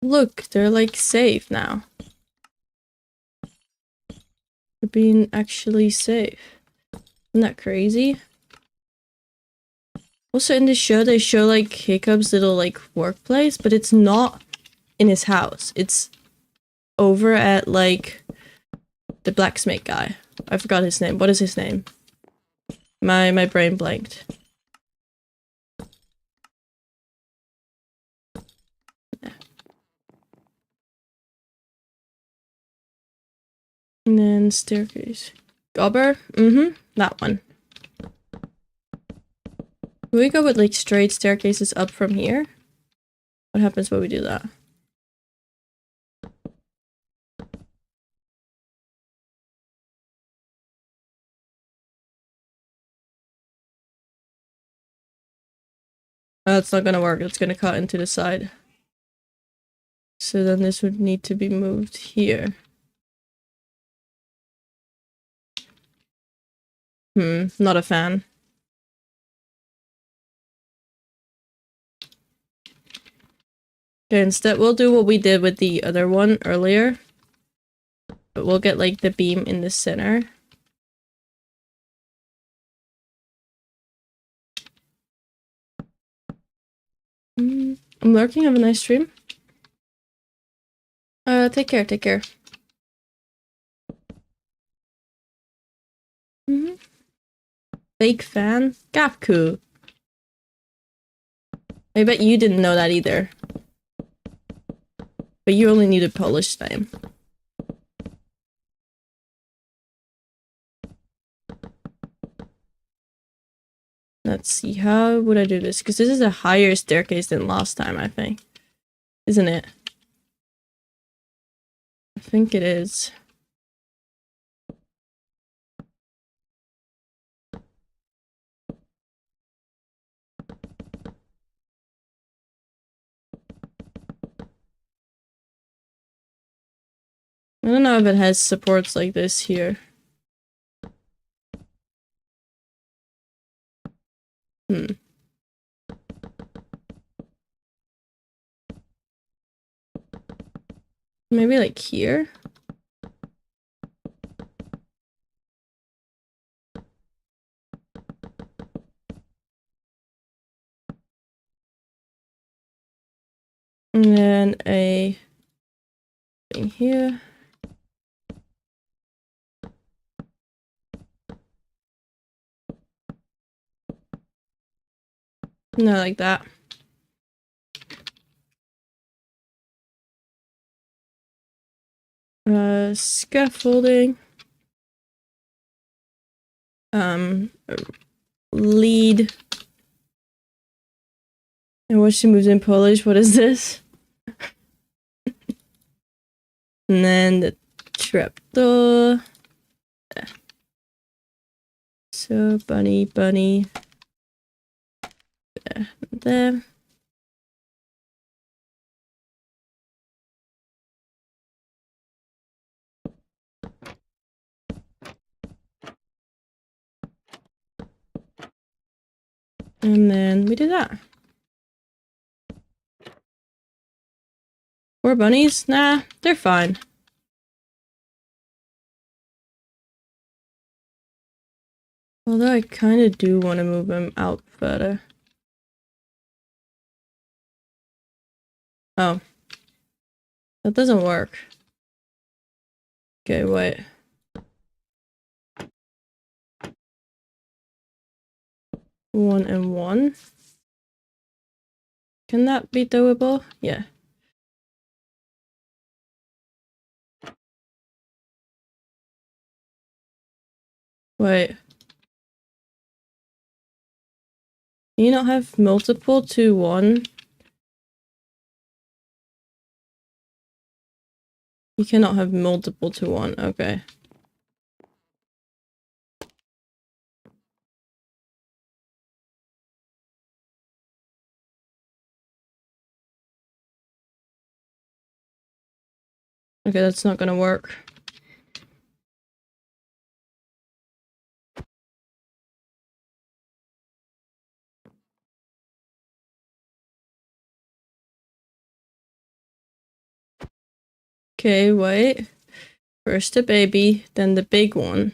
Speaker 1: Look, they're like safe now. They're being actually safe. Isn't that crazy? Also in this show, they show like Hiccup's little like workplace, but it's not in his house. It's over at like the blacksmith guy. I forgot his name. What is his name? My brain blanked. And then staircase. Gobber? That one. Can we go with like straight staircases up from here? What happens when we do that? Oh, it's not gonna work. It's gonna cut into the side. So then this would need to be moved here. Not a fan. Okay, instead we'll do what we did with the other one earlier. But we'll get like the beam in the center. I'm lurking. Have a nice stream. Take care, take care. Fake fan? Gapku. I bet you didn't know that either. But you only need a Polish name. Let's see, how would I do this? Because this is a higher staircase than last time, I think. Isn't it? I think it is. I don't know if it has supports like this here. Maybe like here? And then a thing here. No, like that. Scaffolding. Lead. And what she moves in Polish, what is this? And then the trapdoor. So bunny. There. And then we do that. 4 bunnies? Nah, they're fine. Although I kind of do want to move them out further. Oh. That doesn't work. Okay, wait. One and one. Can that be doable? Yeah. Wait. Can you not have multiple to 1? You cannot have multiple to 1. Okay. Okay, that's not gonna work. Okay, wait. First the baby, then the big one.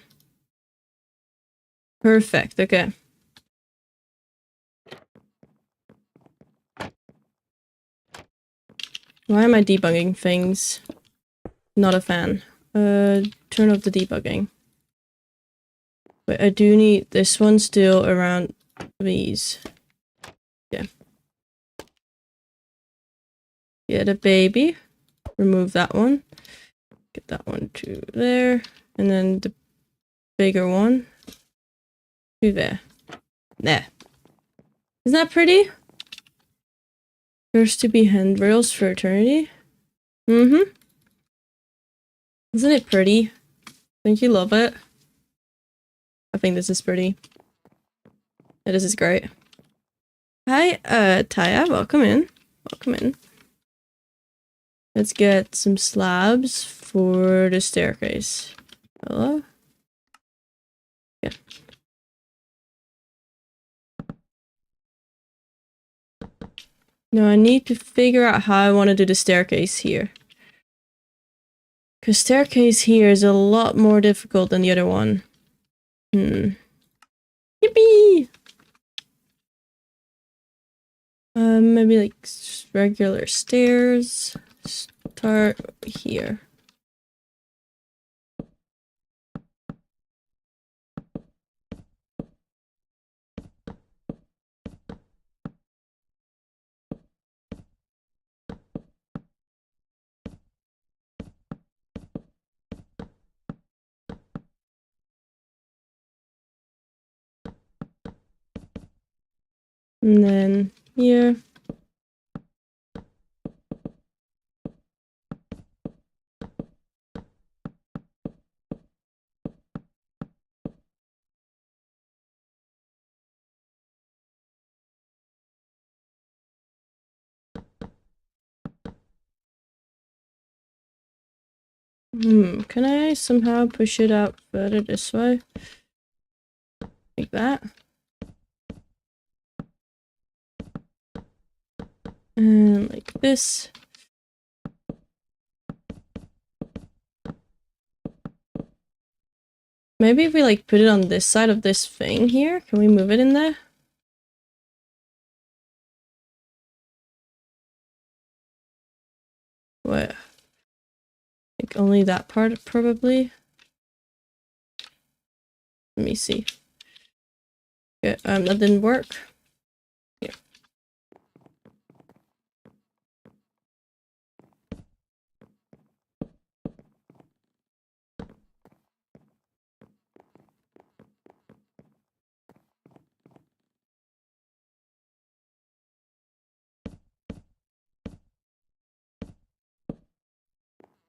Speaker 1: Perfect, okay. Why am I debugging things? Not a fan. Turn off the debugging. But I do need this one still around these. Yeah. Get a baby. Remove that one. Get that one to there. And then the bigger one to there. There. Isn't that pretty? First to be handrails for eternity. Mm-hmm. Isn't it pretty? Don't you love it? I think this is pretty. Yeah, this is great. Hi, Taya, welcome in. Welcome in. Let's get some slabs for the staircase. Hello? Yeah. No, I need to figure out how I want to do the staircase here. Because staircase here is a lot more difficult than the other one. Yippee! Maybe like regular stairs. start here. And then here. Can I somehow push it out further this way? Like that. And like this. Maybe if we like put it on this side of this thing here, can we move it in there? What? Like only that part probably. Let me see. Okay, that didn't work. Here.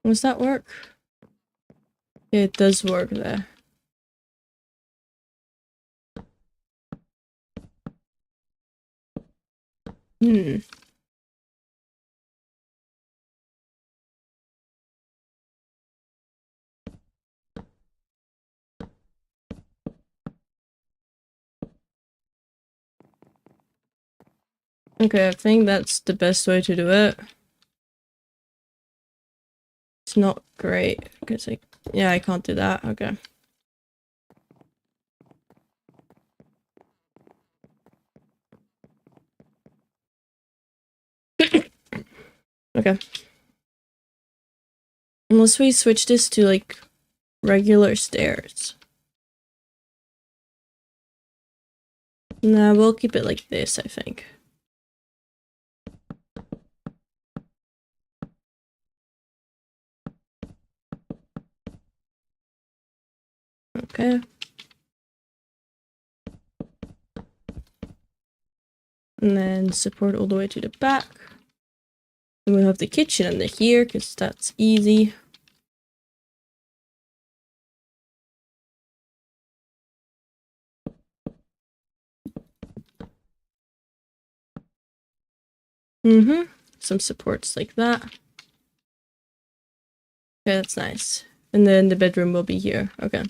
Speaker 1: Does that work? Yeah, it does work there. Okay, I think that's the best way to do it. It's not great because yeah, I can't do that. Okay. Okay. Unless we switch this to like regular stairs. Nah, we'll keep it like this, I think. Okay. And then support all the way to the back. And we'll have the kitchen under here because that's easy. Some supports like that. Okay, that's nice. And then the bedroom will be here. Okay.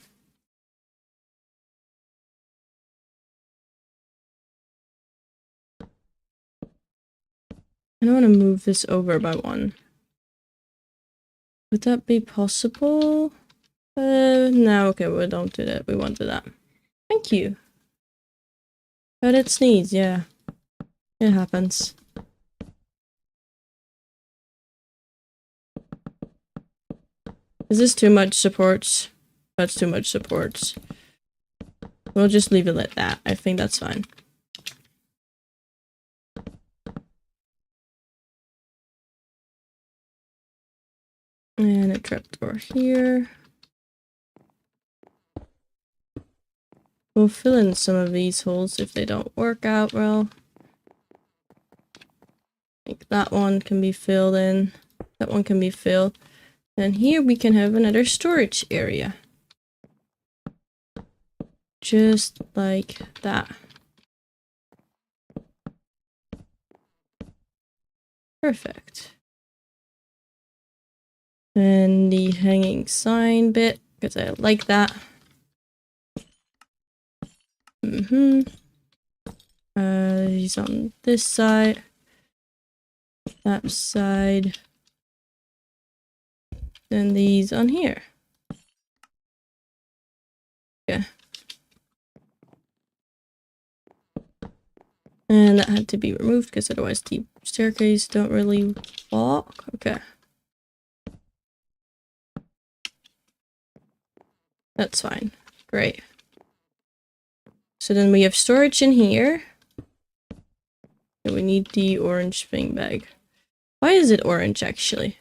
Speaker 1: I don't want to move this over by one. Would that be possible? No, okay, we don't do that. We won't do that. Thank you. I did sneeze, yeah. It happens. Is this too much supports? That's too much supports. We'll just leave it like that. I think that's fine. And a trapdoor here. We'll fill in some of these holes if they don't work out well. Like that one can be filled in. That one can be filled. And here we can have another storage area. Just like that. Perfect. And the hanging sign bit, because I like that. He's on this side. That side. Then these on here. Okay. And that had to be removed because otherwise the staircase don't really walk. Okay. That's fine. Great. So then we have storage in here. And we need the orange thing bag. Why is it orange, actually?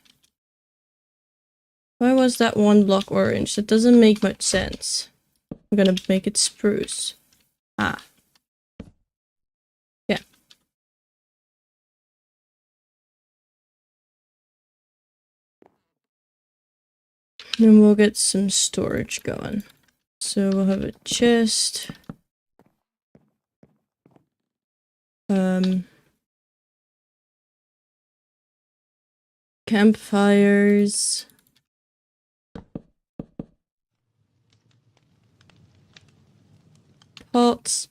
Speaker 1: Why was that one block orange? That doesn't make much sense. I'm gonna make it spruce. Ah. Yeah. Then we'll get some storage going. So we'll have a chest. Campfires. Pots.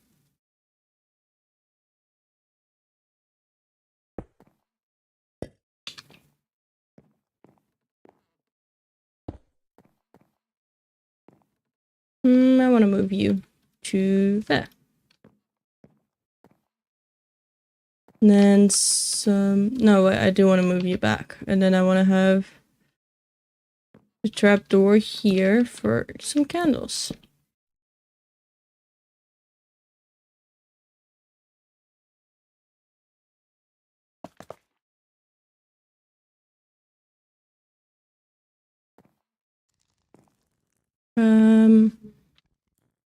Speaker 1: I want to move you to there. And then some... No, wait, I do want to move you back. And then I want to have a trapdoor here for some candles.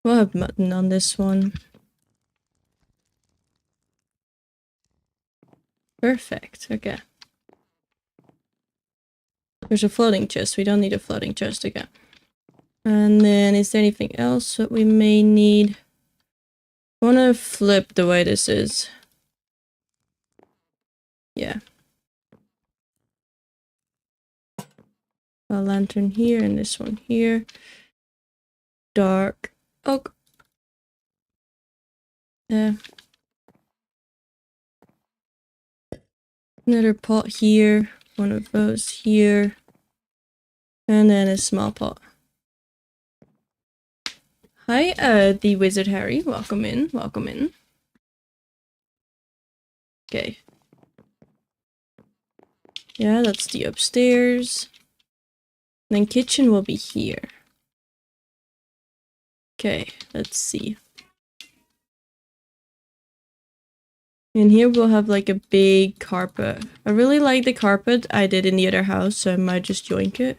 Speaker 1: We'll have mutton on this one. Perfect, okay. There's a floating chest. We don't need a floating chest again. And then is there anything else that we may need? I want to flip the way this is. Yeah. A lantern here and this one here. Dark oak. Yeah. Another pot here. One of those here. And then a small pot. Hi, the Wizard Harry. Welcome in. Welcome in. Okay. Yeah, that's the upstairs. And then kitchen will be here. Okay, let's see. And here we'll have like a big carpet. I really like the carpet I did in the other house, so I might just yoink it.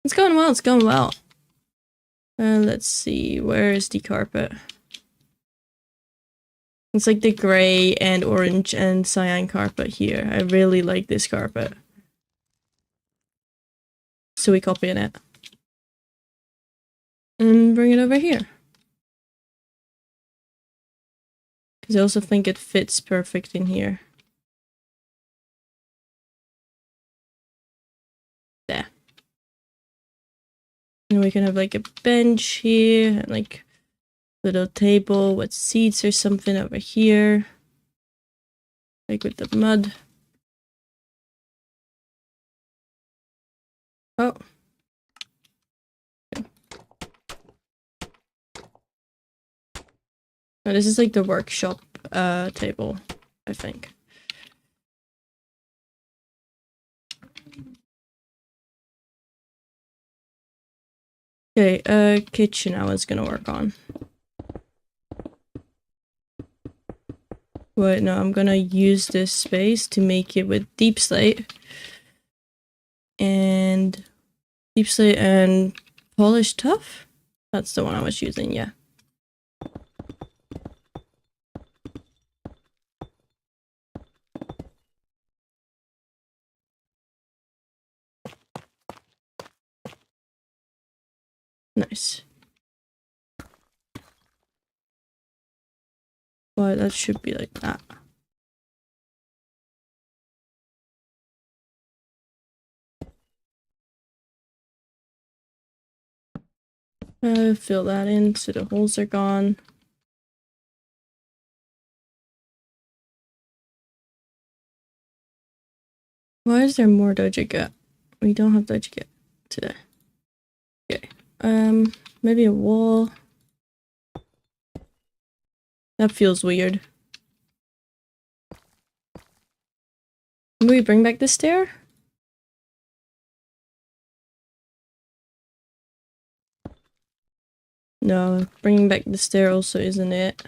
Speaker 1: It's going well, it's going well. Let's see, where is the carpet? It's like the gray and orange and cyan carpet here. I really like this carpet. So we copy it. And bring it over here. Because I also think it fits perfect in here. There. And we can have like a bench here and like little table with seats or something over here. Like with the mud. Oh. Okay. No, this is like the workshop table, I think. Okay, kitchen I was gonna work on. Wait, no, I'm gonna use this space to make it with deep slate. And deep slate and polished tuff? That's the one I was using, yeah. Nice. Well, that should be like that. Fill that in so the holes are gone. Why is there more doja cat? We don't have doja cat today. Okay. Maybe a wall. That feels weird. Can we bring back the stair? No, bringing back the stair also isn't it.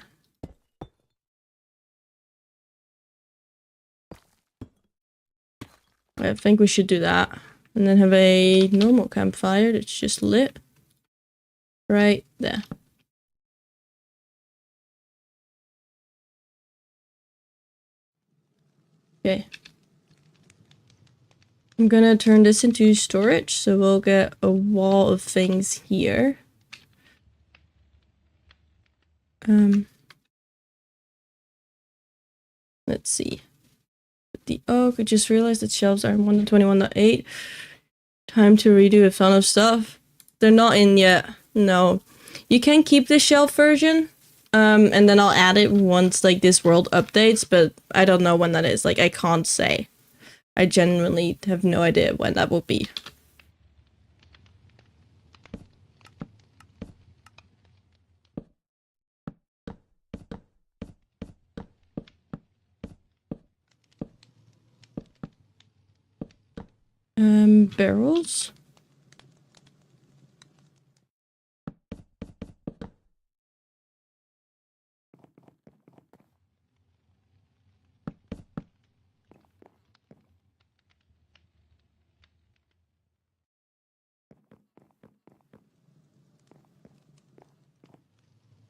Speaker 1: I think we should do that. And then have a normal campfire that's just lit. Right there. Okay. I'm gonna turn this into storage, so we'll get a wall of things here. Let's see. The oak, I just realized that shelves are 1.21.8. Time to redo a ton of stuff. They're not in yet. No. You can keep the shelf version. And then I'll add it once like this world updates, but I don't know when that is. Like I can't say. I genuinely have no idea when that will be. Barrels?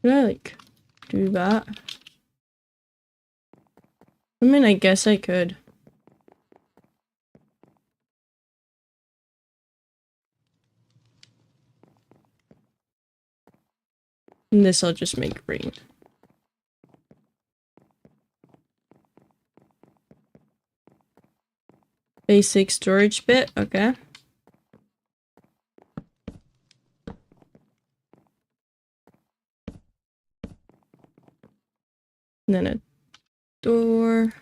Speaker 1: Could I like do that? I mean, I guess I could. And this I'll just make green. Basic storage bit, okay. And then a door.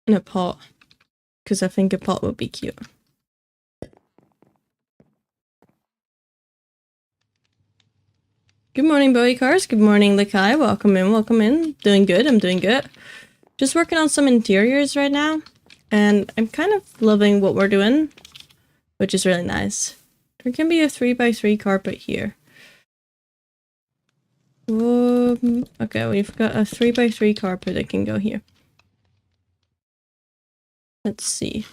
Speaker 1: And a pot. Because I think a pot would be cute. Good morning, Bowie Cars. Good morning, Lakai. Welcome in, welcome in. Doing good, I'm doing good. Just working on some interiors right now. And I'm kind of loving what we're doing, which is really nice. There can be a 3x3 carpet here. Okay, we've got a 3x3 carpet that can go here. Let's see.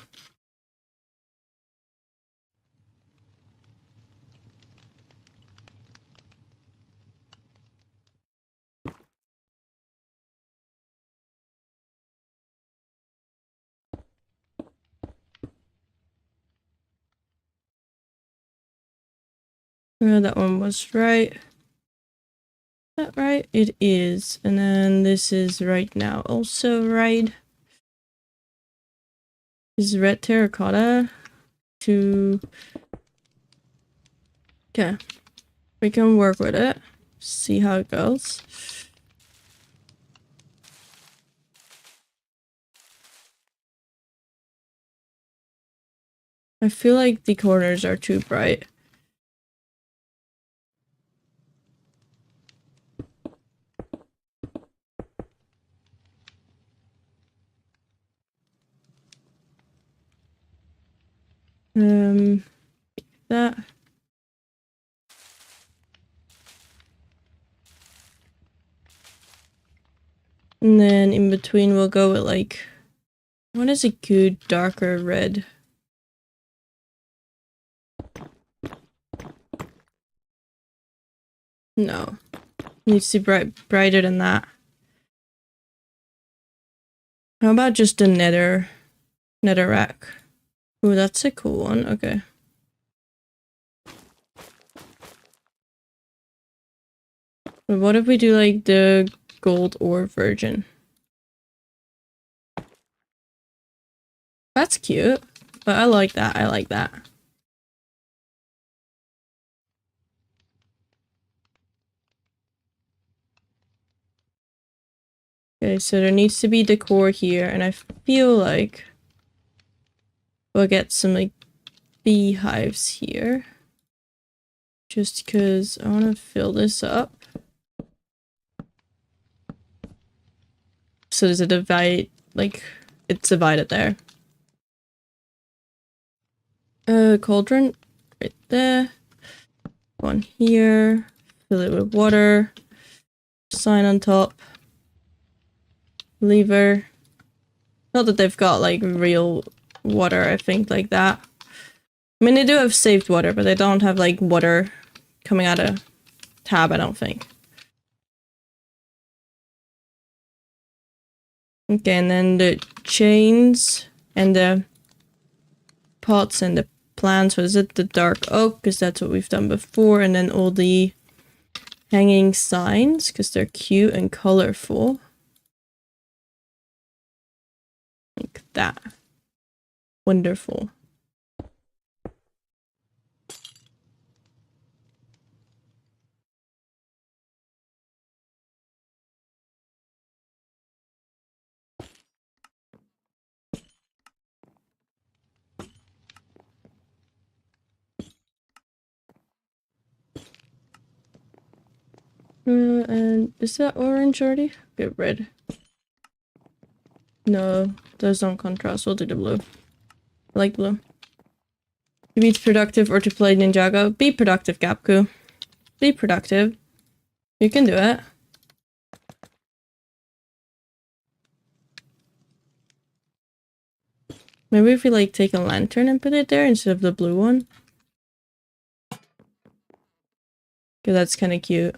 Speaker 1: That one was right. Is that right? It is. And then this is right now also right. This is red terracotta to... Okay. We can work with it. See how it goes. I feel like the corners are too bright. That. And then in between we'll go with like, what is a good darker red? No. Needs to be brighter than that. How about just a netherrack? Ooh, that's a cool one. Okay. But what if we do like the gold ore version? That's cute. But I like that. I like that. Okay, so there needs to be decor here, and I feel like we'll get some like beehives here. Just because I want to fill this up. So there's a divide, like, it's divided there. Cauldron right there. One here. Fill it with water. Sign on top. Lever. Not that they've got like real water, I think, like that. I mean, they do have saved water, but they don't have like water coming out of tab, I don't think. Okay, and then the chains and the pots and the plants. What is it? The dark oak, because that's what we've done before. And then all the hanging signs, because they're cute and colorful. Like that. Wonderful. And is that orange already? Get red. No, those don't contrast. We'll do the blue. I like blue. To be productive or to play Ninjago? Be productive, Gapku. Be productive. You can do it. Maybe if we like take a lantern and put it there instead of the blue one. Okay, that's kind of cute.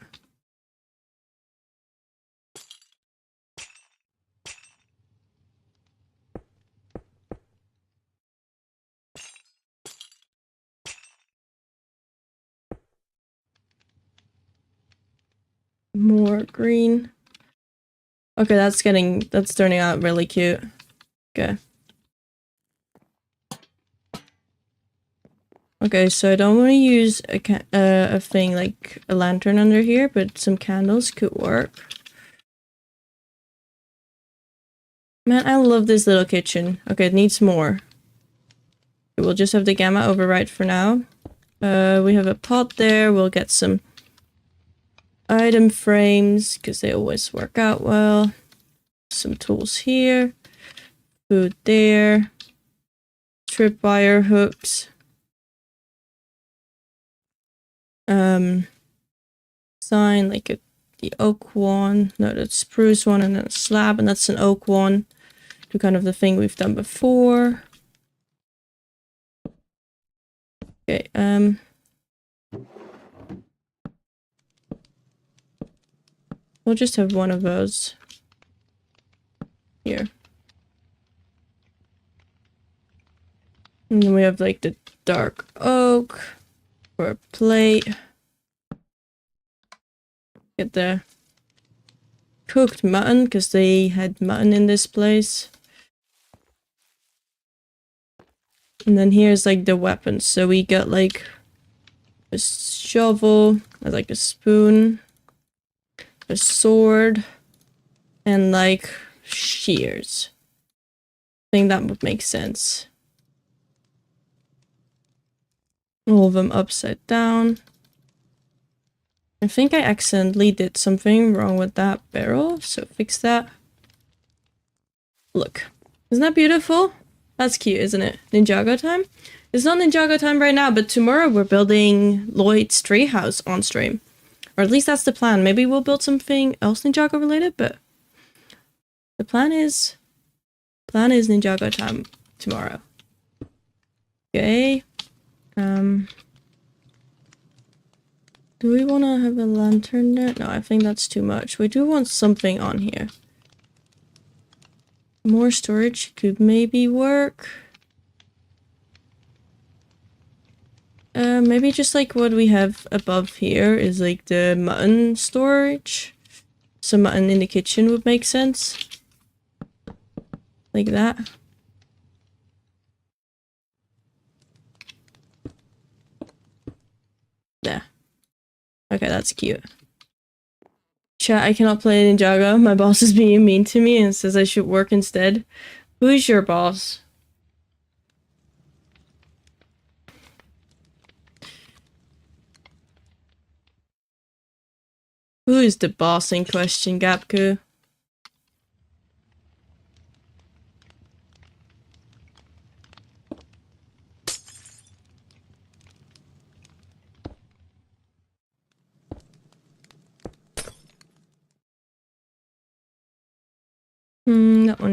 Speaker 1: More green. Okay, that's turning out really cute. Okay. Okay, so I don't want to use a thing like a lantern under here, but some candles could work. Man, I love this little kitchen. Okay, it needs more. We'll just have the gamma override for now. We have a pot there. We'll get some item frames because they always work out well. Some tools here. Food there. Tripwire hooks. Sign like the oak one. No, that's spruce one, and then a slab, and that's an oak one. Do kind of the thing we've done before. Okay, we'll just have one of those here. And then we have like the dark oak for a plate. Get the cooked mutton, because they had mutton in this place. And then here's like the weapons. So we got like a shovel, like a spoon, a sword, and like shears. I think that would make sense. All of them upside down. I think I accidentally did something wrong with that barrel, so fix that. Look. Isn't that beautiful? That's cute, isn't it? Ninjago time? It's not Ninjago time right now, but tomorrow we're building Lloyd's treehouse on stream. Or at least that's the plan. Maybe we'll build something else Ninjago related, but the plan is Ninjago time tomorrow. Okay. Do we want to have a lantern there? No, I think that's too much. We do want something on here. More storage could maybe work. Maybe just like what we have above here is like the mutton storage. Some mutton in the kitchen would make sense. Like that. There. Okay, that's cute. Chat, I cannot play Ninjago. My boss is being mean to me and says I should work instead. Who's your boss? Who is the boss in question, Gapku?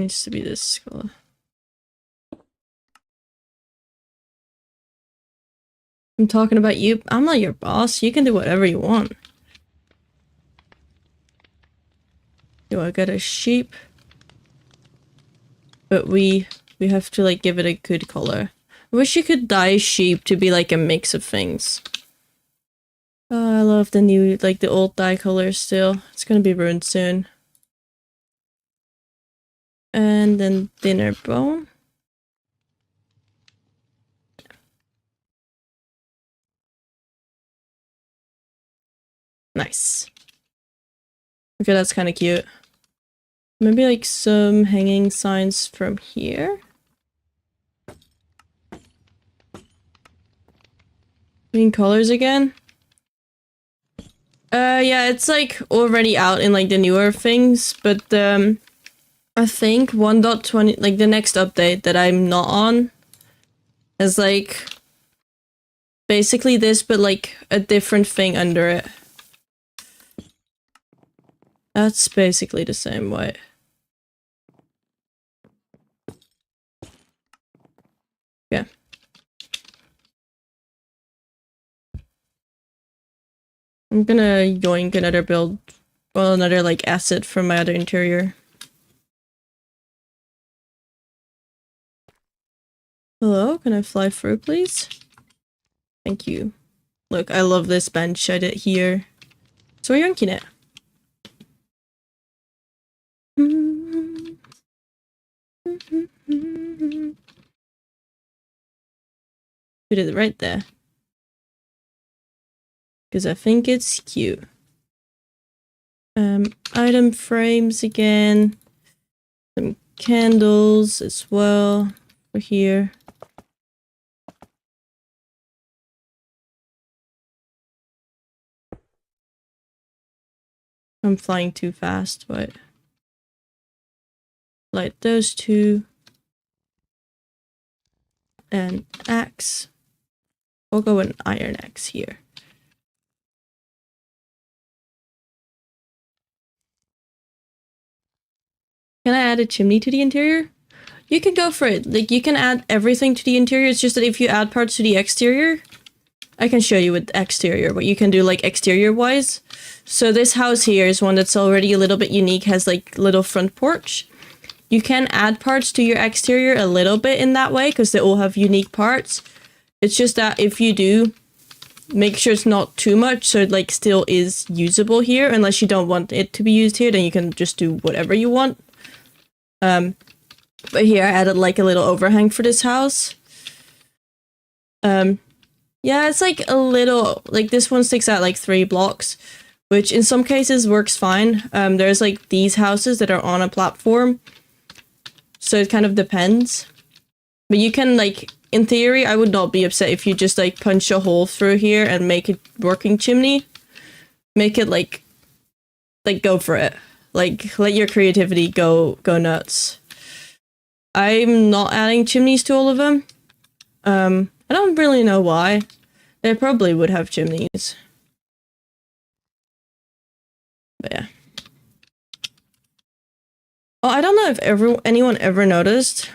Speaker 1: needs to be this color. I'm talking about you. I'm not your boss. You can do whatever you want. Do I got a sheep? But we have to like give it a good color. I wish you could dye sheep to be like a mix of things. Oh, I love the new, like the old dye colors still. It's gonna be ruined soon. And then dinner bone. Nice. Okay, that's kind of cute. Maybe like some hanging signs from here. Green colors again. Yeah, it's like already out in like the newer things, but I think 1.20, like the next update that I'm not on, is like basically this, but like a different thing under it. That's basically the same way. Yeah. I'm gonna yoink another build, well, another like asset from my other interior. Hello, can I fly through, please? Thank you. Look, I love this bench I did here. So we're yoinking it. Put it right there. Because I think it's cute. Item frames again. Some candles as well for here. I'm flying too fast, but light those two. And axe. We'll go with an iron axe here. Can I add a chimney to the interior? You can go for it. Like, you can add everything to the interior. It's just that if you add parts to the exterior, I can show you with exterior, what you can do, like, exterior-wise. So this house here is one that's already a little bit unique, has, like, little front porch. You can add parts to your exterior a little bit in that way, because they all have unique parts. It's just that if you do, make sure it's not too much, so it, like, still is usable here. Unless you don't want it to be used here, then you can just do whatever you want. But here I added like a little overhang for this house. Yeah, it's like a little, like this one sticks out like 3 blocks, which in some cases works fine. There's like these houses that are on a platform, so it kind of depends. But you can like, in theory, I would not be upset if you just like punch a hole through here and make a working chimney. Make it like go for it. Like, let your creativity go nuts. I'm not adding chimneys to all of them. I don't really know why. They probably would have chimneys. But yeah. Oh, I don't know if anyone ever noticed,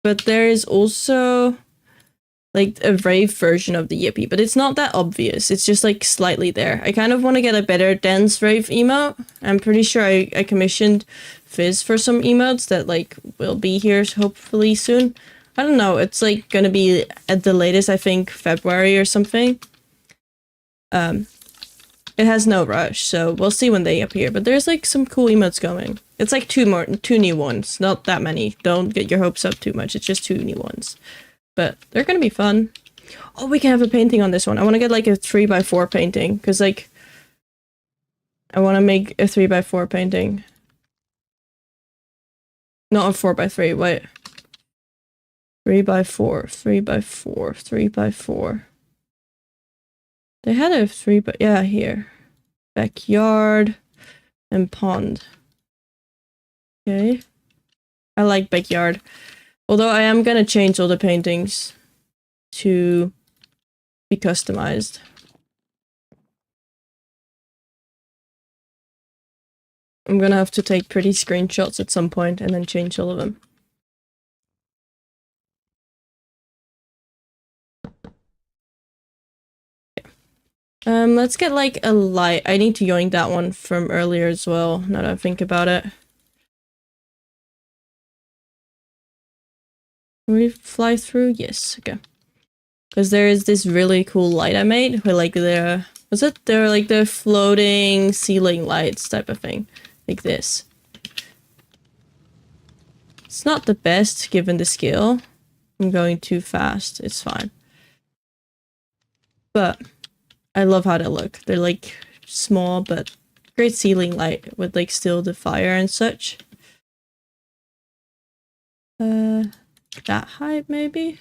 Speaker 1: but there is also like a Rave version of the Yippee, but it's not that obvious. It's just like slightly there. I kind of want to get a better dense Rave emote. I'm pretty sure I commissioned Fizz for some emotes that like will be here hopefully soon. I don't know. It's like gonna be at the latest, I think February or something. It has no rush, so we'll see when they appear. But there's like some cool emotes going. It's like 2 new ones, not that many. Don't get your hopes up too much. It's just 2 new ones. But they're gonna be fun. Oh, we can have a painting on this one. I want to get like a 3x4 painting, because like I want to make a 3x4 painting. Not a 4x3, wait. 3x4, 3x4, 3x4. They had a 3x, yeah, here. Backyard and pond. Okay. I like backyard. Although I am gonna change all the paintings to be customized. I'm gonna have to take pretty screenshots at some point and then change all of them. Let's get like a light. I need to yoink that one from earlier as well, now that I think about it. Can we fly through? Yes, okay. Because there is this really cool light I made with like the... Was it? They're like the floating ceiling lights type of thing. Like this. It's not the best given the scale. I'm going too fast. It's fine. But I love how they look. They're like small but great ceiling light with like still the fire and such. That height maybe?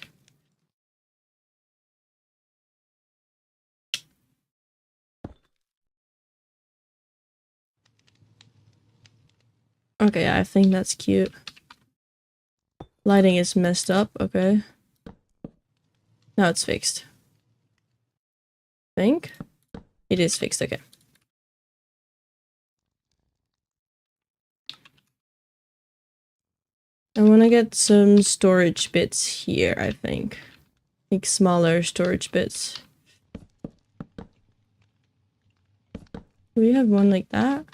Speaker 1: Okay, I think that's cute. Lighting is messed up, okay. Now it's fixed. I think? It is fixed, okay. I want to get some storage bits here, I think. Like smaller storage bits. Do we have one like that?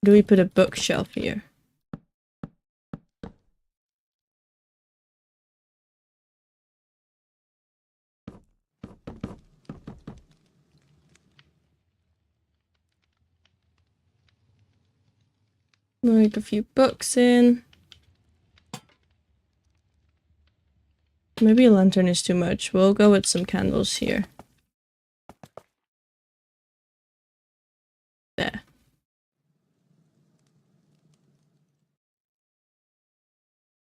Speaker 1: Do we put a bookshelf here? Like a few books in. Maybe a lantern is too much. We'll go with some candles here. There.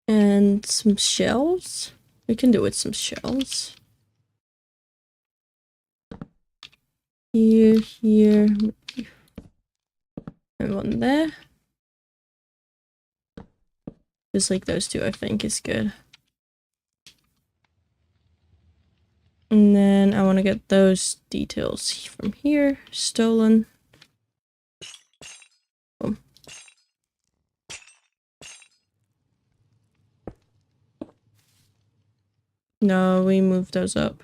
Speaker 1: And some shells. We can do with some shells. Here, here. And one there. Just like those two, I think, is good. And then I want to get those details from here. Stolen. Boom. No, we moved those up.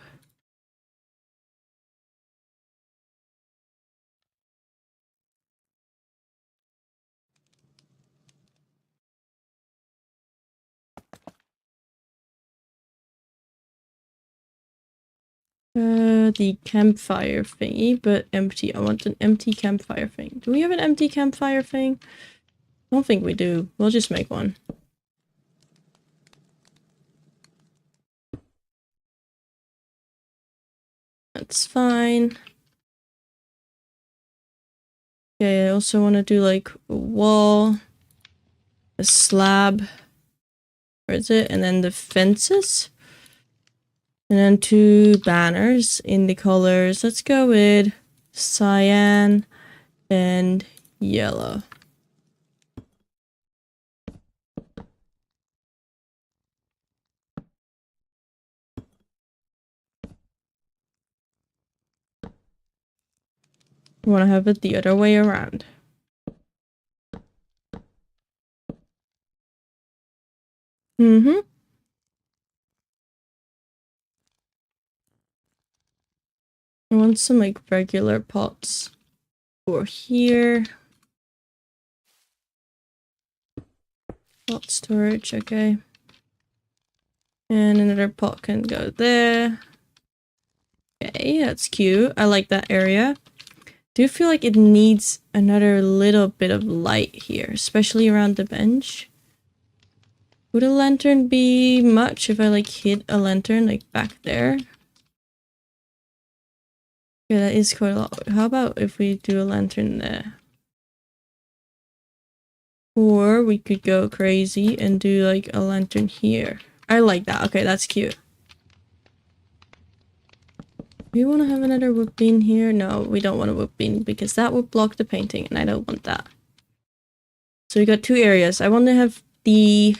Speaker 1: The campfire thingy, but empty. I want an empty campfire thing. Do we have an empty campfire thing? I don't think we do. We'll just make one. That's fine. Okay, I also want to do like a wall, a slab. Where is it? And then the fences. And then 2 banners in the colors. Let's go with cyan and yellow. I want to have it the other way around. Mm-hmm. I want some like regular pots for here. Pot storage, okay. And another pot can go there. Okay, that's cute. I like that area. Do feel like it needs another little bit of light here, especially around the bench. Would a lantern be much if I like hid a lantern like back there? Yeah, that is quite a lot. How about if we do a lantern there? Or we could go crazy and do like a lantern here. I like that. Okay, that's cute. Do we want to have another wood beam here? No, we don't want a wood beam because that would block the painting and I don't want that. So we got 2 areas. I want to have the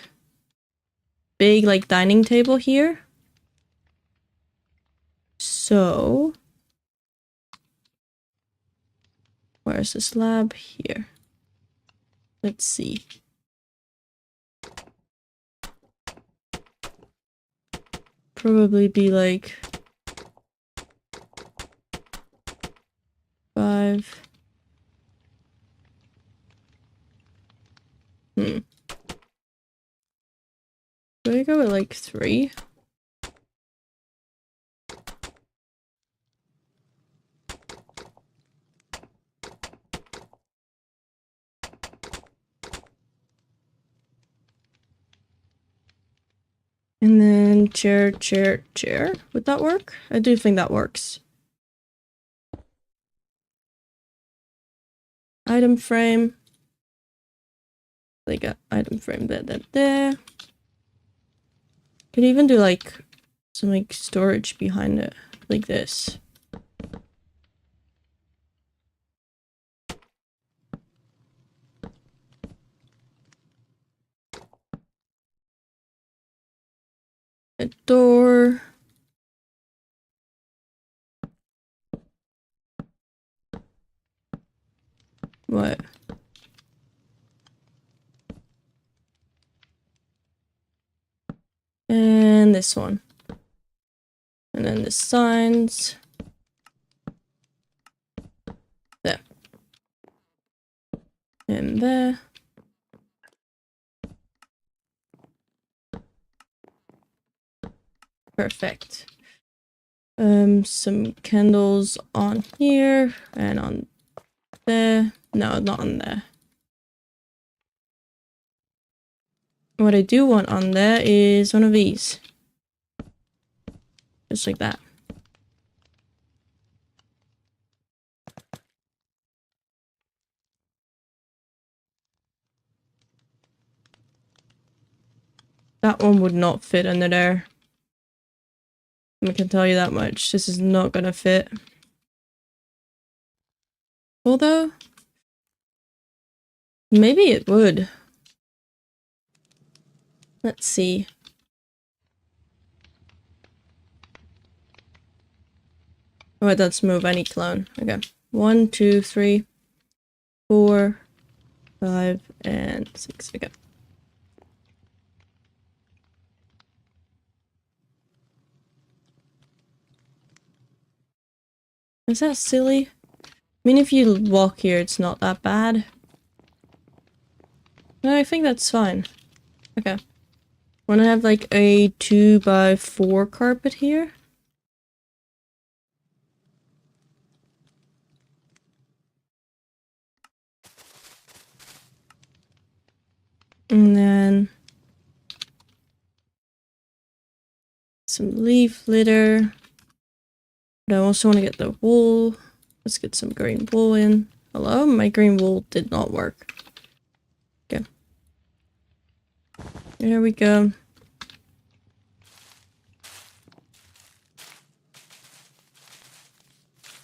Speaker 1: big like dining table here. So where's the slab? Here. Let's see. Probably be like 5. Do I go with like 3? And then chair, chair, chair. Would that work? I do think that works. Item frame. Like an item frame there. Could even do like some like storage behind it, like this. A door. What? And this one. And then the signs. There. And there. Perfect. Some candles on here and on there. No, not on there. What I do want on there is one of these. Just like that. That one would not fit under there. I can tell you that much. This is not gonna fit. Although, maybe it would. Let's see. Wait, let's move. I need clone. Okay. 1, 2, 3, 4, 5, and 6. Okay. Is that silly? I mean, if you walk here, it's not that bad. No, I think that's fine. Okay. Wanna have like a 2x4 carpet here? And then some leaf litter. But I also want to get the wool. Let's get some green wool in. Hello? My green wool did not work. Okay. There we go.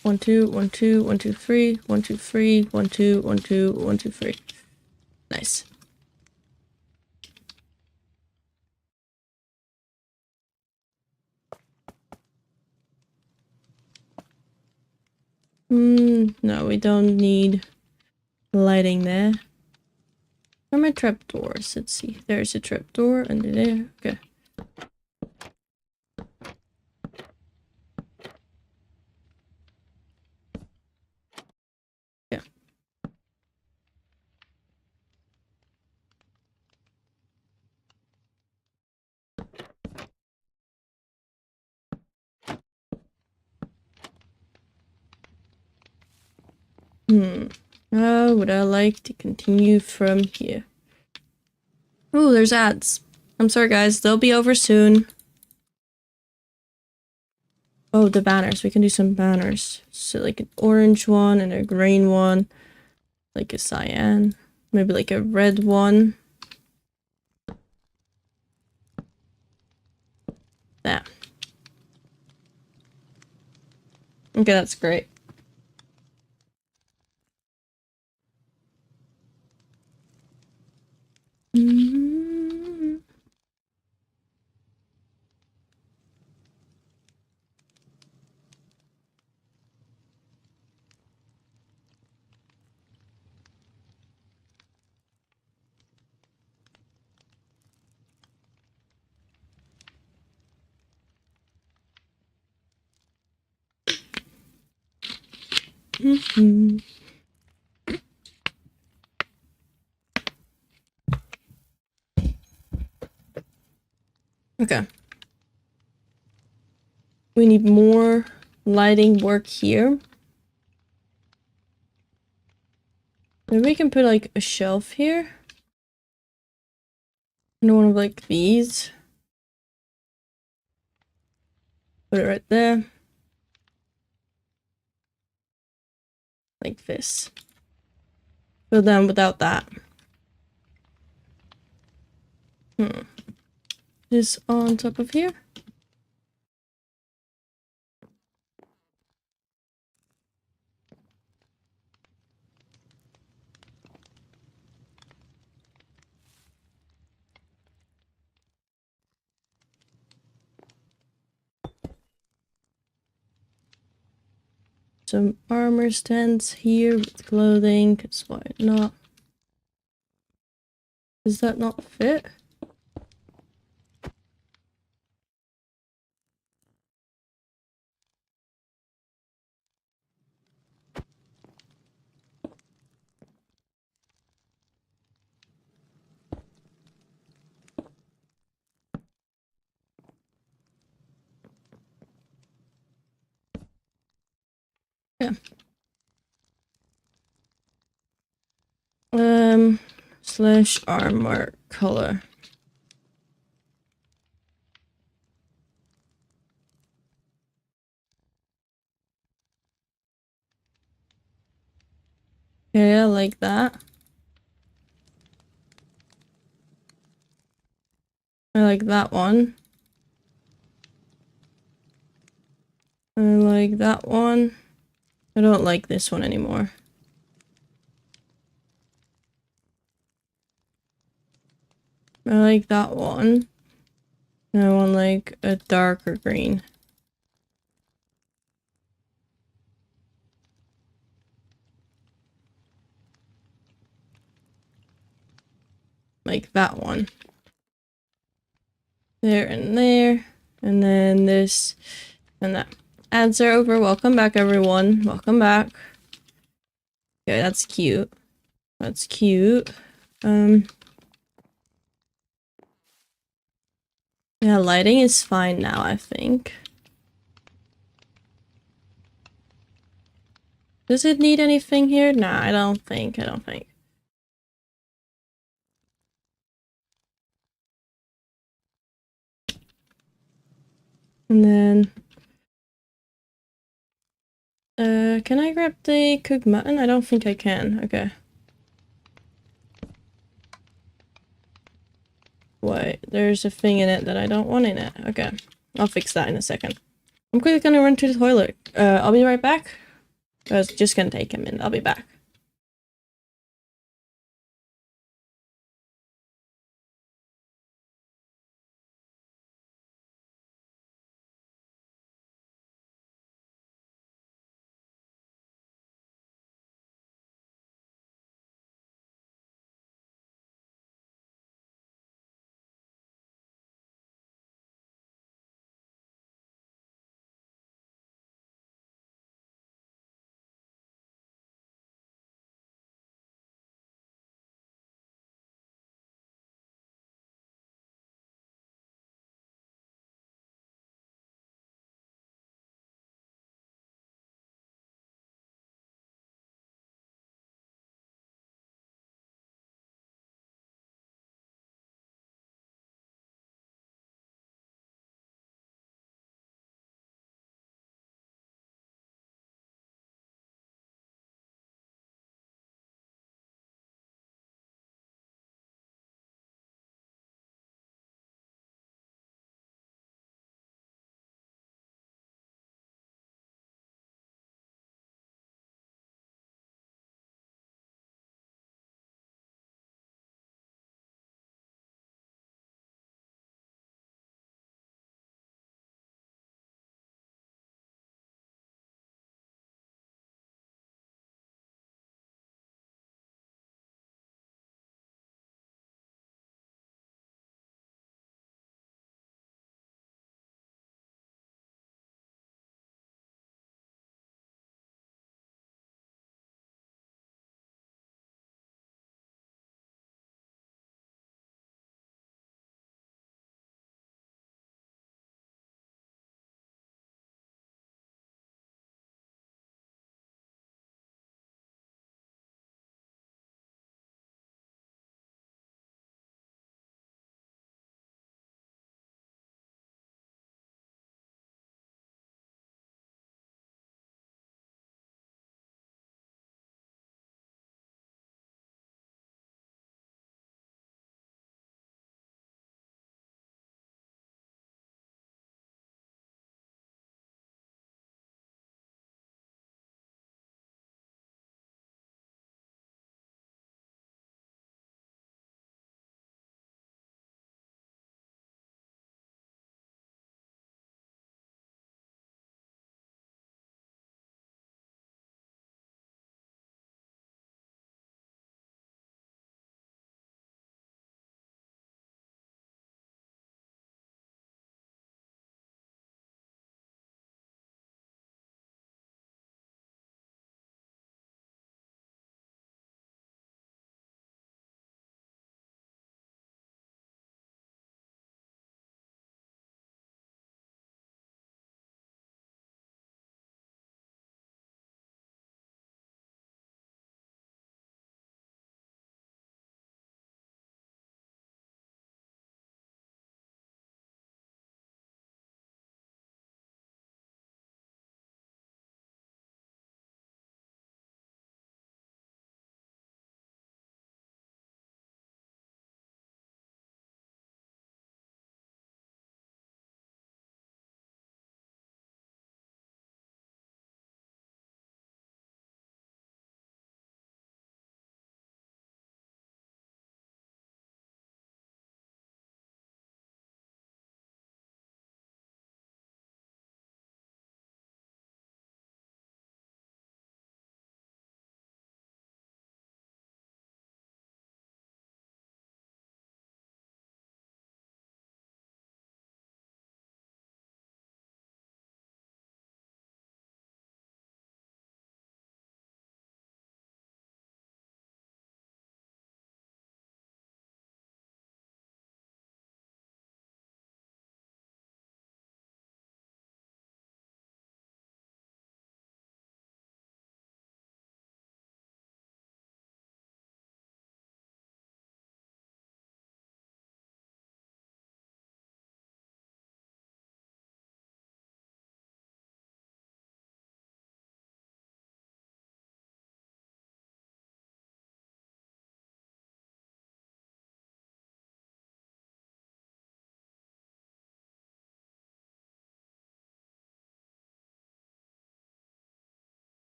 Speaker 1: One, two, 1, 2, 1, 2, 3, 1, 2, 3, 1, 2, 1, 2, 1, 2, 3. Nice. No, we don't need lighting there. Where are my trapdoors? Let's see. There's a trapdoor under there. Okay. Yeah. How would I like to continue from here? Oh, there's ads. I'm sorry, guys. They'll be over soon. Oh, the banners. We can do some banners. So, like an orange one and a green one. Like a cyan. Maybe like a red one. That. Okay, that's great. Okay. We need more lighting work here. Maybe we can put like a shelf here. And one of like these. Put it right there. Like this. So then without that. This on top of here. Some armor stands here with clothing, cause why not? Does that not fit? Yeah. Slash armor color. Okay, I like that. I like that one. I like that one. I don't like this one anymore. I like that one. I want like a darker green. Like that one. There and there. And then this and that. Ads are over. Welcome back, everyone. Welcome back. Okay, that's cute. That's cute. Yeah, lighting is fine now, I think. Does it need anything here? Nah, I don't think. And then can I grab the cooked mutton? I don't think I can. Okay. Wait, there's a thing in it that I don't want in it. Okay. I'll fix that in a second. I'm quickly gonna run to the toilet. I'll be right back. It's just gonna take a minute. I'll be back.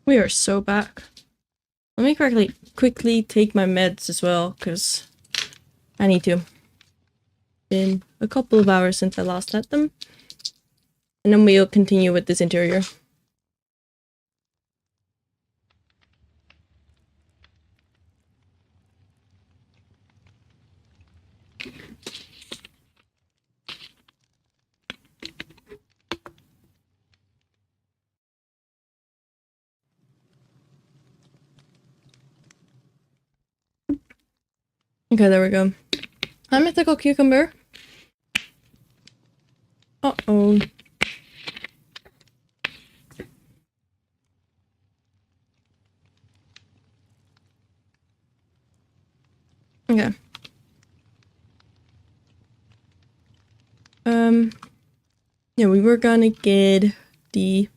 Speaker 1: We are so back. Let me quickly take my meds as well, because I need to. Been a couple of hours since I last had them. And then we'll continue with this interior. Okay, there we go. Hi, Mythical Cucumber. Uh-oh. Okay. Yeah, we were gonna get the...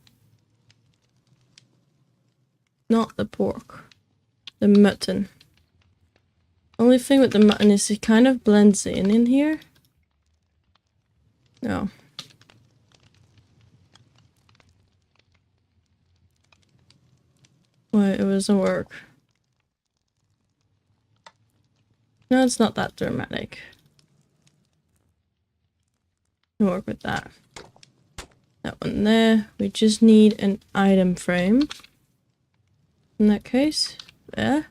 Speaker 1: Not the pork. The mutton. Only thing with the mutton is it kind of blends in here. No. Wait, it doesn't work. No, it's not that dramatic. We'll work with that. That one there. We just need an item frame. In that case, there.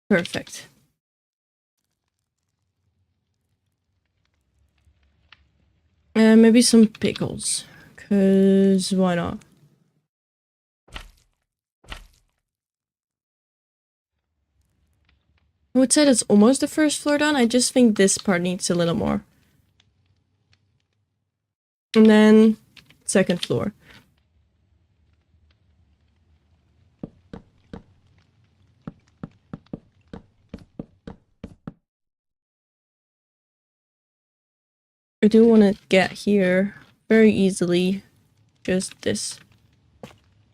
Speaker 1: Perfect. And maybe some pickles. Cause why not? I would say that's almost the first floor done. I just think this part needs a little more. And then second floor. I do want to get here very easily. Just this.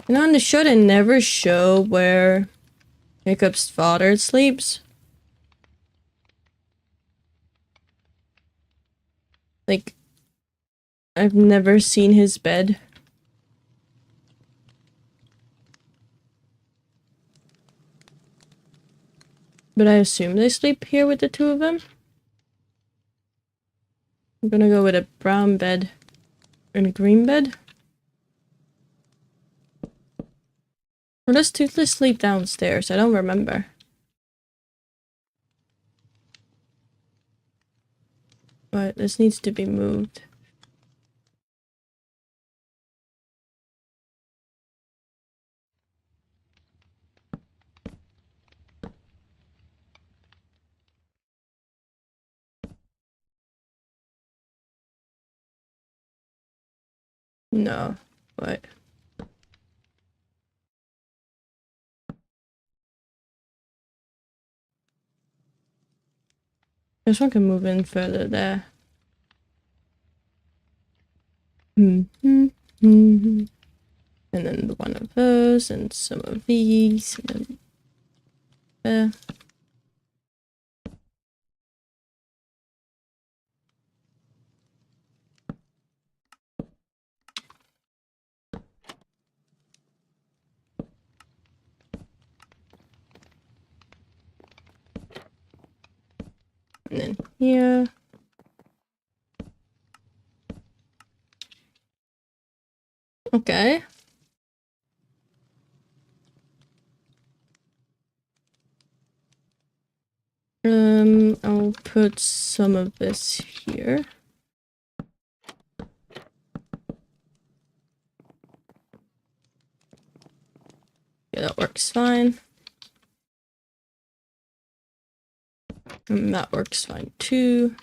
Speaker 1: And on the show they never show where Hiccup's father sleeps. Like, I've never seen his bed. But I assume they sleep here with the two of them. I'm gonna go with a brown bed and a green bed. Or does Toothless sleep downstairs? I don't remember. But this needs to be moved. No, but this one can move in further there. And then one of those, and some of these, and then there. And then here. Okay. I'll put some of this here. Yeah, that works fine. And that works fine too.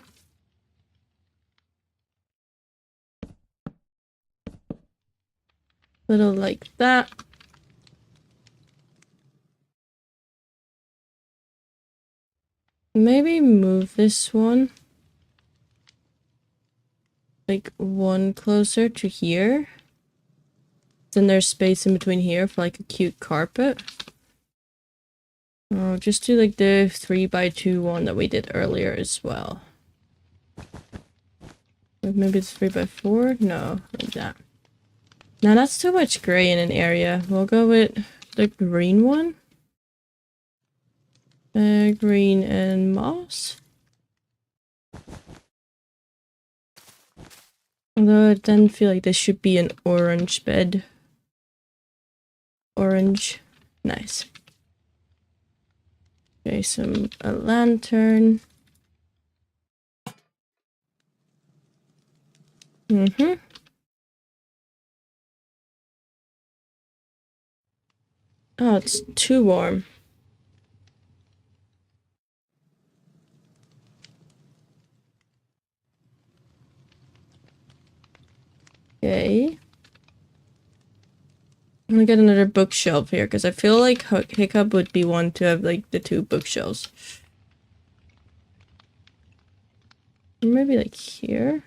Speaker 1: Little like that. Maybe move this one. Like one closer to here. Then there's space in between here for like a cute carpet. Oh, just do like the 3x2 one that we did earlier as well. Maybe it's 3x4? No, like that. Now that's too much gray in an area. We'll go with the green one. Green and moss. Although I then feel like this should be an orange bed. Orange. Nice. Okay, a lantern. Mm-hmm. Oh, it's too warm. Okay. I'm gonna get another bookshelf here because I feel like Hiccup would be one to have like the 2 bookshelves. Maybe like here.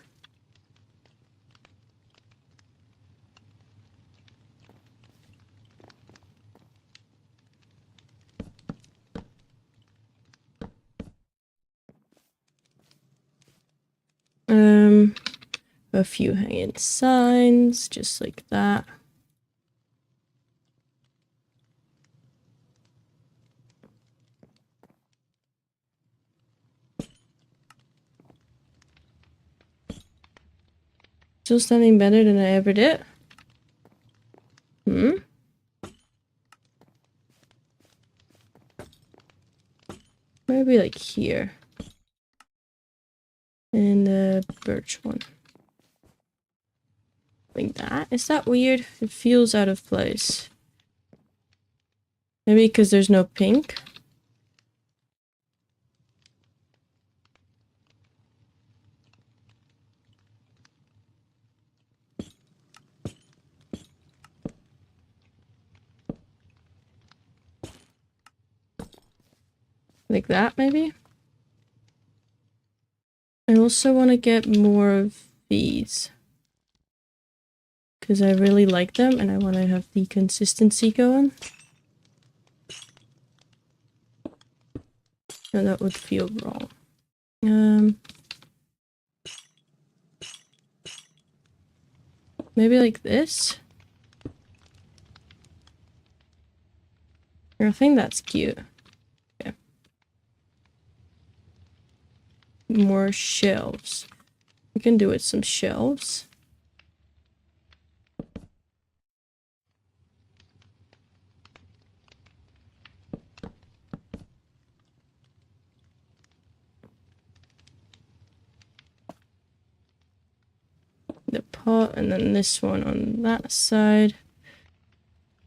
Speaker 1: A few hanging signs, just like that. Still standing better than I ever did. Maybe like here. And the birch one. Like that? Is that weird? It feels out of place. Maybe because there's no pink? Like that, maybe? I also want to get more of these. Because I really like them and I want to have the consistency going. No, that would feel wrong. Maybe like this? I think that's cute. Okay. More shelves. We can do it some shelves. The pot, and then this one on that side.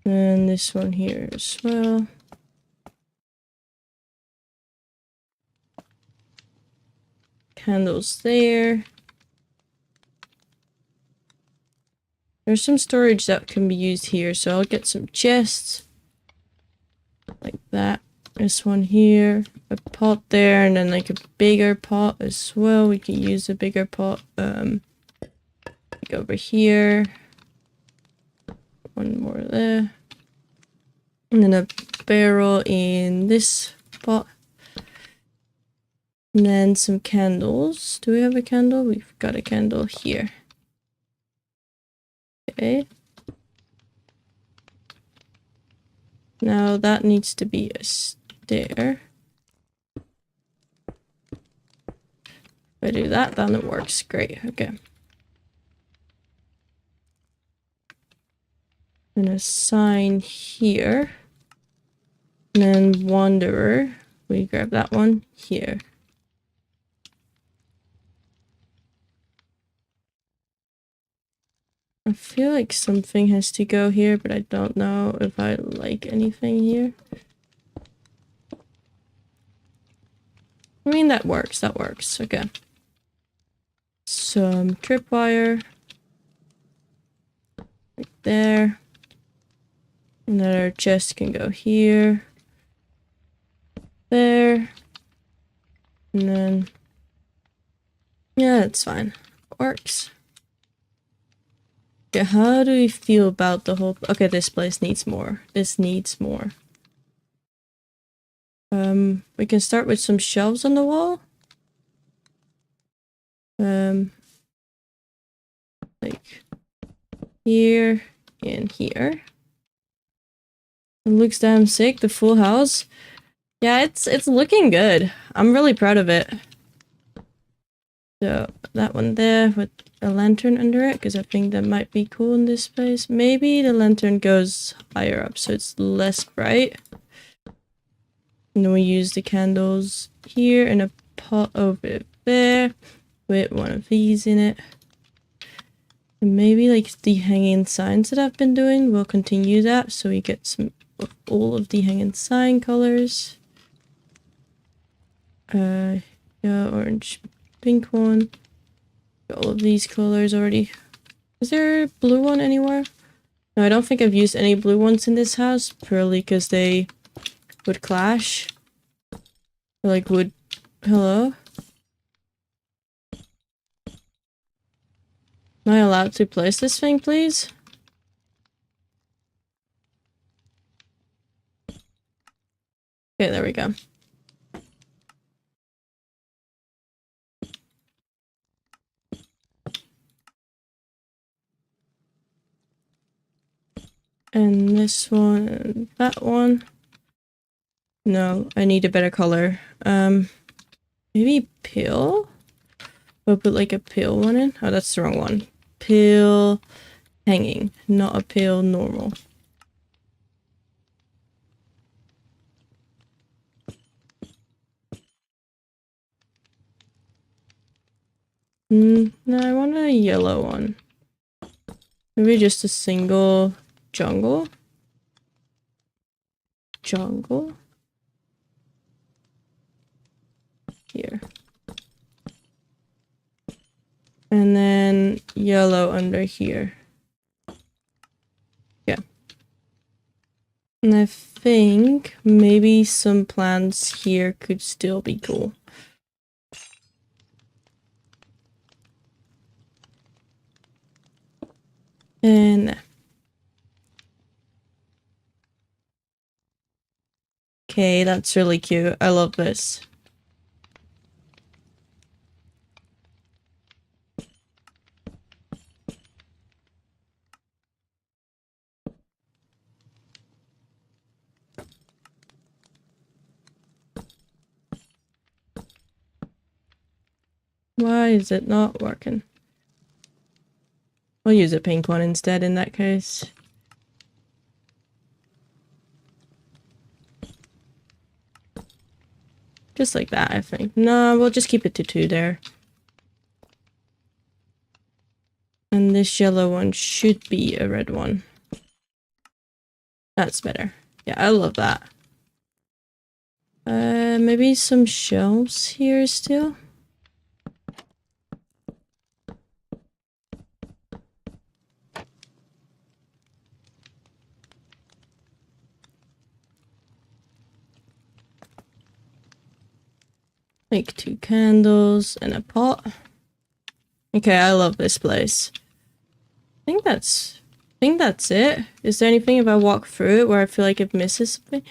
Speaker 1: And this one here as well. Candles there. There's some storage that can be used here, so I'll get some chests. Like that. This one here. A pot there, and then like a bigger pot as well. We can use a bigger pot. Like over here. One more there. And then a barrel in this pot. And then some candles. Do we have a candle? We've got a candle here. Okay. Now that needs to be a stair. If I do that, then it works. Great. Okay. And a sign here. And then Wanderer. We grab that one here. I feel like something has to go here, but I don't know if I like anything here. I mean, that works. That works. Okay. Some tripwire. Right there. And then our chest can go here. There. And then... yeah, it's fine. Works. Okay, how do we feel about the whole... okay, this place needs more. This needs more. We can start with some shelves on the wall. here, and here. It looks damn sick, the full house. Yeah, it's looking good. I'm really proud of it. So that one there with a lantern under it, because I think that might be cool in this place. Maybe the lantern goes higher up so it's less bright. And then we use the candles here and a pot over there with one of these in it. And maybe like the hanging signs that I've been doing, we'll continue that so we get some of all of the hanging sign colors. Yeah, orange, pink one. Got all of these colors already. Is there a blue one anywhere? No, I don't think I've used any blue ones in this house, purely because they would clash. Or like would... Hello? Am I allowed to place this thing, please? Okay, there we go. And this one and that one. No, I need a better color. Maybe pale? We'll put like a pale one in. Oh, that's the wrong one. Pale hanging, not a pale normal. No, I want a yellow one. Maybe just a single jungle. Jungle. Here. And then yellow under here. Yeah. And I think maybe some plants here could still be cool. And okay, that's really cute. I love this. Why is it not working? We'll use a pink one instead in that case. Just like that, I think. No, we'll just keep it to 2 there. And this yellow one should be a red one. That's better. Yeah, I love that. Maybe some shelves here still. Like 2 candles and a pot. Okay, I love this place. I think that's it. Is there anything if I walk through it where I feel like it misses something?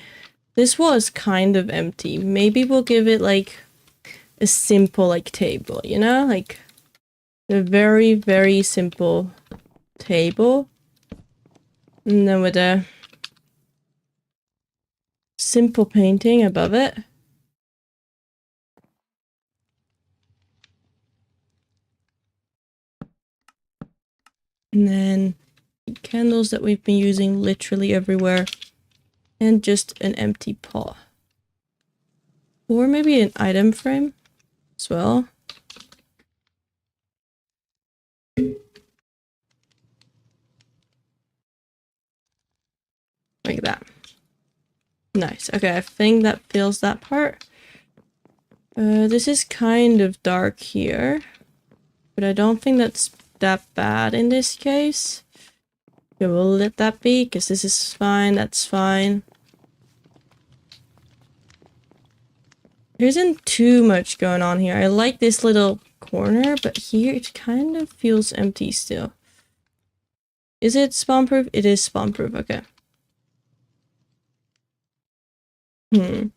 Speaker 1: This was kind of empty. Maybe we'll give it like a simple like table, you know? Like a very, very simple table. And then with a simple painting above it. And then candles that we've been using literally everywhere. And just an empty pot. Or maybe an item frame as well. Like that. Nice. Okay, I think that fills that part. This is kind of dark here. But I don't think that's that bad in this case. Okay, we'll let that be, because this is fine, that's fine. There isn't too much going on here. I like this little corner, but here it kind of feels empty still. Is it spawn proof? It is spawn proof, okay. I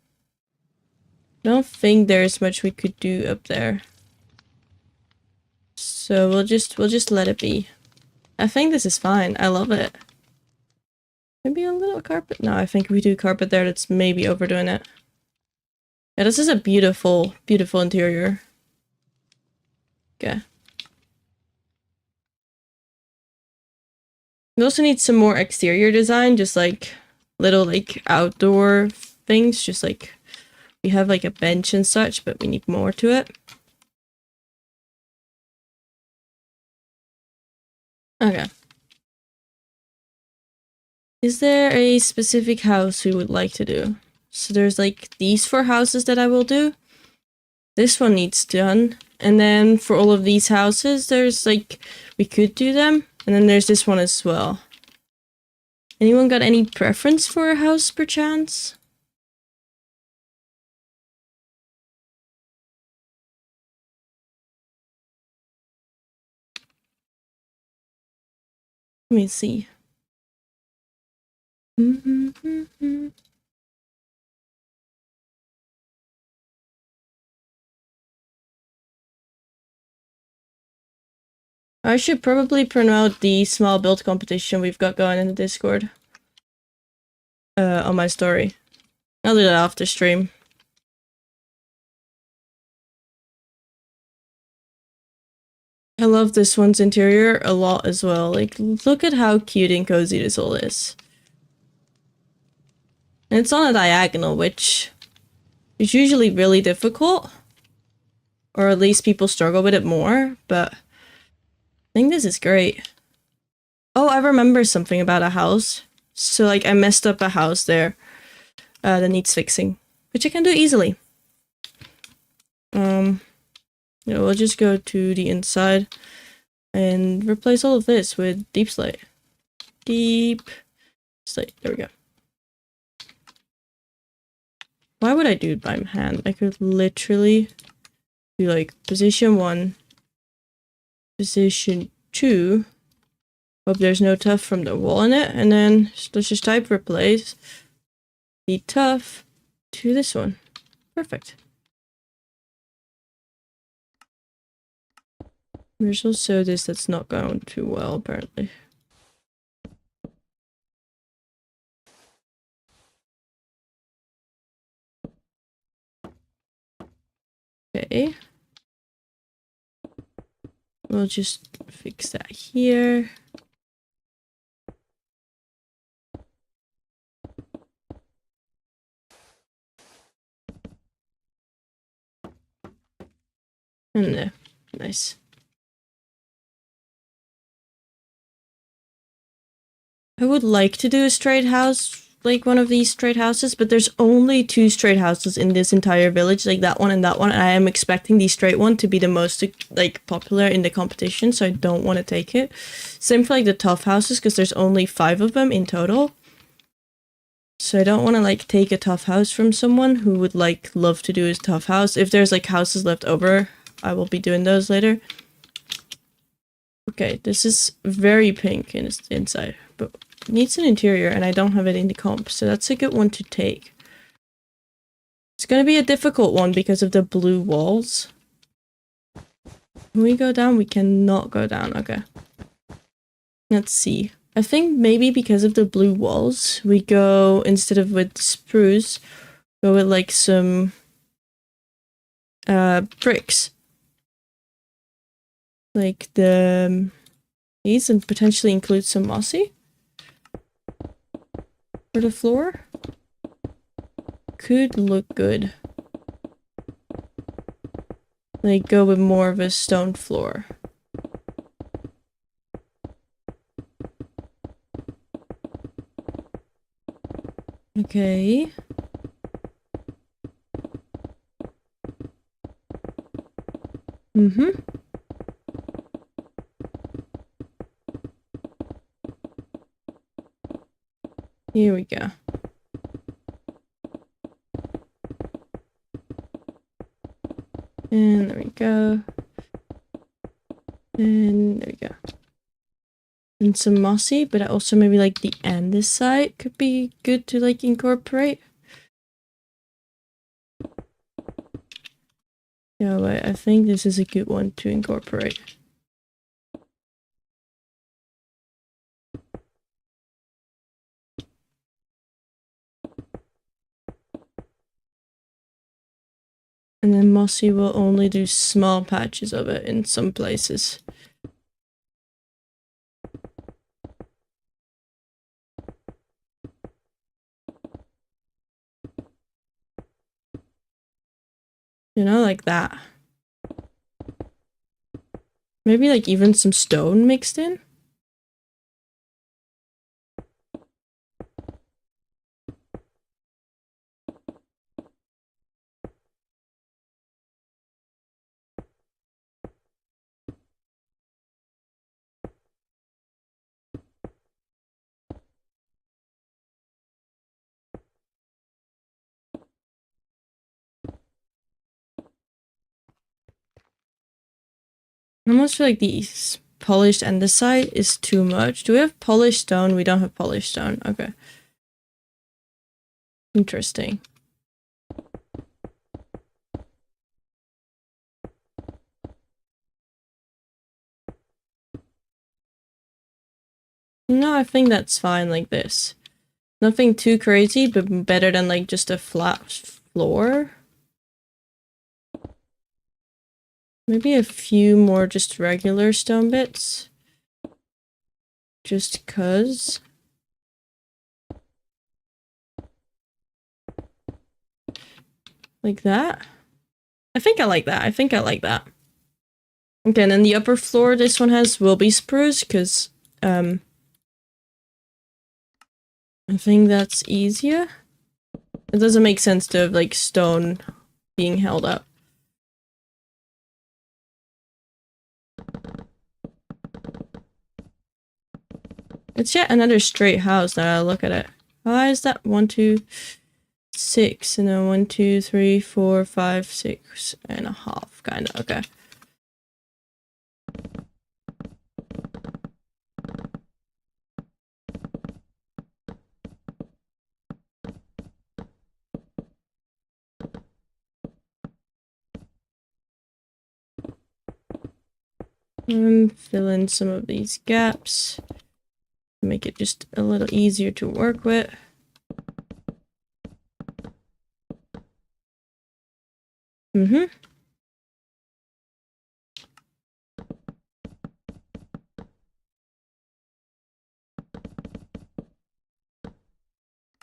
Speaker 1: don't think there's much we could do up there. So we'll just let it be. I think this is fine. I love it. Maybe a little carpet? No, I think if we do carpet there, that's maybe overdoing it. Yeah, this is a beautiful, beautiful interior. Okay. We also need some more exterior design, just like little like outdoor things, just like we have like a bench and such, but we need more to it. Okay. Is there a specific house we would like to do? So there's like these 4 houses that I will do. This one needs done. And then for all of these houses, there's like, we could do them. And then there's this one as well. Anyone got any preference for a house perchance? Let me see. I should probably promote the small build competition we've got going in the Discord. On my story. I'll do that after stream. I love this one's interior a lot as well. Like, look at how cute and cozy this all is. And it's on a diagonal, which is usually really difficult. Or at least people struggle with it more, but I think this is great. Oh, I remember something about a house. So, like, I messed up a house there that needs fixing, which I can do easily. You know, we'll just go to the inside and replace all of this with deep slate. Deep slate. There we go. Why would I do it by hand? I could literally do like position 1, position 2. Hope there's no tuff from the wall in it, and then let's just type replace the tuff to this one. Perfect. There's also this that's not going too well, apparently. Okay. We'll just fix that here. And there. Nice. I would like to do a straight house, like one of these straight houses, but there's only 2 straight houses in this entire village, like that one, and I am expecting the straight one to be the most like popular in the competition, so I don't want to take it. Same for like the tough houses, because there's only 5 of them in total. So I don't want to like take a tough house from someone who would like love to do his tough house. If there's like houses left over, I will be doing those later. Okay, this is very pink in its inside, but needs an interior and I don't have it in the comp, so that's a good one to take. It's gonna be a difficult one because of the blue walls. Can we go down? We cannot go down. Okay. Let's see. I think maybe because of the blue walls, we go, instead of with spruce, go with like some bricks. Like these, and potentially include some mossy for the floor. Could look good. Like go with more of a stone floor. Okay. Here we go. And there we go. And there we go. And some mossy, but also maybe like the end this side could be good to like incorporate. Yeah, but I think this is a good one to incorporate. And then mossy will only do small patches of it in some places. You know, like that. Maybe like even some stone mixed in. I almost feel like the polished andesite is too much. Do we have polished stone? We don't have polished stone. Okay. Interesting. No, I think that's fine like this. Nothing too crazy, but better than like just a flat floor. Maybe a few more just regular stone bits. Just cuz. Like that. I think I like that. I think I like that. Okay, and then the upper floor this one has will be spruce, because I think that's easier. It doesn't make sense to have like stone being held up. It's yet another straight house now I look at it. Why is that 1, 2, 6, and then 1, 2, 3, 4, 5, 6.5, kinda, okay. Fill in some of these gaps. Make it just a little easier to work with.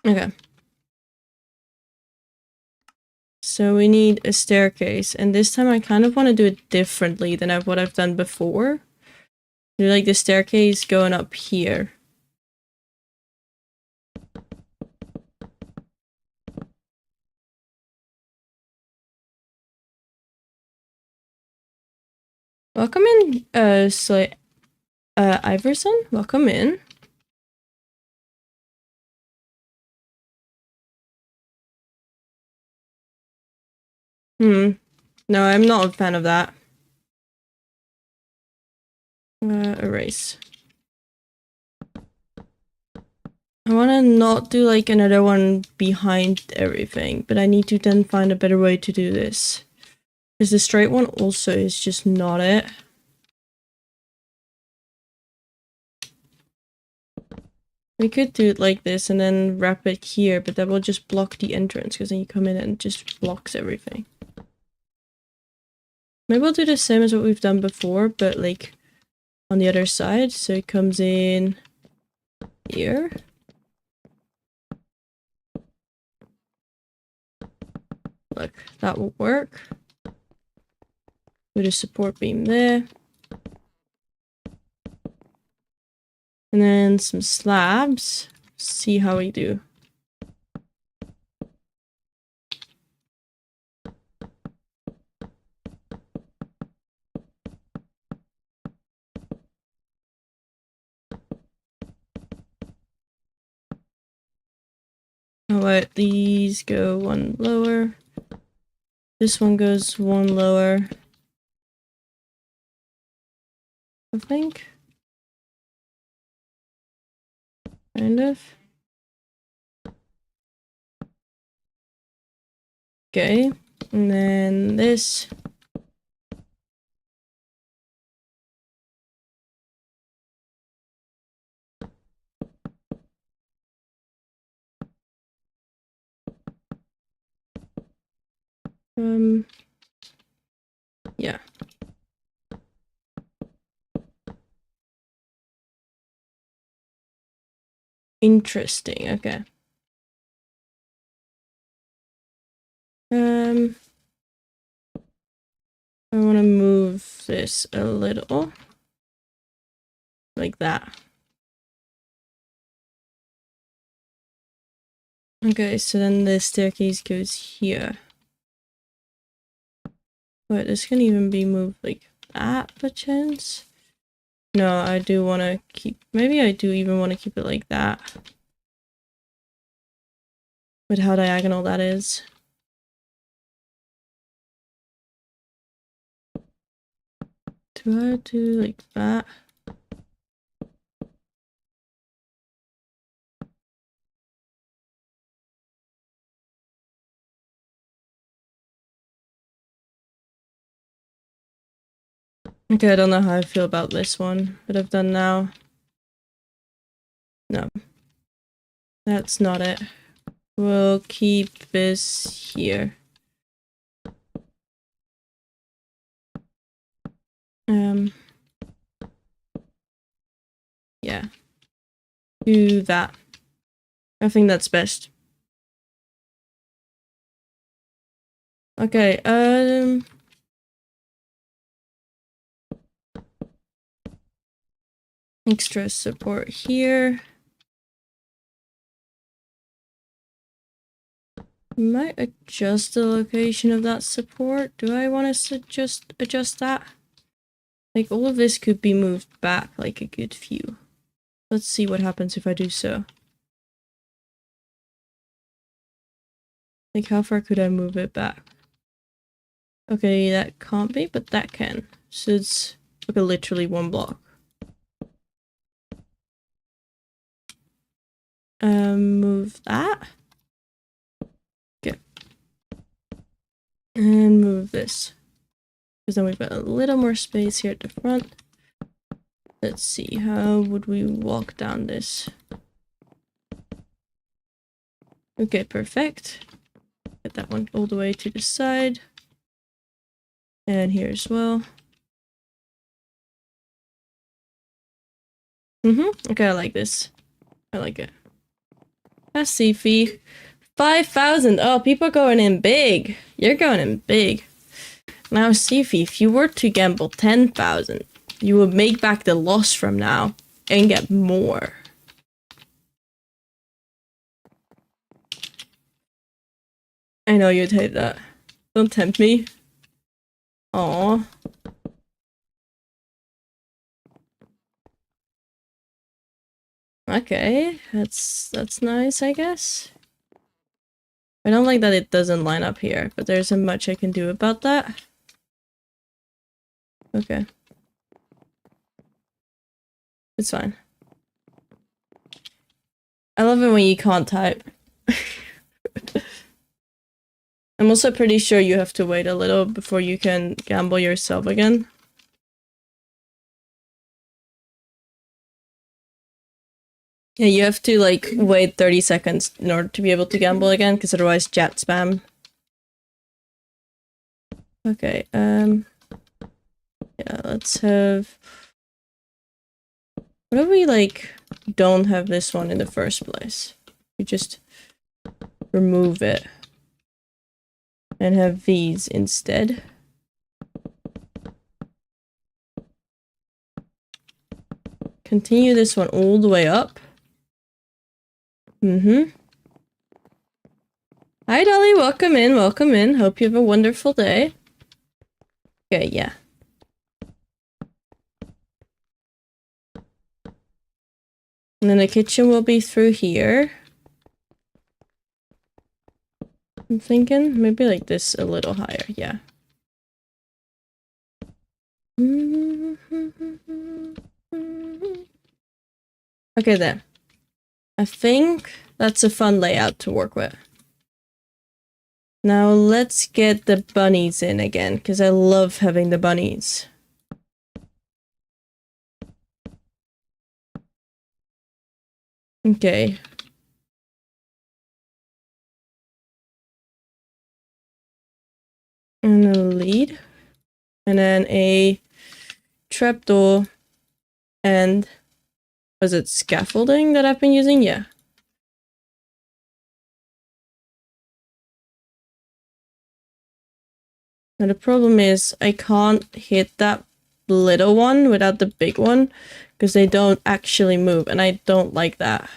Speaker 1: Okay. So we need a staircase, and this time I kind of want to do it differently than what I've done before. Do like the staircase going up here. Welcome in, Iverson. Welcome in. No, I'm not a fan of that. Erase. I want to not do like another one behind everything, but I need to then find a better way to do this. Because the straight one also is just not it. We could do it like this and then wrap it here, but that will just block the entrance, because then you come in and it just blocks everything. Maybe we'll do the same as what we've done before, but like on the other side. So it comes in here. Look, that will work. With a support beam there. And then some slabs. See how we do. I'll let these go one lower. This one goes one lower. I think. Kind of. Okay. And then this. Interesting, okay. I want to move this a little. Like that. Okay, so then the staircase goes here. Wait, this can even be moved like that, perchance? No, I do want to keep... Maybe I do even want to keep it like that. With how diagonal that is. Do I do like that? Okay, I don't know how I feel about this one that I've done now. No. That's not it. We'll keep this here. Yeah. Do that. I think that's best. Okay, extra support here. Might adjust the location of that support. Do I want to just adjust that? Like, all of this could be moved back like a good few. Let's see what happens if I do so. Like, how far could I move it back? Okay, that can't be, but that can. So it's like a literally one block. Move that. Okay. And move this. Because then we've got a little more space here at the front. Let's see, how would we walk down this? Okay, perfect. Get that one all the way to the side. And here as well. Okay, I like this. I like it. That's Sifi. 5,000. Oh, people are going in big. You're going in big. Now, Sifi, if you were to gamble 10,000, you would make back the loss from now and get more. I know you'd hate that. Don't tempt me. Aww. Okay, that's nice, I guess. I don't like that it doesn't line up here, but there isn't much I can do about that. Okay. It's fine. I love it when you can't type. I'm also pretty sure you have to wait a little before you can gamble yourself again. Yeah, you have to like wait 30 seconds in order to be able to gamble again, because otherwise chat spam. Okay, yeah, let's have... What if we like don't have this one in the first place? We just remove it and have these instead. Continue this one all the way up. Hi Dolly, welcome in, welcome in. Hope you have a wonderful day. Okay, yeah. And then the kitchen will be through here. I'm thinking maybe like this a little higher, yeah. Okay then. I think that's a fun layout to work with. Now let's get the bunnies in again, because I love having the bunnies. Okay. And a lead. And then a trapdoor and Was it scaffolding that I've been using? Yeah. Now the problem is I can't hit that little one without the big one because they don't actually move and I don't like that.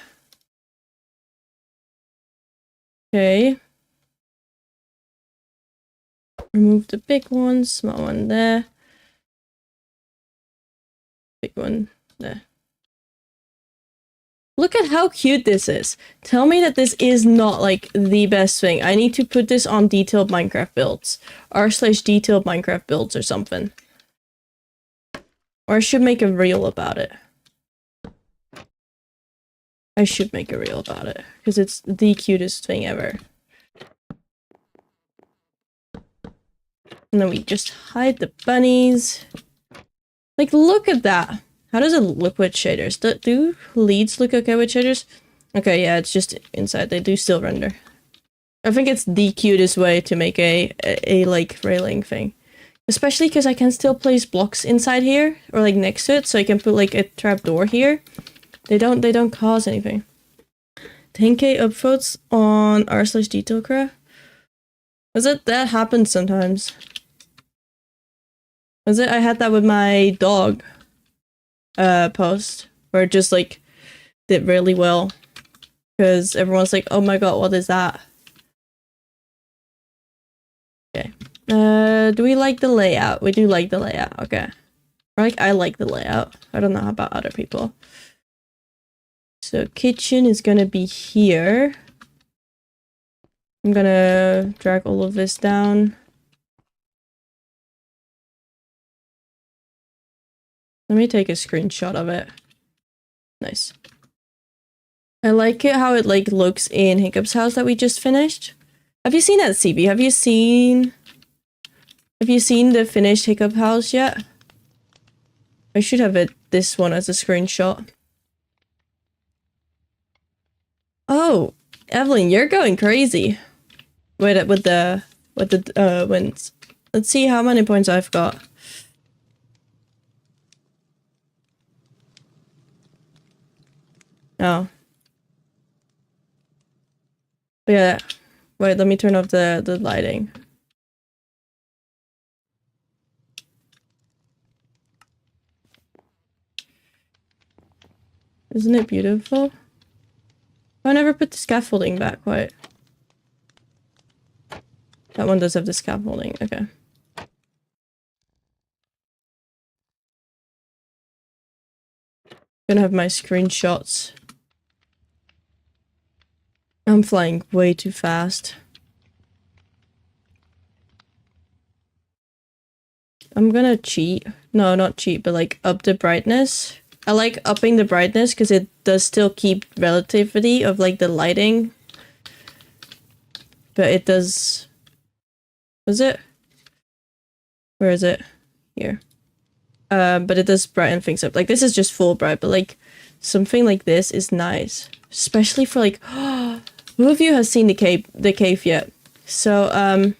Speaker 1: Okay. Remove the big one, small one there. Big one there. Look at how cute this is. Tell me that this is not like the best thing. I need to put this on detailed Minecraft builds. r/detailed Minecraft builds or something. Or I should make a reel about it. I should make a reel about it. Because it's the cutest thing ever. And then we just hide the bunnies. Like, look at that. How does it look with shaders? Do leads look okay with shaders? Okay, yeah, it's just inside. They do still render. I think it's the cutest way to make a like railing thing. Especially because I can still place blocks inside here or like next to it, so I can put like a trapdoor here. They don't cause anything. 10k upvotes on r/detailcraft. Was it that happens sometimes? Was it? I had that with my dog post where it just like did really well because everyone's like, oh my god, what is that? Okay. Do we like the layout? We do like the layout. Okay. Or like I like the layout. I don't know about other people. So kitchen is gonna be here. I'm gonna drag all of this down. Let me take a screenshot of it. Nice. I like it how it like looks in Hiccup's house that we just finished. Have you seen that, CB? Have you seen the finished Hiccup house yet? I should have this one as a screenshot. Oh, Evelyn, you're going crazy. Wait, with the wins. Let's see how many points I've got. Oh. But yeah. Wait, let me turn off the lighting. Isn't it beautiful? I never put the scaffolding back, quite. That one does have the scaffolding, okay. Gonna have my screenshots. I'm flying way too fast. I'm gonna cheat. No, not cheat, but like up the brightness. I like upping the brightness because it does still keep relativity of like the lighting. But it does... Was it? Where is it? Here. But it does brighten things up. Like this is just full bright, but like something like this is nice. Especially for like... Who of you has seen the cave yet? So,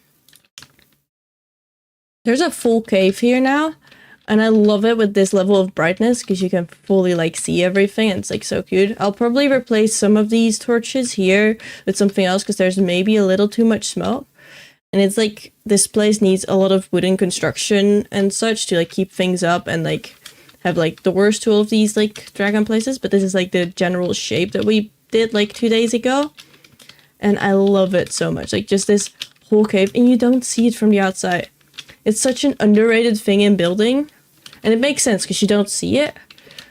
Speaker 1: there's a full cave here now. And I love it with this level of brightness because you can fully like see everything and it's like so cute. I'll probably replace some of these torches here with something else because there's maybe a little too much smoke. And it's like this place needs a lot of wooden construction and such to like keep things up and like have like the worst tool of these like dragon places. But this is like the general shape that we did like 2 days ago. And I love it so much. Like just this whole cave and you don't see it from the outside. It's such an underrated thing in building. And it makes sense because you don't see it.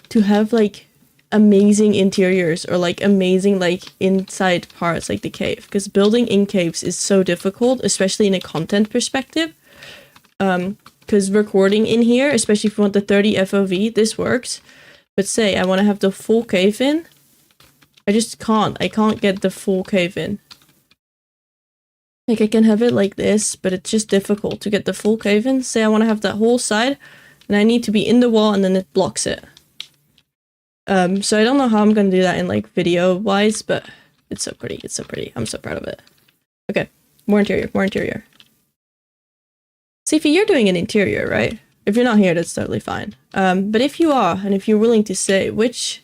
Speaker 1: To have like amazing interiors or like amazing like inside parts like the cave. Because building in caves is so difficult, especially in a content perspective. Because recording in here, especially if you want the 30 FOV, this works. But say I want to have the full cave in. I just can't. I can't get the full cave in. Like I can have it like this, but it's just difficult to get the full cave in. Say I want to have that whole side. And I need to be in the wall and then it blocks it. So I don't know how I'm gonna do that in like video wise, but it's so pretty, it's so pretty. I'm so proud of it. Okay, more interior, more interior. Sifi, you're doing an interior, right? If you're not here, that's totally fine. But if you are, and if you're willing to say, which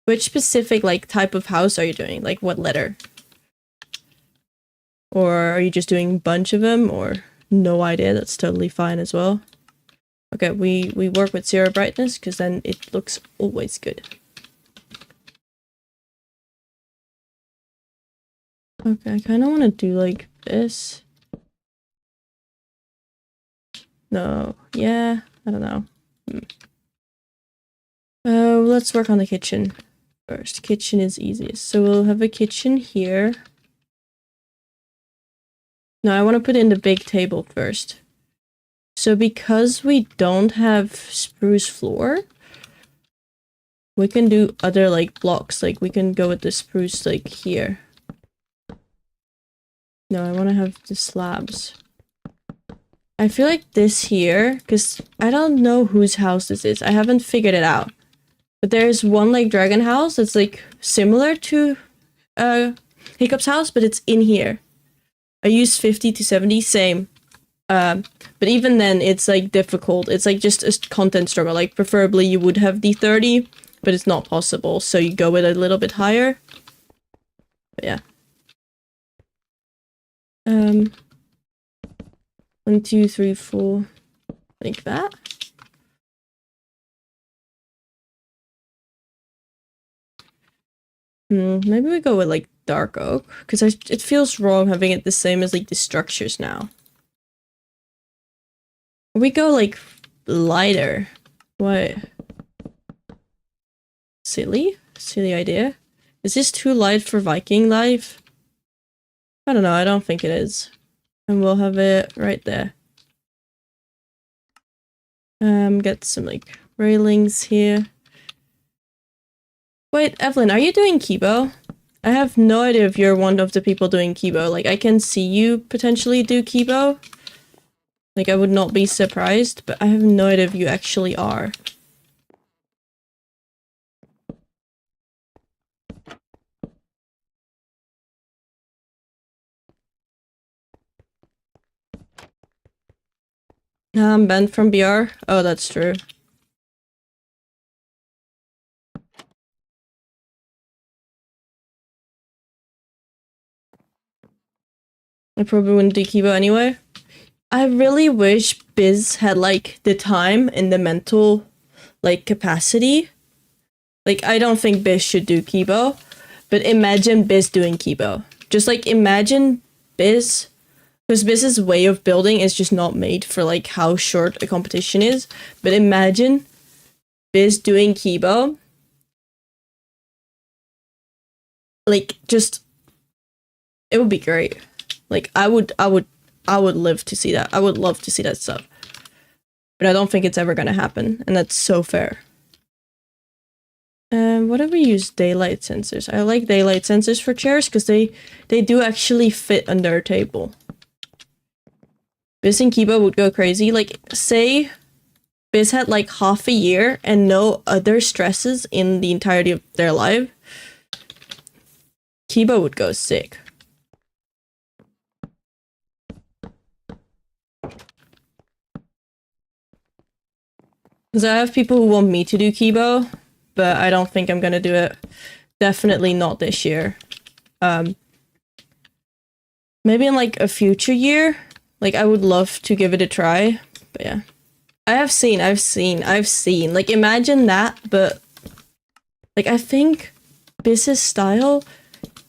Speaker 1: Which specific like type of house are you doing? Like what letter? Or are you just doing a bunch of them, or no idea? That's totally fine as well. Okay, we work with 0 brightness because then it looks always good. Okay, I kind of want to do like this. No, yeah, I don't know. Let's work on the kitchen first. Kitchen is easiest. So we'll have a kitchen here. No, I want to put in the big table first. So because we don't have spruce floor, we can do other like blocks. Like we can go with the spruce like here. No, I want to have the slabs. I feel like this here, because I don't know whose house this is. I haven't figured it out. But there's one like dragon house that's like similar to Hiccup's house, but it's in here. I use 50 to 70, same. But even then, it's like difficult. It's like just a content struggle. Like preferably you would have the 30, but it's not possible. So you go with a little bit higher. But yeah. 1, 2, 3, 4, like that. Maybe we go with like dark oak, because it feels wrong having it the same as like the structures now. We go like lighter. What? Silly idea. Is this too light for Viking life? I don't know, I don't think it is. And we'll have it right there. Get some like railings here. Wait, Evelyn, are you doing Kibo? I have no idea if you're one of the people doing Kibo. Like, I can see you potentially do Kibo. Like, I would not be surprised, but I have no idea if you actually are. I'm banned from BR? Oh, that's true. I probably wouldn't do Kibo anyway. I really wish Biz had, like, the time and the mental, like, capacity. Like, I don't think Biz should do Kibo, but imagine Biz doing Kibo. Just, like, imagine Biz, because Biz's way of building is just not made for, like, how short a competition is, but imagine Biz doing Kibo. Like, just, it would be great. Like, I would live to see that. I would love to see that stuff. But I don't think it's ever gonna happen, and that's so fair. What if we use daylight sensors? I like daylight sensors for chairs, because they do actually fit under a table. Biz and Kibo would go crazy. Like, say Biz had like half a year and no other stresses in the entirety of their life. Kibo would go sick. Because I have people who want me to do Kibo, but I don't think I'm gonna do it. Definitely not this year. Maybe in like a future year. Like, I would love to give it a try, but yeah. I've seen. Like, imagine that, but like, I think Biz's style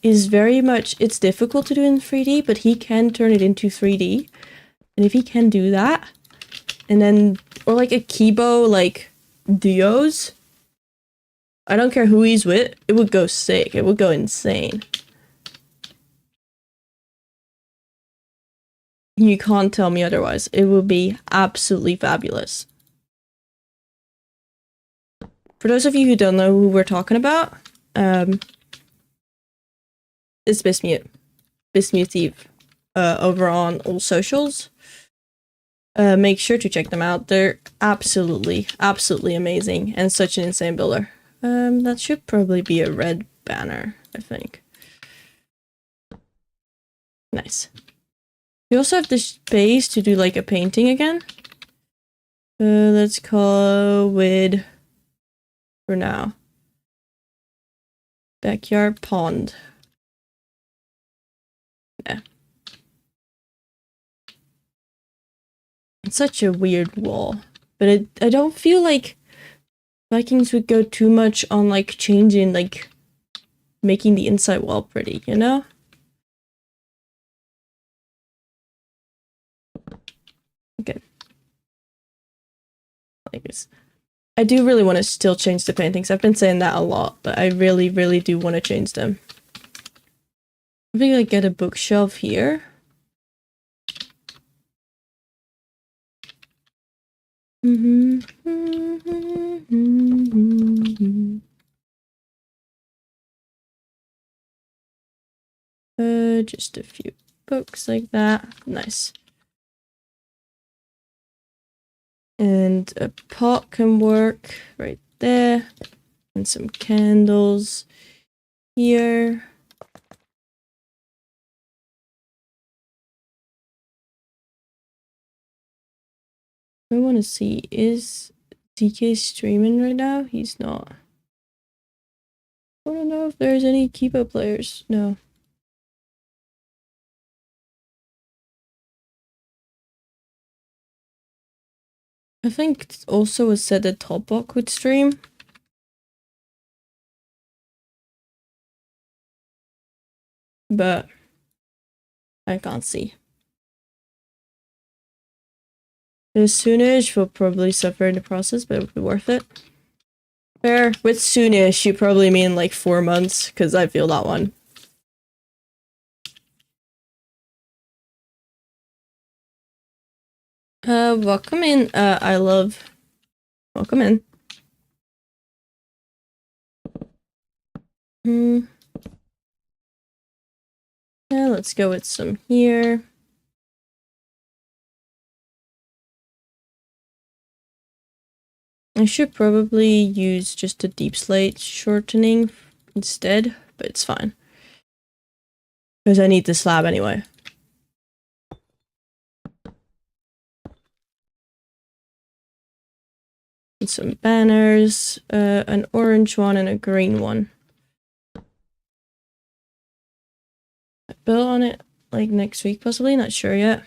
Speaker 1: is very much, it's difficult to do in 3D, but he can turn it into 3D. And if he can do that, and then, or like a Kibo, like, duos, I don't care who he's with, it would go sick. It would go insane. You can't tell me otherwise. It would be absolutely fabulous. For those of you who don't know who we're talking about, it's Bismute. Bismute Eve. Over on all socials. Make sure to check them out. They're absolutely amazing and such an insane builder. That should probably be a red banner, I think. Nice. We also have the space to do like a painting again. Let's call with for now. Backyard pond. Yeah. It's such a weird wall. But I don't feel like Vikings would go too much on like changing, like making the inside wall pretty, you know? Okay. Like this. I do really want to still change the paintings. I've been saying that a lot, but I really, really do want to change them. I think I get a bookshelf here. Just a few books like that. Nice. And a pot can work right there. And some candles here. I want to see, is DK streaming right now? He's not. I don't know if there's any Kipo players. No. I think it also was said that Topbok would stream. But I can't see. The soonish will probably suffer in the process, but it'll be worth it. Fair. With soonish, you probably mean like 4 months, because I feel that one. Welcome in, welcome in. Yeah, let's go with some here. I should probably use just a deep slate shortening instead, but it's fine. Because I need the slab anyway. And some banners, an orange one and a green one. I build on it like next week possibly, not sure yet.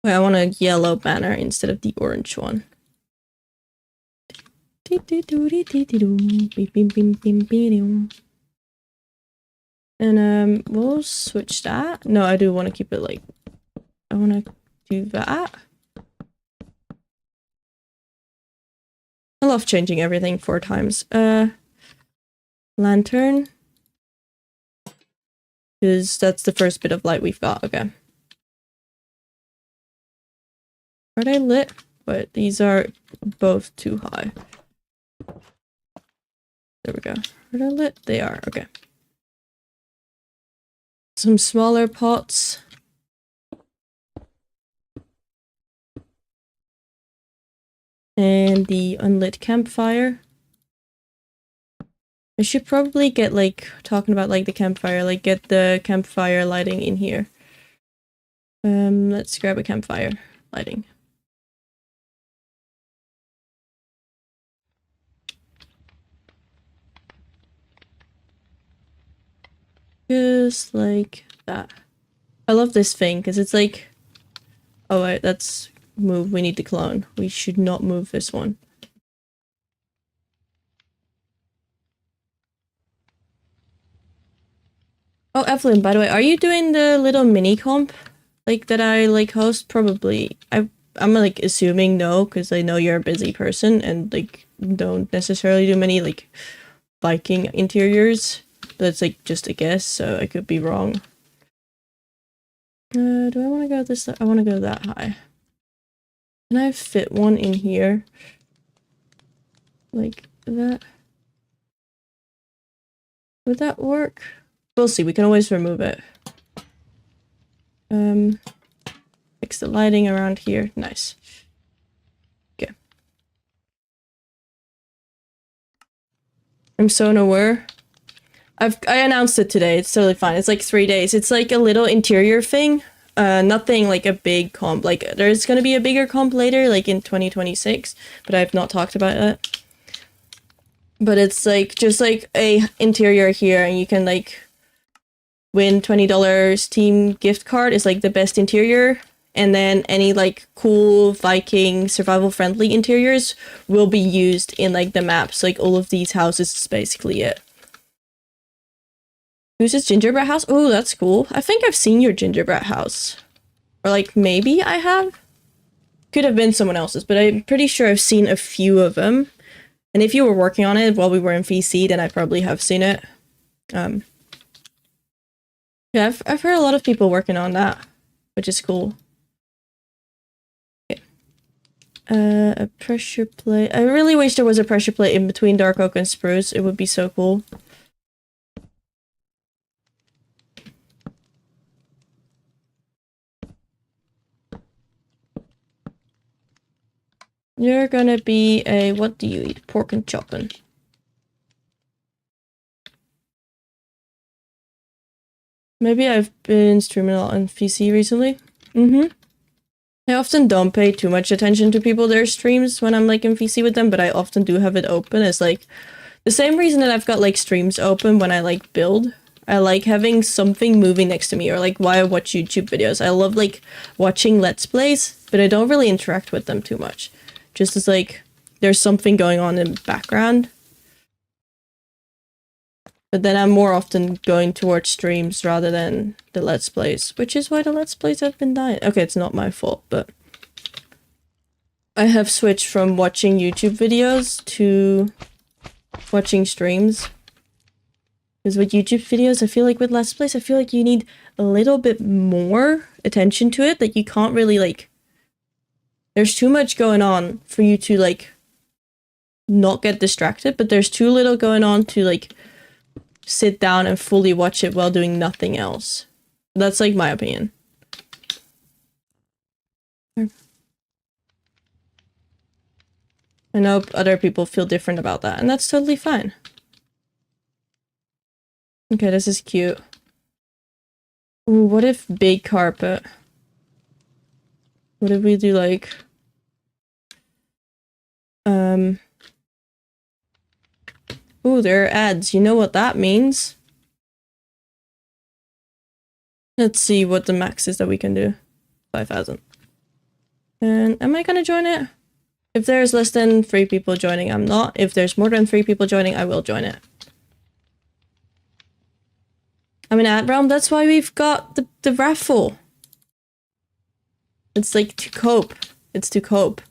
Speaker 1: Wait, I want a yellow banner instead of the orange one. And we'll switch that. No, I do want to keep it like, I want to do that. I love changing everything 4 times. Lantern. Because that's the first bit of light we've got. Okay. Are they lit? But these are both too high. There we go. Are they lit? They are. Okay. Some smaller pots. And the unlit campfire. I should probably get like, talking about like the campfire, like get the campfire lighting in here. Let's grab a campfire lighting. Just like that. I love this thing because it's like, oh wait, that's move. We need to clone. We should not move this one. Oh, Evelyn, by the way, are you doing the little mini comp like that I like host? Probably. I'm like assuming no, because I know you're a busy person and like don't necessarily do many like Viking interiors. That's like just a guess, so I could be wrong. Do I want to go this? I want to go that high. Can I fit one in here? Like that? Would that work? We'll see. We can always remove it. Fix the lighting around here. Nice. Okay. I'm so unaware. I announced it today. It's totally fine. It's like 3 days. It's like a little interior thing. Nothing like a big comp. Like there's gonna be a bigger comp later, like in 2026, but I've not talked about it. But it's like just like a interior here, and you can like win $20 team gift card is like the best interior, and then any like cool Viking survival friendly interiors will be used in like the maps. Like all of these houses is basically it. Who's this gingerbread house? Oh, that's cool. I think I've seen your gingerbread house. Or like maybe I have? Could have been someone else's, but I'm pretty sure I've seen a few of them. And if you were working on it while we were in VC, then I probably have seen it. Yeah, I've heard a lot of people working on that, which is cool. Okay. A pressure plate. I really wish there was a pressure plate in between dark oak and spruce. It would be so cool. You're gonna be a, what do you eat? Pork and choppin'. Maybe I've been streaming a lot on VC recently. I often don't pay too much attention to people their streams when I'm like in VC with them, but I often do have it open. It's like the same reason that I've got like streams open when I like build. I like having something moving next to me, or like why I watch YouTube videos. I love like watching Let's Plays, but I don't really interact with them too much. Just as like there's something going on in the background. But then I'm more often going towards streams rather than the Let's Plays, which is why the Let's Plays have been dying. Okay, it's not my fault, but I have switched from watching YouTube videos to watching streams. Because with YouTube videos, I feel like with Let's Plays, I feel like you need a little bit more attention to it. Like you can't really like... There's too much going on for you to like not get distracted, but there's too little going on to like sit down and fully watch it while doing nothing else. That's like my opinion. I know other people feel different about that, and that's totally fine. Okay, this is cute. Ooh, what if big carpet? What if we do like... Ooh, there are ads. You know what that means? Let's see what the max is that we can do. 5,000. And am I gonna join it? If there's less than 3 people joining, I'm not. If there's more than 3 people joining, I will join it. I'm in ad realm, that's why we've got the raffle. It's like to cope. It's to cope.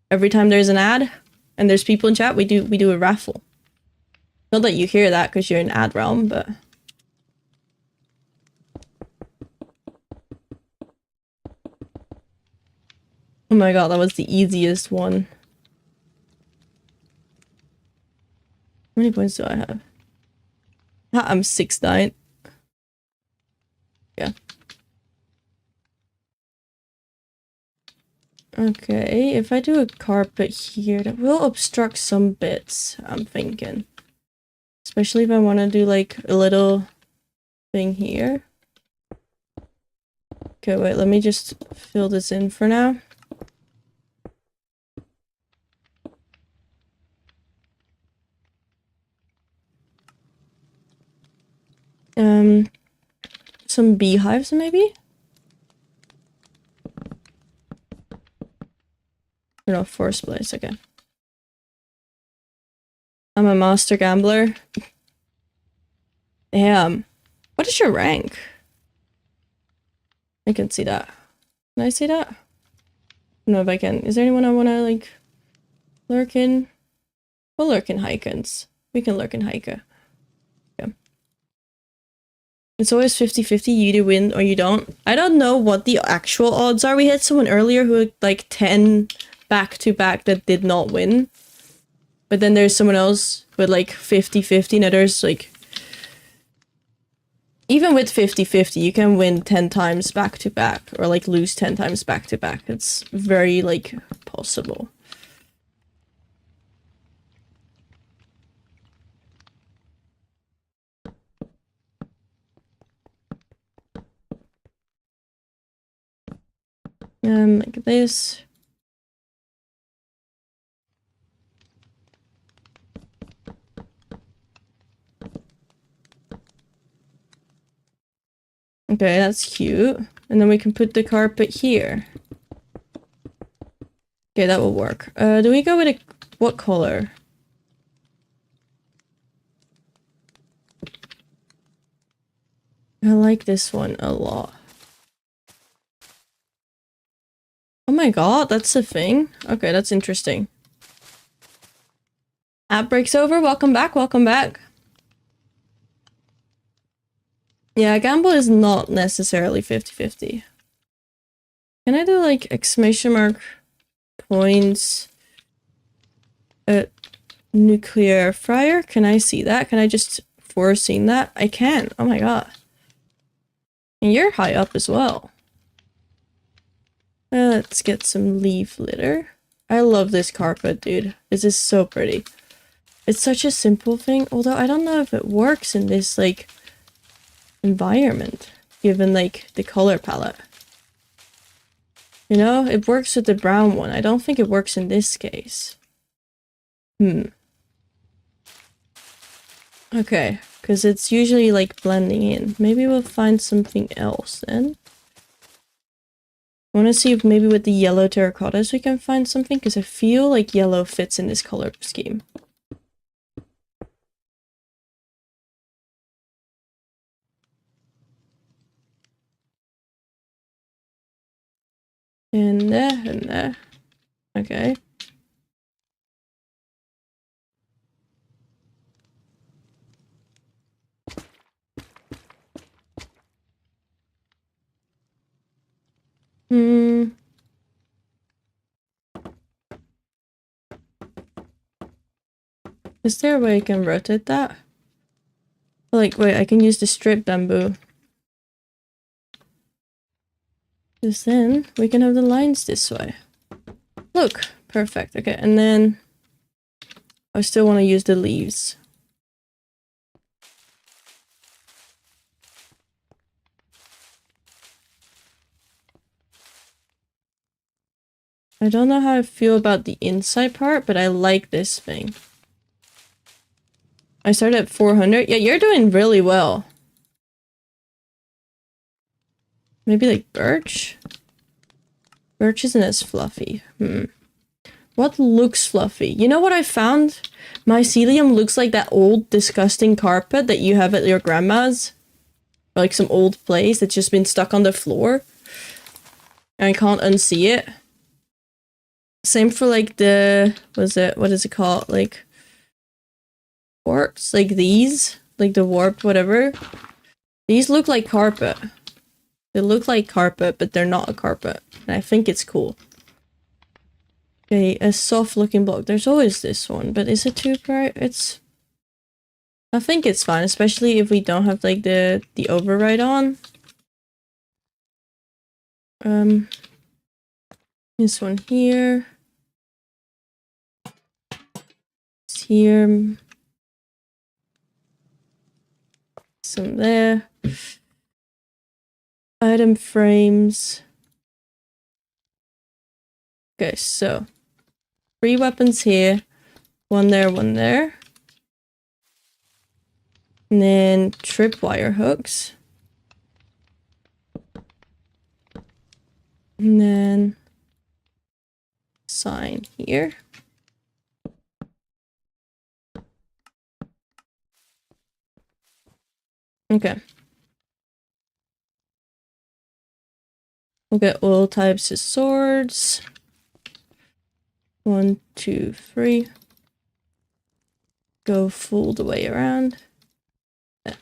Speaker 1: Every time there's an ad and there's people in chat, we do a raffle. Not that you hear that because you're in ad realm, but... Oh my god, that was the easiest one. How many points do I have? I'm 6'9". Yeah. Okay, if I do a carpet here, that will obstruct some bits, I'm thinking. Especially if I want to do like a little thing here. Okay, wait, let me just fill this in for now. Some beehives maybe? Or no, forest place, okay. I'm a master gambler. Damn. What is your rank? I can see that. Can I see that? I don't know if I can. Is there anyone I want to, like, lurk in? We'll lurk in Hikens. We can lurk in Hike. Yeah. It's always 50-50. You either win or you don't. I don't know what the actual odds are. We had someone earlier who had, like, 10 back-to-back that did not win. But then there's someone else with, like, 50-50. Now there's, like... Even with 50-50, you can win 10 times back-to-back, or like lose 10 times back-to-back. It's very like possible. Like this. Okay, that's cute. And then we can put the carpet here. Okay, that will work. Do we go with a... what color? I like this one a lot. Oh my god, that's a thing? Okay, that's interesting. App breaks over. Welcome back, welcome back. Yeah, gamble is not necessarily 50-50. Can I do like exclamation mark points nuclear fryer? Can I see that? Can I just foreseen that? I can. Oh my god. And you're high up as well. Let's get some leaf litter. I love this carpet, dude. This is so pretty. It's such a simple thing, although I don't know if it works in this, like, environment, given, like, the color palette. You know, it works with the brown one. I don't think it works in this case. Okay, because it's usually, like, blending in. Maybe we'll find something else, then. I want to see if maybe with the yellow terracottas we can find something, because I feel like yellow fits in this color scheme. And there. Okay. Is there a way I can rotate that? Like, wait, I can use the strip bamboo. Because then we can have the lines this way. Look, perfect. Okay, and then I still want to use the leaves. I don't know how I feel about the inside part, but I like this thing. I started at 400. Yeah, you're doing really well. Maybe like birch? Birch isn't as fluffy. What looks fluffy? You know what I found? Mycelium looks like that old disgusting carpet that you have at your grandma's. Or like some old place that's just been stuck on the floor. And I can't unsee it. Same for like the... what is it called? Like... warps? Like these? Like the warped whatever. These look like carpet. They look like carpet, but they're not a carpet. And I think it's cool. Okay, a soft looking block. There's always this one, but is it too bright? It's... I think it's fine, especially if we don't have like the override on. This one here. It's here. Some there. Item frames. Okay, so 3 weapons here. One there, one there. And then tripwire hooks. And then sign here. Okay. We'll get all types of swords. 1, 2, 3. Go full the way around. Yeah.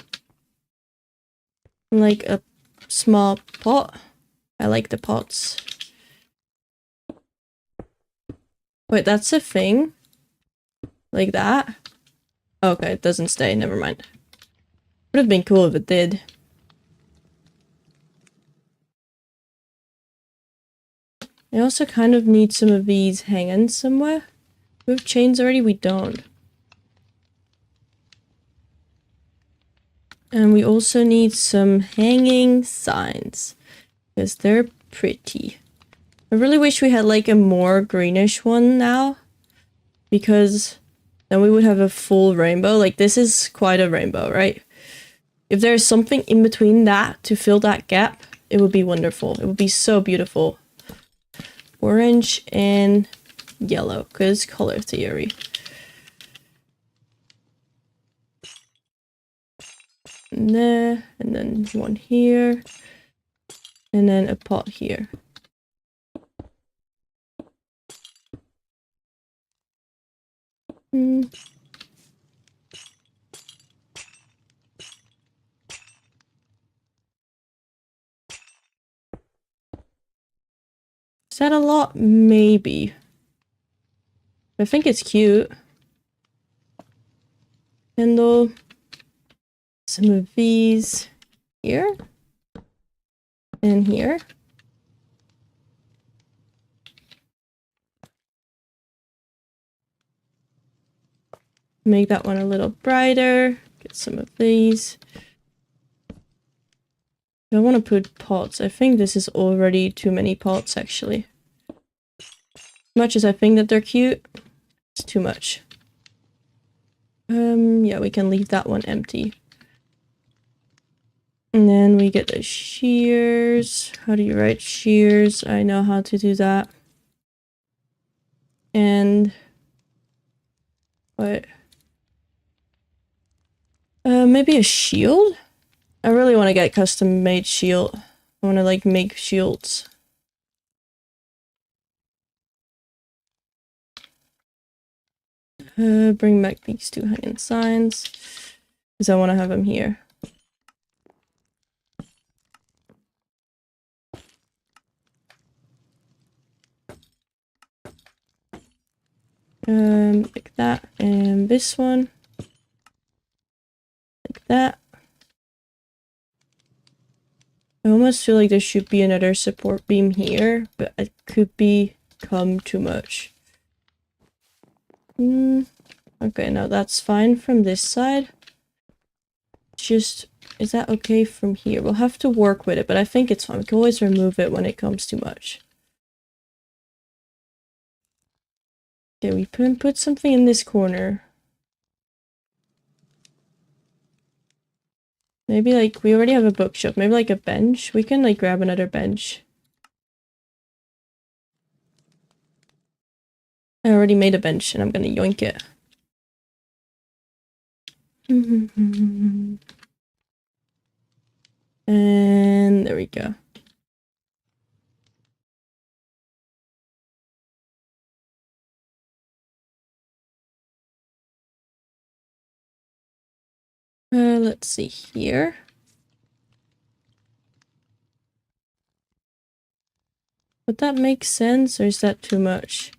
Speaker 1: Like a small pot. I like the pots. Wait, that's a thing? Like that? Okay, it doesn't stay, never mind. Would have been cool if it did. I also kind of need some of these hanging somewhere. Do we have chains already? We don't. And we also need some hanging signs. Because they're pretty. I really wish we had like a more greenish one now. Because then we would have a full rainbow. Like this is quite a rainbow, right? If there's something in between that to fill that gap, it would be wonderful. It would be so beautiful. Orange and yellow, because color theory. And there, and then one here. And then a pot here. Is that a lot? Maybe. I think it's cute. Handle. Some of these here. And here. Make that one a little brighter. Get some of these. I want to put pots. I think this is already too many pots, actually. As much as I think that they're cute, it's too much. Yeah, we can leave that one empty. And then we get the shears. How do you write shears? I know how to do that. And what? Maybe a shield? I really want to get custom made shield. I want to like make shields. Bring back these two hanging signs because I want to have them here. Like that, and this one like that. I almost feel like there should be another support beam here, but it could become too much. Okay, now that's fine from this side. Just, is that okay from here? We'll have to work with it, but I think it's fine. We can always remove it when it comes too much. Okay, we put something in this corner. Maybe like, we already have a bookshelf. Maybe like a bench. We can like grab another bench. I already made a bench and I'm gonna yoink it. And there we go. Let's see here. Would that make sense, or is that too much?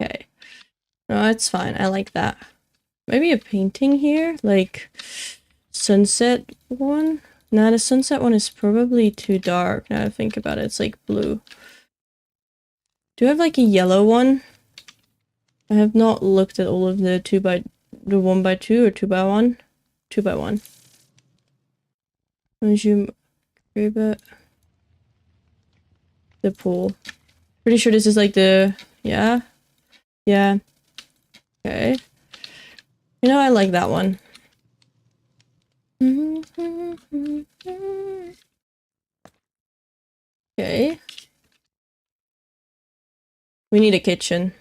Speaker 1: Okay. No, it's fine. I like that. Maybe a painting here? Like, sunset one? Nah, the sunset one is probably too dark, now I think about it. It's like blue. Do you have like a yellow one? I have not looked at all of the 1x2 or 2x1. 2x1. Let me zoom a bit. The pool. Pretty sure this is like the, yeah? Yeah. Okay. You know, I like that one. Okay. We need a kitchen.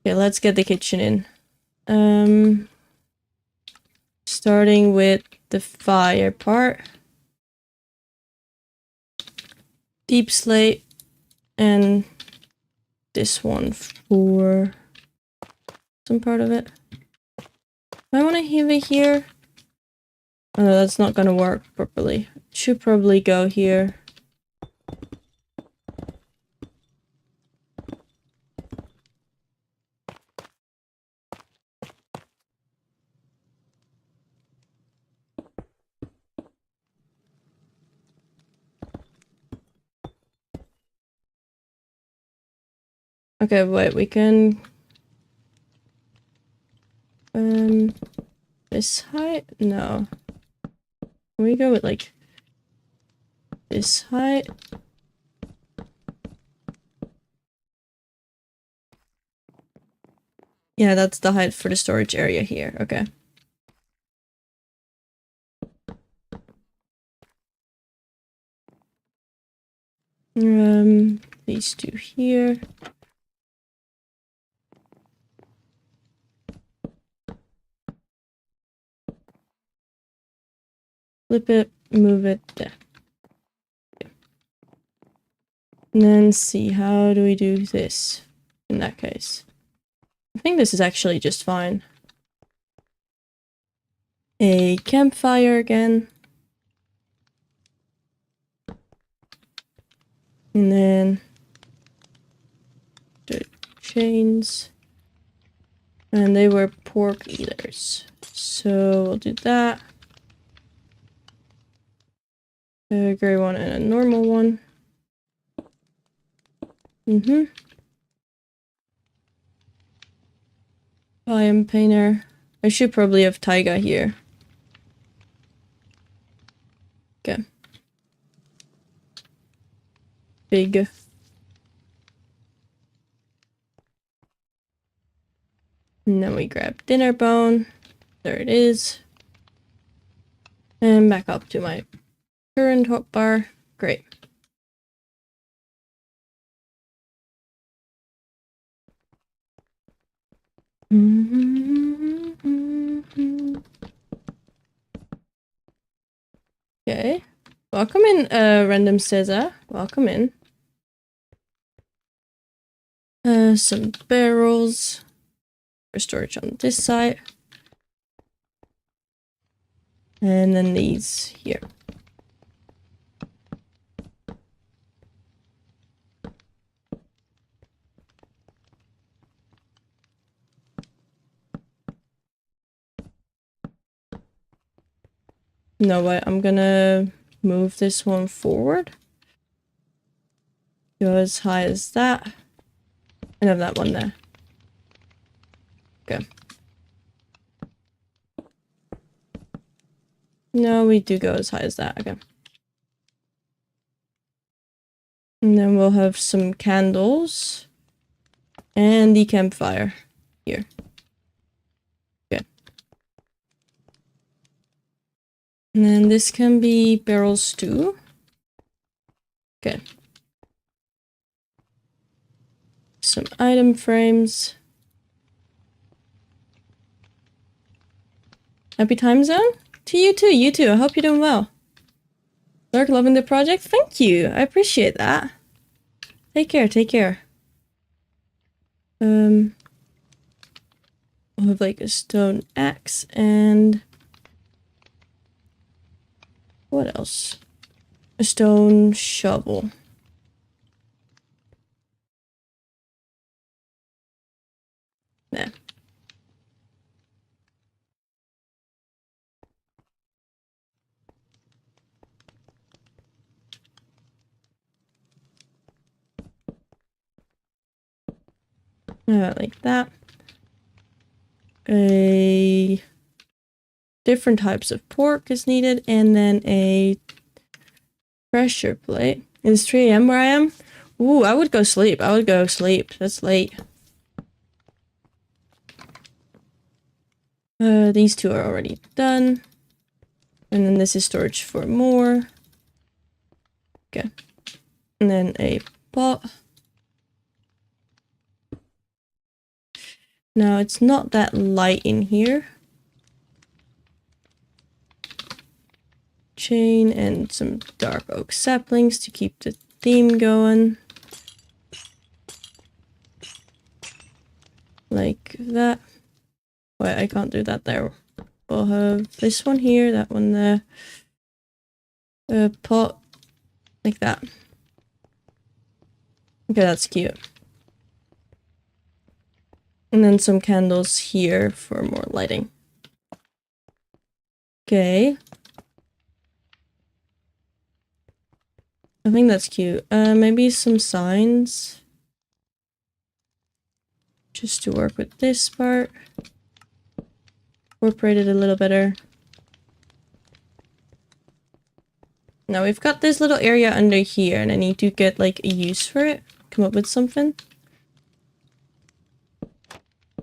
Speaker 1: Okay, let's get the kitchen in. Starting with the fire part. Deep slate and this one for some part of it. I want to have it here. Oh no, that's not gonna work properly. It should probably go here. Okay, wait, we can... This height? No. Can we go with, like, this height? Yeah, that's the height for the storage area here. Okay. These two here. Flip it, move it, there. And then see, how do we do this in that case? I think this is actually just fine. A campfire again. And then the chains. And they were pork eaters. So we'll do that. A gray one and a normal one. Biome painter. I should probably have taiga here. Okay. Big. And then we grab dinner bone. There it is. And back up to my current hotbar. Great. Okay. Welcome in, Random Caesar. Welcome in. Some barrels for storage on this side. And then these here. No, what? I'm gonna move this one forward. Go as high as that. And have that one there. Okay. No, we do go as high as that. Okay. And then we'll have some candles. And the campfire here. Okay. And then this can be barrels too. Okay. Some item frames. Happy time zone? To you too, you too. I hope you're doing well. Berk, loving the project? Thank you. I appreciate that. Take care, take care. We'll have like a stone axe and what else? A stone shovel. There. Like that. A different types of pork is needed, and then a pressure plate. It's 3 AM where I am. Ooh, I would go sleep. I would go sleep. That's late. These two are already done. And then this is storage for more. Okay. And then a pot. Now it's not that light in here. Chain and some dark oak saplings to keep the theme going. Like that. Wait, I can't do that there. We'll have this one here, that one there. A pot. Like that. Okay, that's cute. And then some candles here for more lighting. Okay. I think that's cute. Maybe some signs. just to work with this part. Incorporate it a little better. Now we've got this little area under here and I need to get like a use for it. Come up with something.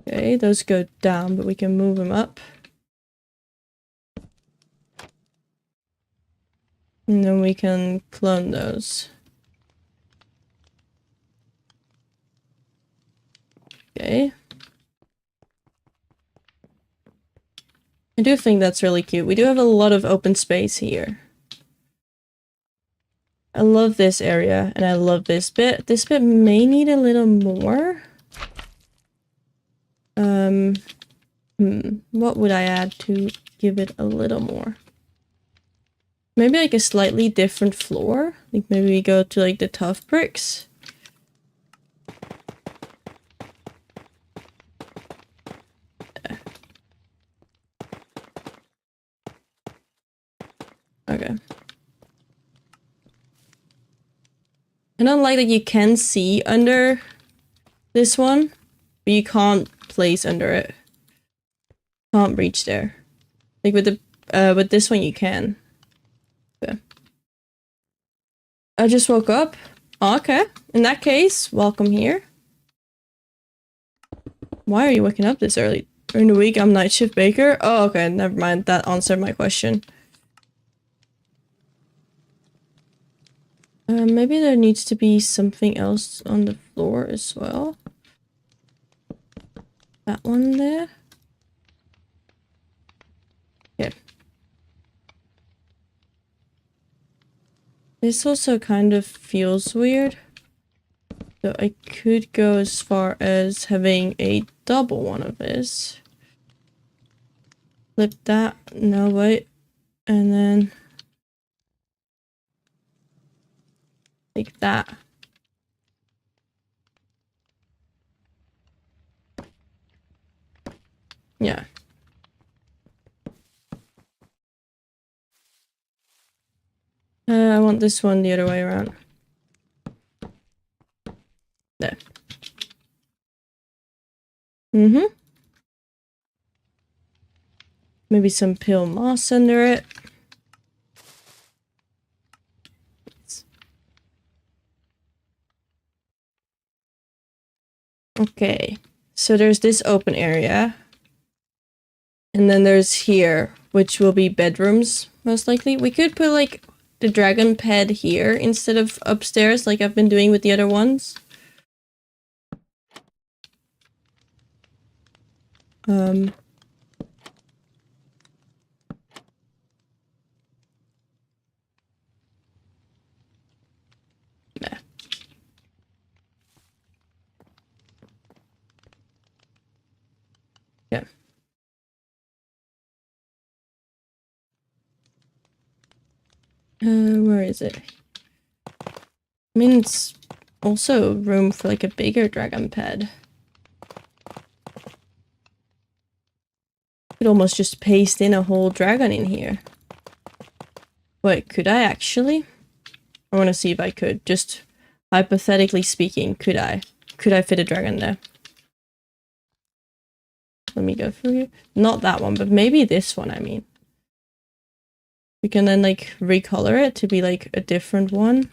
Speaker 1: Okay, those go down, but we can move them up. And then we can clone those. Okay. I do think that's really cute. We do have a lot of open space here. I love this area and I love this bit. This bit may need a little more. What would I add to give it a little more? Maybe like a slightly different floor. Like maybe we go to like the tough bricks. Okay. I don't like that you can see under this one, but you can't place under it. Can't reach there. Like with the with this one you can. Okay. I just woke up. Oh, okay. In that case, welcome here. Why are you waking up this early? During the week, I'm night shift baker. Oh, okay. Never mind. That answered my question. Maybe there needs to be something else on the floor as well. That one there. Yeah. This also kind of feels weird. So I could go as far as having a double one of this. Flip that. No, wait. And then like that. Yeah. I want this one the other way around. There. Mm-hmm. Maybe some pale moss under it. Okay. So there's this open area. And then there's here, which will be bedrooms, most likely. We could put, like, the dragon pad here instead of upstairs, like I've been doing with the other ones. Nah. Yeah. Where is it? I mean, it's also room for like a bigger dragon pad. Could almost just paste in a whole dragon in here. Wait, could I actually? I want to see if I could. Just hypothetically speaking, could I? Could I fit a dragon there? Let me go through here. Not that one, but maybe this one, I mean. We can then like recolor it to be like a different one.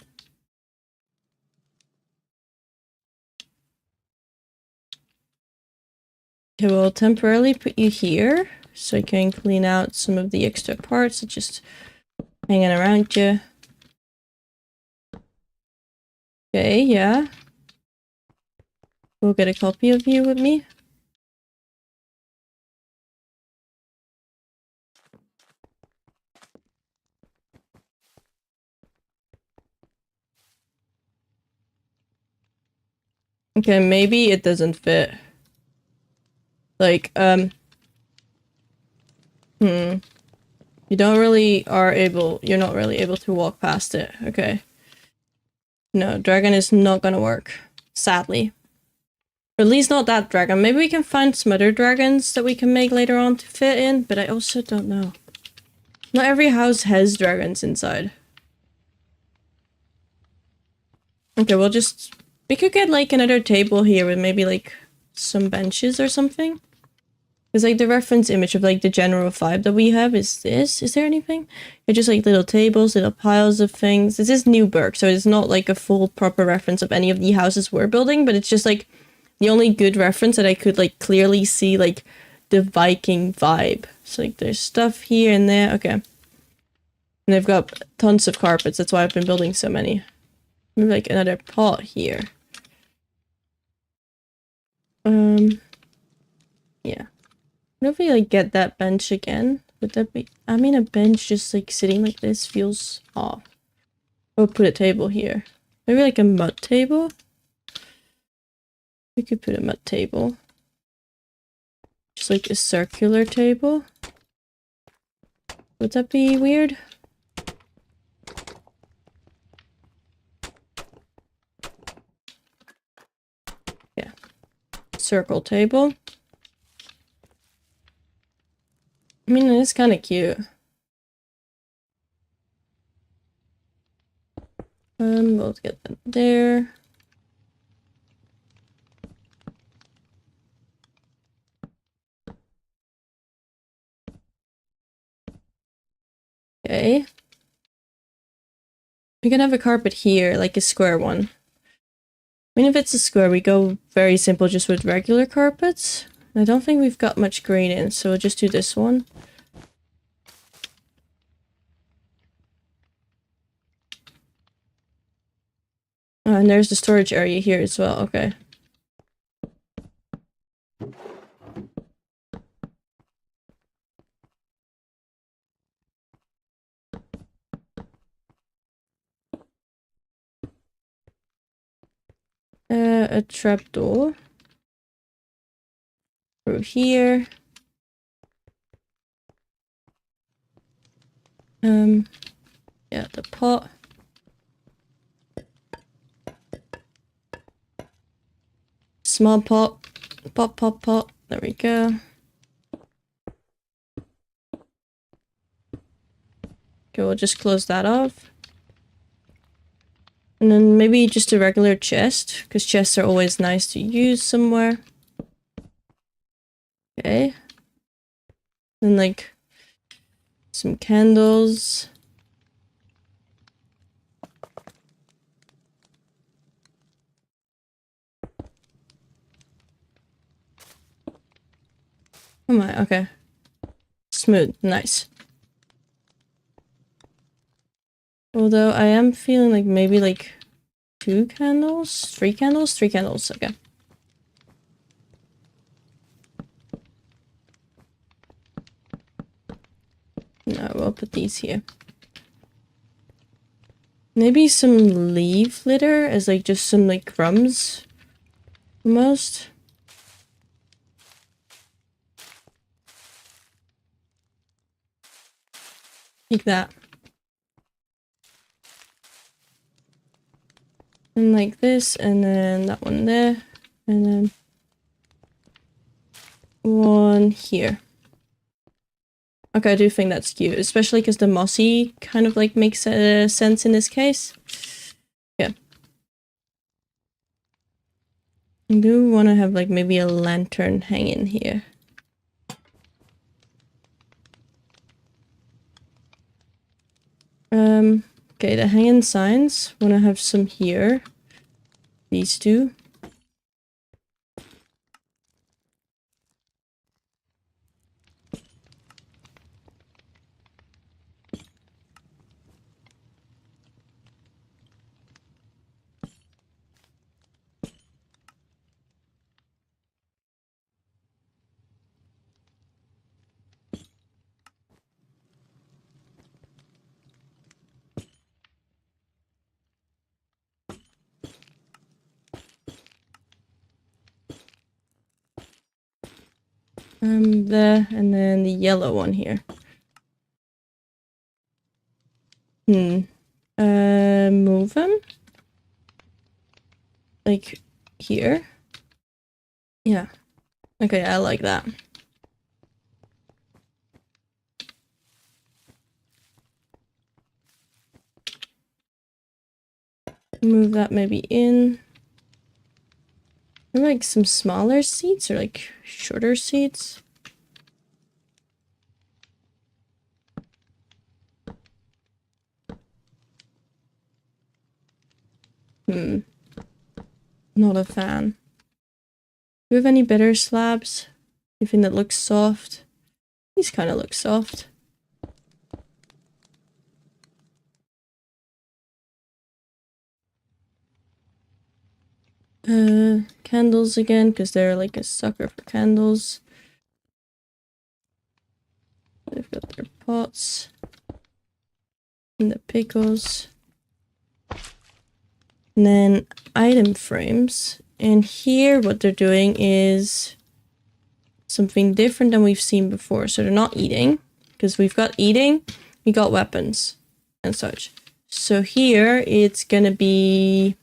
Speaker 1: Okay, we'll temporarily put you here so I can clean out some of the extra parts that just hanging around you. Okay, yeah. We'll get a copy of you with me. Okay, maybe it doesn't fit. Like, you don't really you're not really able to walk past it. Okay. No, dragon is not gonna work. Sadly. Or at least not that dragon. Maybe we can find some other dragons that we can make later on to fit in, but I also don't know. Not every house has dragons inside. Okay, we could get like another table here with maybe like some benches or something. Because like the reference image of like the general vibe that we have is this. Is there anything? It's just like little tables, little piles of things. This is New Berk, so it's not like a full proper reference of any of the houses we're building, but it's just like the only good reference that I could like clearly see like the Viking vibe. So like there's stuff here and there. Okay. And they've got tons of carpets. That's why I've been building so many. Maybe like another pot here. Yeah. What if we like get that bench again? Would that be? I mean, a bench just like sitting like this feels off. We'll put a table here. Maybe like a mud table. We could put a mud table. Just like a circular table. Would that be weird? Yeah. Circle table. I mean, it's kind of cute. We'll get that there. Okay. We can have a carpet here, like a square one. I mean, if it's a square, we go very simple just with regular carpets. I don't think we've got much green in, so we'll just do this one. Oh, and there's the storage area here as well, okay. A trapdoor. Through here. Yeah, the pot. Small pot. Pot, pot, pot. There we go. Okay, we'll just close that off. And then maybe just a regular chest, because chests are always nice to use somewhere. Okay. Then like some candles. Oh my, okay. Smooth, nice. Although I am feeling like maybe like 2 candles? 3 candles? 3 candles, okay. No, we'll put these here. Maybe some leaf litter as like just some like crumbs. Almost. Like that. And like this, and then that one there, and then one here. Okay, I do think that's cute, especially because the mossy kind of like makes sense in this case. Yeah. I do want to have like maybe a lantern hanging here. Okay, the hanging signs. Want to have some here. These two. There, and then the yellow one here. Move them? Like, here? Yeah. Okay, I like that. Move that maybe in. Maybe like some smaller seats or like shorter seats. Not a fan. Do you have any better slabs? Anything that looks soft? These kind of look soft. Candles again, because they're like a sucker for candles. They've got their pots. And the pickles. And then item frames. And here what they're doing is something different than we've seen before. So they're not eating, because we've got eating, we got weapons and such. So here it's gonna be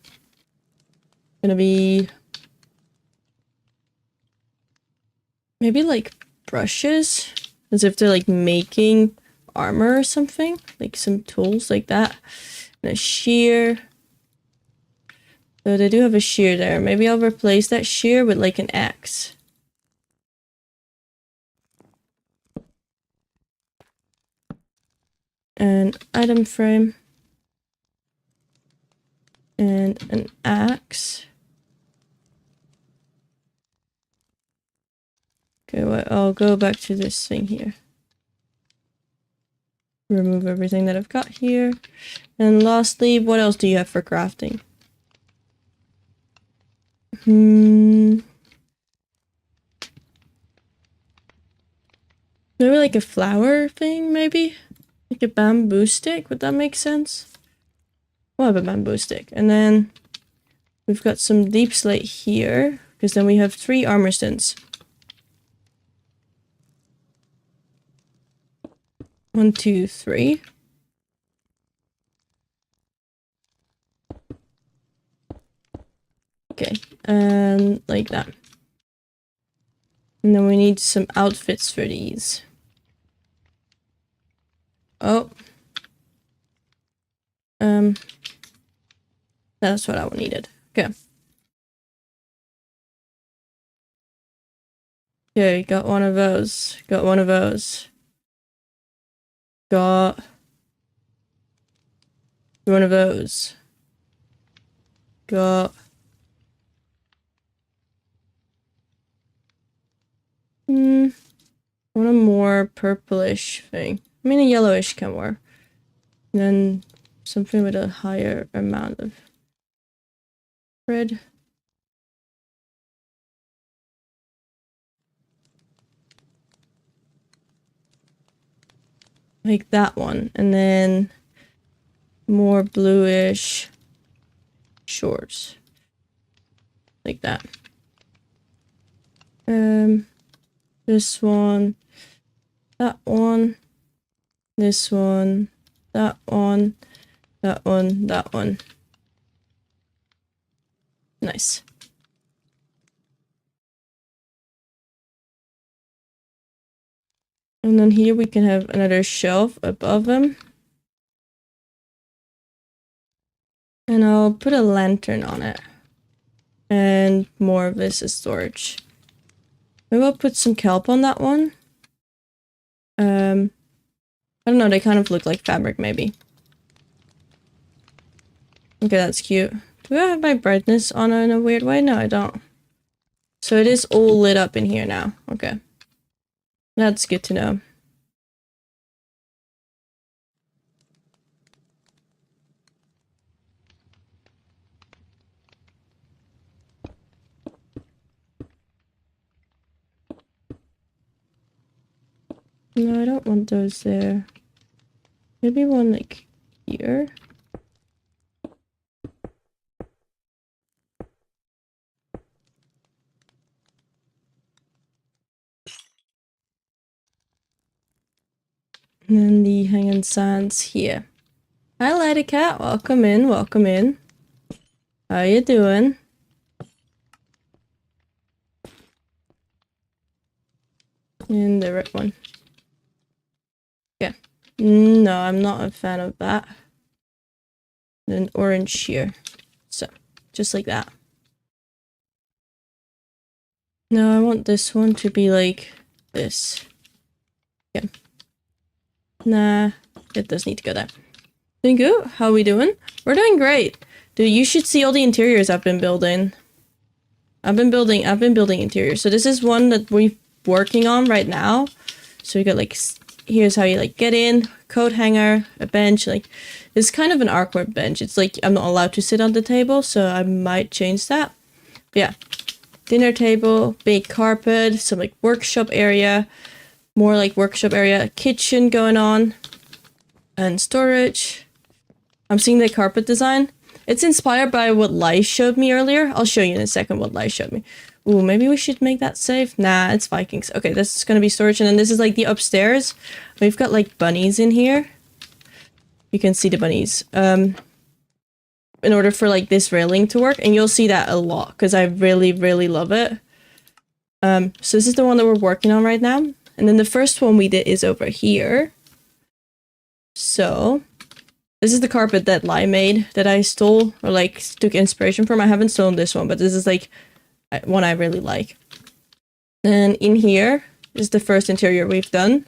Speaker 1: maybe like brushes, as if they're like making armor or something, like some tools like that. And a shear. So they do have a shear there. Maybe I'll replace that shear with like an axe. An item frame. And an axe. Okay, well, I'll go back to this thing here. Remove everything that I've got here. And lastly, what else do you have for crafting? Maybe like a flower thing, maybe? Like a bamboo stick, would that make sense? We'll have a bamboo stick. And then we've got some deep slate here, because then we have 3 armor stones. 1, 2, 3. Okay, and like that. And then we need some outfits for these. Oh. That's what I needed. Okay. Okay, got one of those. Got one of those. Got one of those. Got one a more purplish thing. I mean, a yellowish can work. And then something with a higher amount of red. Like that one. And then more bluish shorts. Like that. This one. That one. This one. That one. That one. That one. Nice. And then here we can have another shelf above them. And I'll put a lantern on it. And more of this is storage. Maybe I'll put some kelp on that one. I don't know, they kind of look like fabric, maybe. Okay, that's cute. Do I have my brightness on in a weird way? No, I don't. So it is all lit up in here now. Okay. That's good to know. No, I don't want those there. Maybe one like here. And then the hanging sands here. Hi, Lady Cat. Welcome in. Welcome in. How you doing? And the red one. Yeah. No, I'm not a fan of that. Then orange here. So, just like that. No, I want this one to be like this. Yeah. Nah, it does need to go there. Doing good? How are we doing? We're doing great. Dude, you should see all the interiors I've been building. I've been building interiors. So this is one that we're working on right now. So we got like, here's how you like get in, coat hanger, a bench. Like, it's kind of an awkward bench. It's like I'm not allowed to sit on the table, so I might change that. But yeah, dinner table, big carpet, some like workshop area, more like workshop area, kitchen going on, and storage. I'm seeing the carpet design. It's inspired by what Lai showed me earlier. I'll show you in a second what Lai showed me. Ooh, maybe we should make that safe. Nah, it's Vikings. Okay, this is gonna be storage, and then this is like the upstairs. We've got like bunnies in here. You can see the bunnies. In order for like this railing to work, and you'll see that a lot because I really, really love it. So this is the one that we're working on right now. And then the first one we did is over here. So this is the carpet that Lai made that I stole or like took inspiration from. I haven't stolen this one, but this is like one I really like. And in here is the first interior we've done.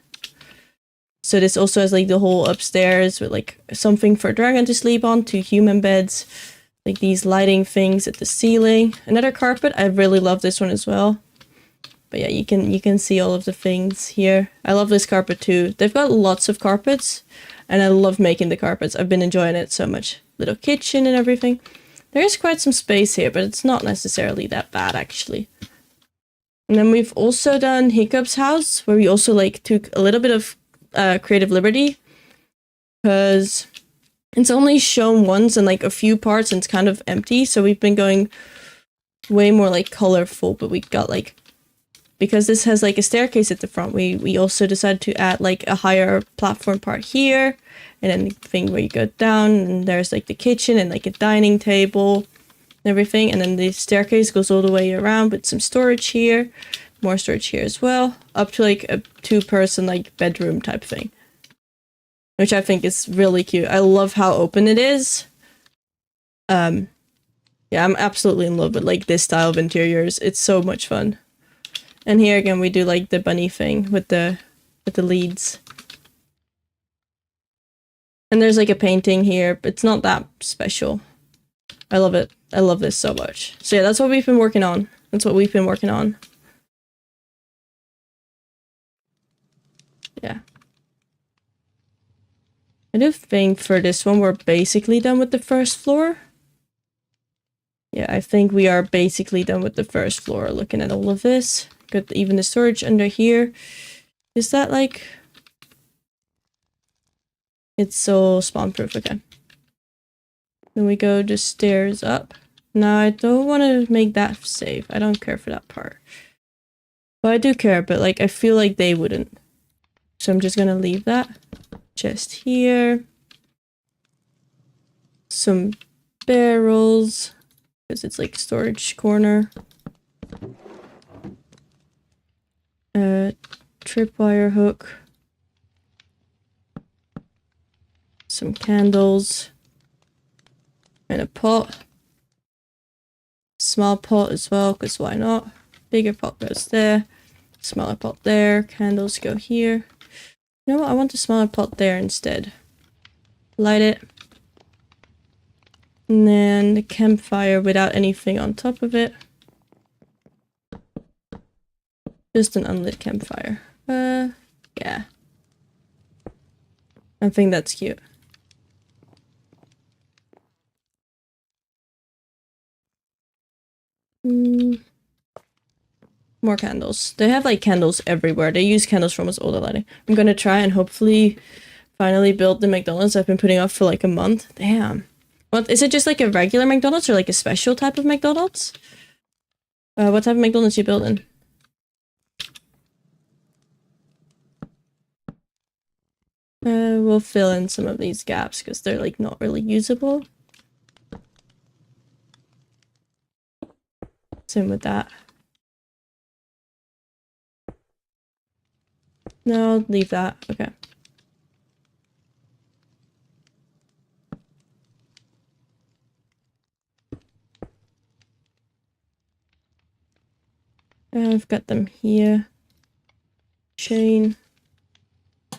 Speaker 1: So this also has like the whole upstairs with like something for a dragon to sleep on, 2 human beds, like these lighting things at the ceiling. Another carpet. I really love this one as well. But yeah, you can see all of the things here. I love this carpet too. They've got lots of carpets, and I love making the carpets. I've been enjoying it so much. Little kitchen and everything. There is quite some space here, but it's not necessarily that bad actually. And then we've also done Hiccup's house, where we also like took a little bit of creative liberty, because it's only shown once in like a few parts and it's kind of empty. So we've been going way more like colorful, but we got like, because this has like a staircase at the front, we also decided to add like a higher platform part here, and then the thing where you go down, and there's like the kitchen and like a dining table and everything, and then the staircase goes all the way around with some storage here, more storage here as well, up to like a 2-person like bedroom type thing, which I think is really cute. I love how open it is. Yeah, I'm absolutely in love with like this style of interiors. It's so much fun. And here again, we do like the bunny thing with the leads. And there's like a painting here, but it's not that special. I love it. I love this so much. So yeah, that's what we've been working on. That's what we've been working on. Yeah. I do think for this one, we're basically done with the first floor. Yeah, I think we are basically done with the first floor, looking at all of this. Got even the storage under here. Is that like... It's so spawn-proof, okay. Then we go the stairs up. Now, I don't want to make that safe. I don't care for that part. Well, I do care, but like, I feel like they wouldn't. So I'm just gonna leave that. Chest here. Some barrels. Because it's like storage corner. Tripwire hook. Some candles. And a pot. Small pot as well, because why not? Bigger pot goes there. Smaller pot there. Candles go here. You know what? I want the smaller pot there instead. Light it. And then the campfire without anything on top of it. Just an unlit campfire. Yeah. I think that's cute. More candles. They have like candles everywhere. They use candles from almost all the lighting. I'm gonna try and hopefully finally build the McDonald's I've been putting off for like a month. Damn. What, is it just like a regular McDonald's or like a special type of McDonald's? What type of McDonald's you building? We'll fill in some of these gaps because they're like not really usable. Same with that. No, leave that. Okay. I've got them here. Chain.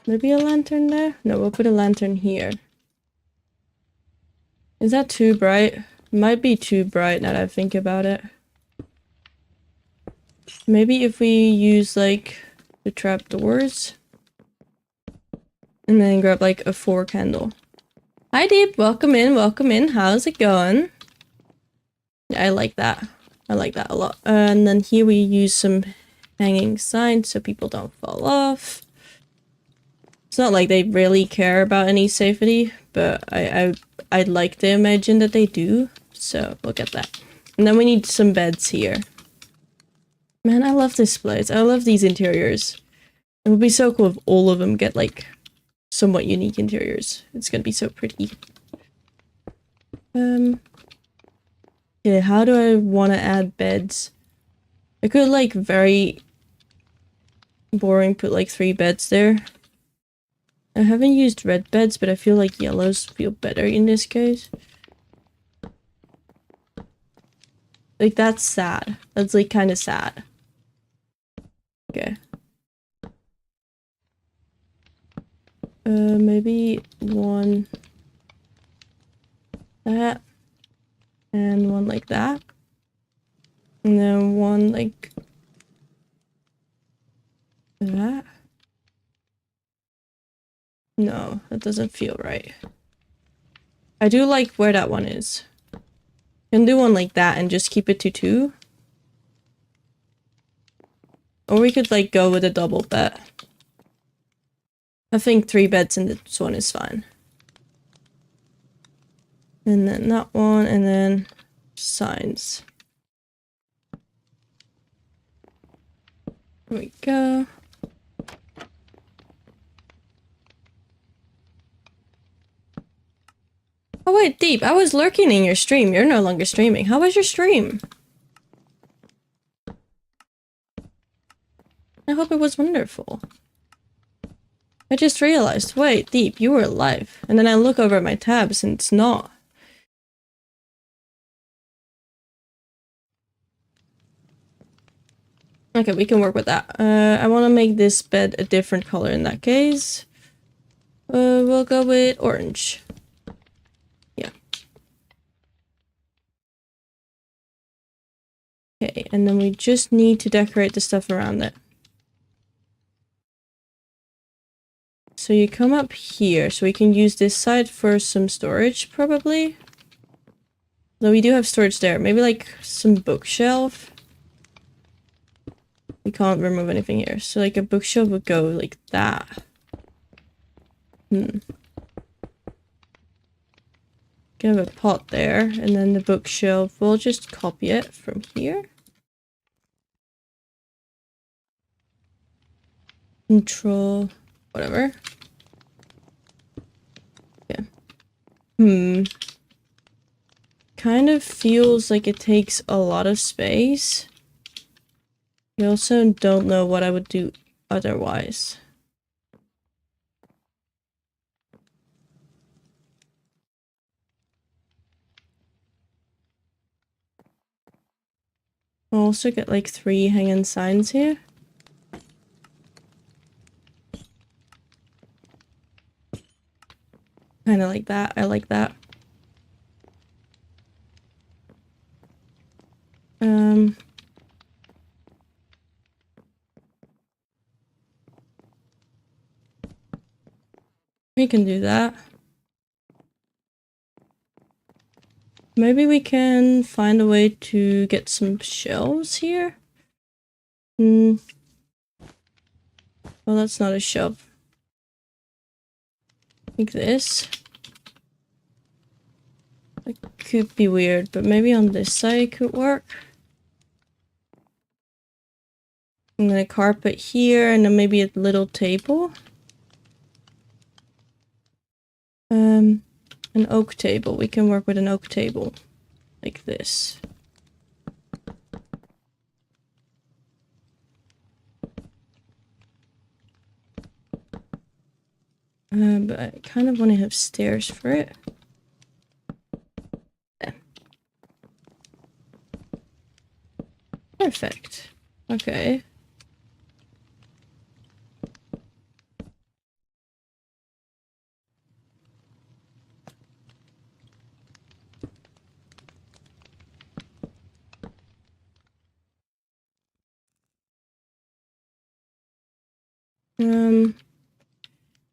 Speaker 1: Maybe a lantern there? No, we'll put a lantern here. Is that too bright? Might be too bright now that I think about it. Maybe if we use like the trapdoors and then grab like a 4 candle. Hi Deep, welcome in, welcome in. How's it going? I like that. I like that a lot. And then here we use some hanging signs so people don't fall off. It's not like they really care about any safety, but I'd like to imagine that they do. So we'll get that. And then we need some beds here. Man, I love this place. I love these interiors. It would be so cool if all of them get like somewhat unique interiors. It's gonna be so pretty. Yeah, how do I want to add beds? I could like very boring put like 3 beds there. I haven't used red beds, but I feel like yellows feel better in this case. Like that's sad. That's like kind of sad. Okay. Maybe 1 that and 1 like that. And then 1 like that. No, that doesn't feel right. I do like where that one is. Can do 1 like that and just keep it to 2. Or we could like go with a double bed. I think 3 beds in this one is fine. And then that one, and then signs. There we go. Oh wait, Deep, I was lurking in your stream. You're no longer streaming. How was your stream? I hope it was wonderful. I just realized, wait, Deep, you were live. And then I look over at my tabs and it's not. Okay, we can work with that. I want to make this bed a different color in that case. We'll go with orange. Yeah. Okay, and then we just need to decorate the stuff around it. So you come up here, so we can use this side for some storage, probably. Though we do have storage there. Maybe like some bookshelf. We can't remove anything here. So like a bookshelf would go like that. Have a pot there, and then the bookshelf, we'll just copy it from here. Control, whatever. Yeah. Kind of feels like it takes a lot of space. I also don't know what I would do otherwise. I'll also get like 3 hanging signs here. Kind of like that. I like that. We can do that. Maybe we can find a way to get some shelves here. Well, that's not a shelf. Like this. It could be weird, but maybe on this side it could work. And then a carpet here, and then maybe a little table. An oak table. We can work with an oak table. Like this. But I kind of want to have stairs for it. Yeah. Perfect. Okay.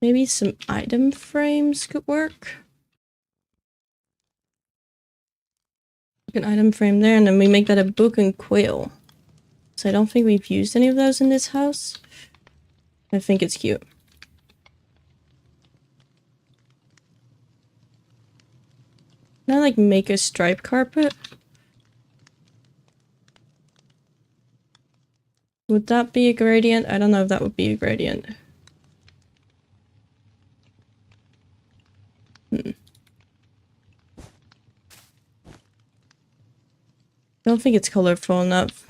Speaker 1: Maybe some item frames could work. An item frame there, and then we make that a book and quill. So I don't think we've used any of those in this house. I think it's cute. Can I like make a stripe carpet? Would that be a gradient? I don't know if that would be a gradient. I don't think it's colorful enough.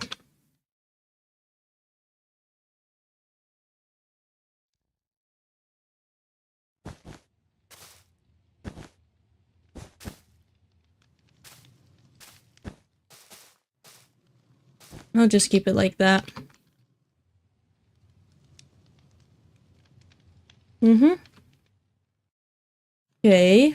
Speaker 1: I'll just keep it like that. Okay.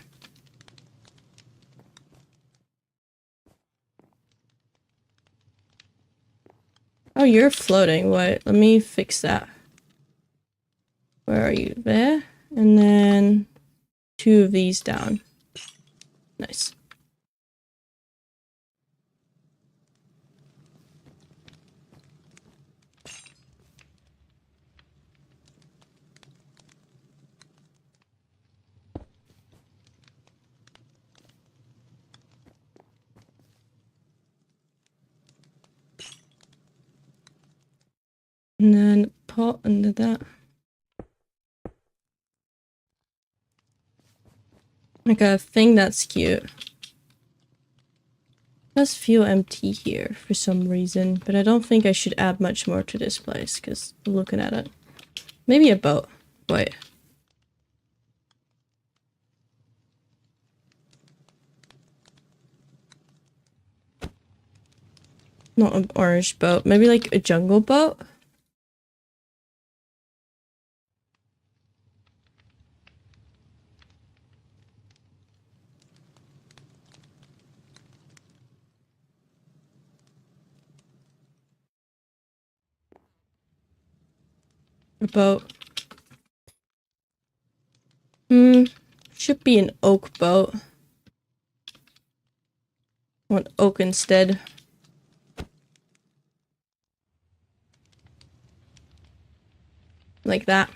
Speaker 1: Oh, you're floating. What? Let me fix that. Where are you? There? And then 2 of these down. Nice. And then pot under that. Like a thing that's cute. It does feel empty here for some reason, but I don't think I should add much more to this place, because looking at it. Maybe a boat. Wait. Not an orange boat. Maybe like a jungle boat? A boat. Should be an oak boat. I want oak instead. Like that.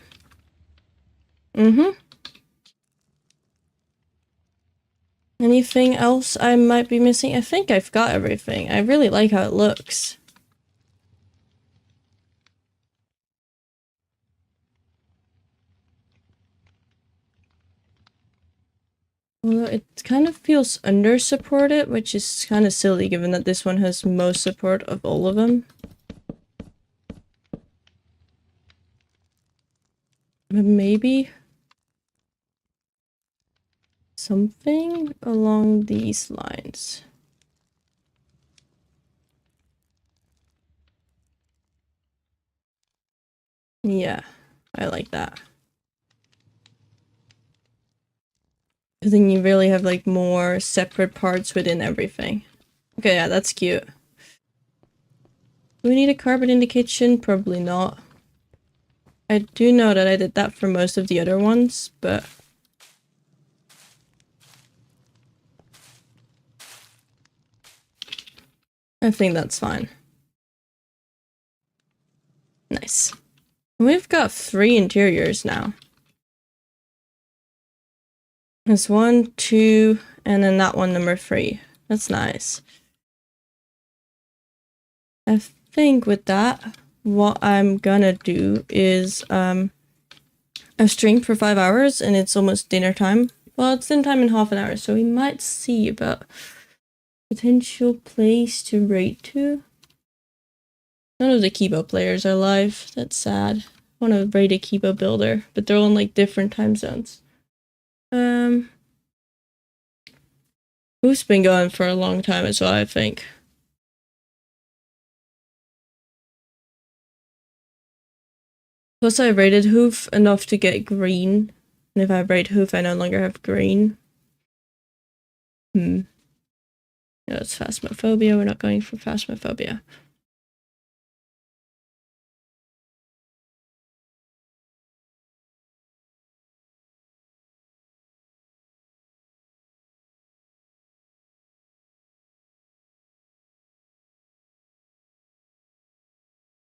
Speaker 1: Anything else I might be missing? I think I've got everything. I really like how it looks. Although it kind of feels under-supported, which is kind of silly given that this one has most support of all of them. But maybe something along these lines. Yeah, I like that. Because then you really have like more separate parts within everything. Okay, yeah, that's cute. Do we need a carpet in the kitchen? Probably not. I do know that I did that for most of the other ones, but I think that's fine. Nice. We've got 3 interiors now. There's 1, 2, and then that one, number 3. That's nice. I think with that, what I'm gonna do is, I've streamed for 5 hours and it's almost dinner time. Well, it's dinner time in half an hour, so we might see about potential place to raid to. None of the Kibo players are live. That's sad. I want to raid a Kibo builder, but they're on like different time zones. Who's been going for a long time as well, I think. Plus I rated hoof enough to get green. And if I rate hoof, I no longer have green. No, it's phasmophobia. We're not going for phasmophobia.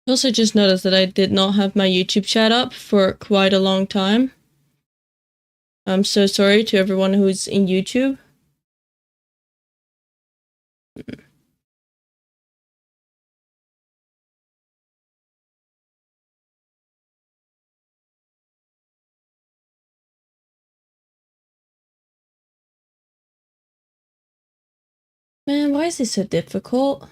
Speaker 1: I also just noticed that I did not have my YouTube chat up for quite a long time. I'm so sorry to everyone who's in YouTube. Man, why is this so difficult?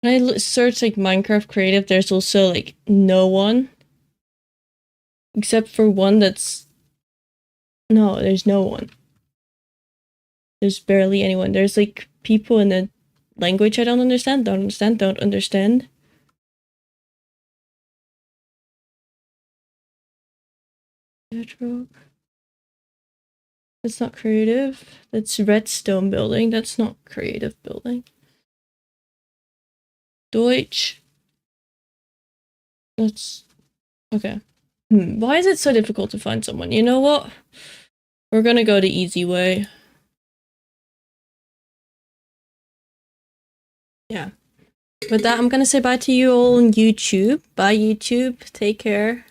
Speaker 1: When I search like Minecraft creative, there's also like no one. Except for one that's... No, there's no one. There's barely anyone. There's like people in a language I don't understand. Bedrock. That's not creative. That's redstone building. That's not creative building. Deutsch. That's... Okay. Why is it so difficult to find someone? You know what? We're gonna go the easy way. Yeah. With that, I'm gonna say bye to you all on YouTube. Bye, YouTube. Take care.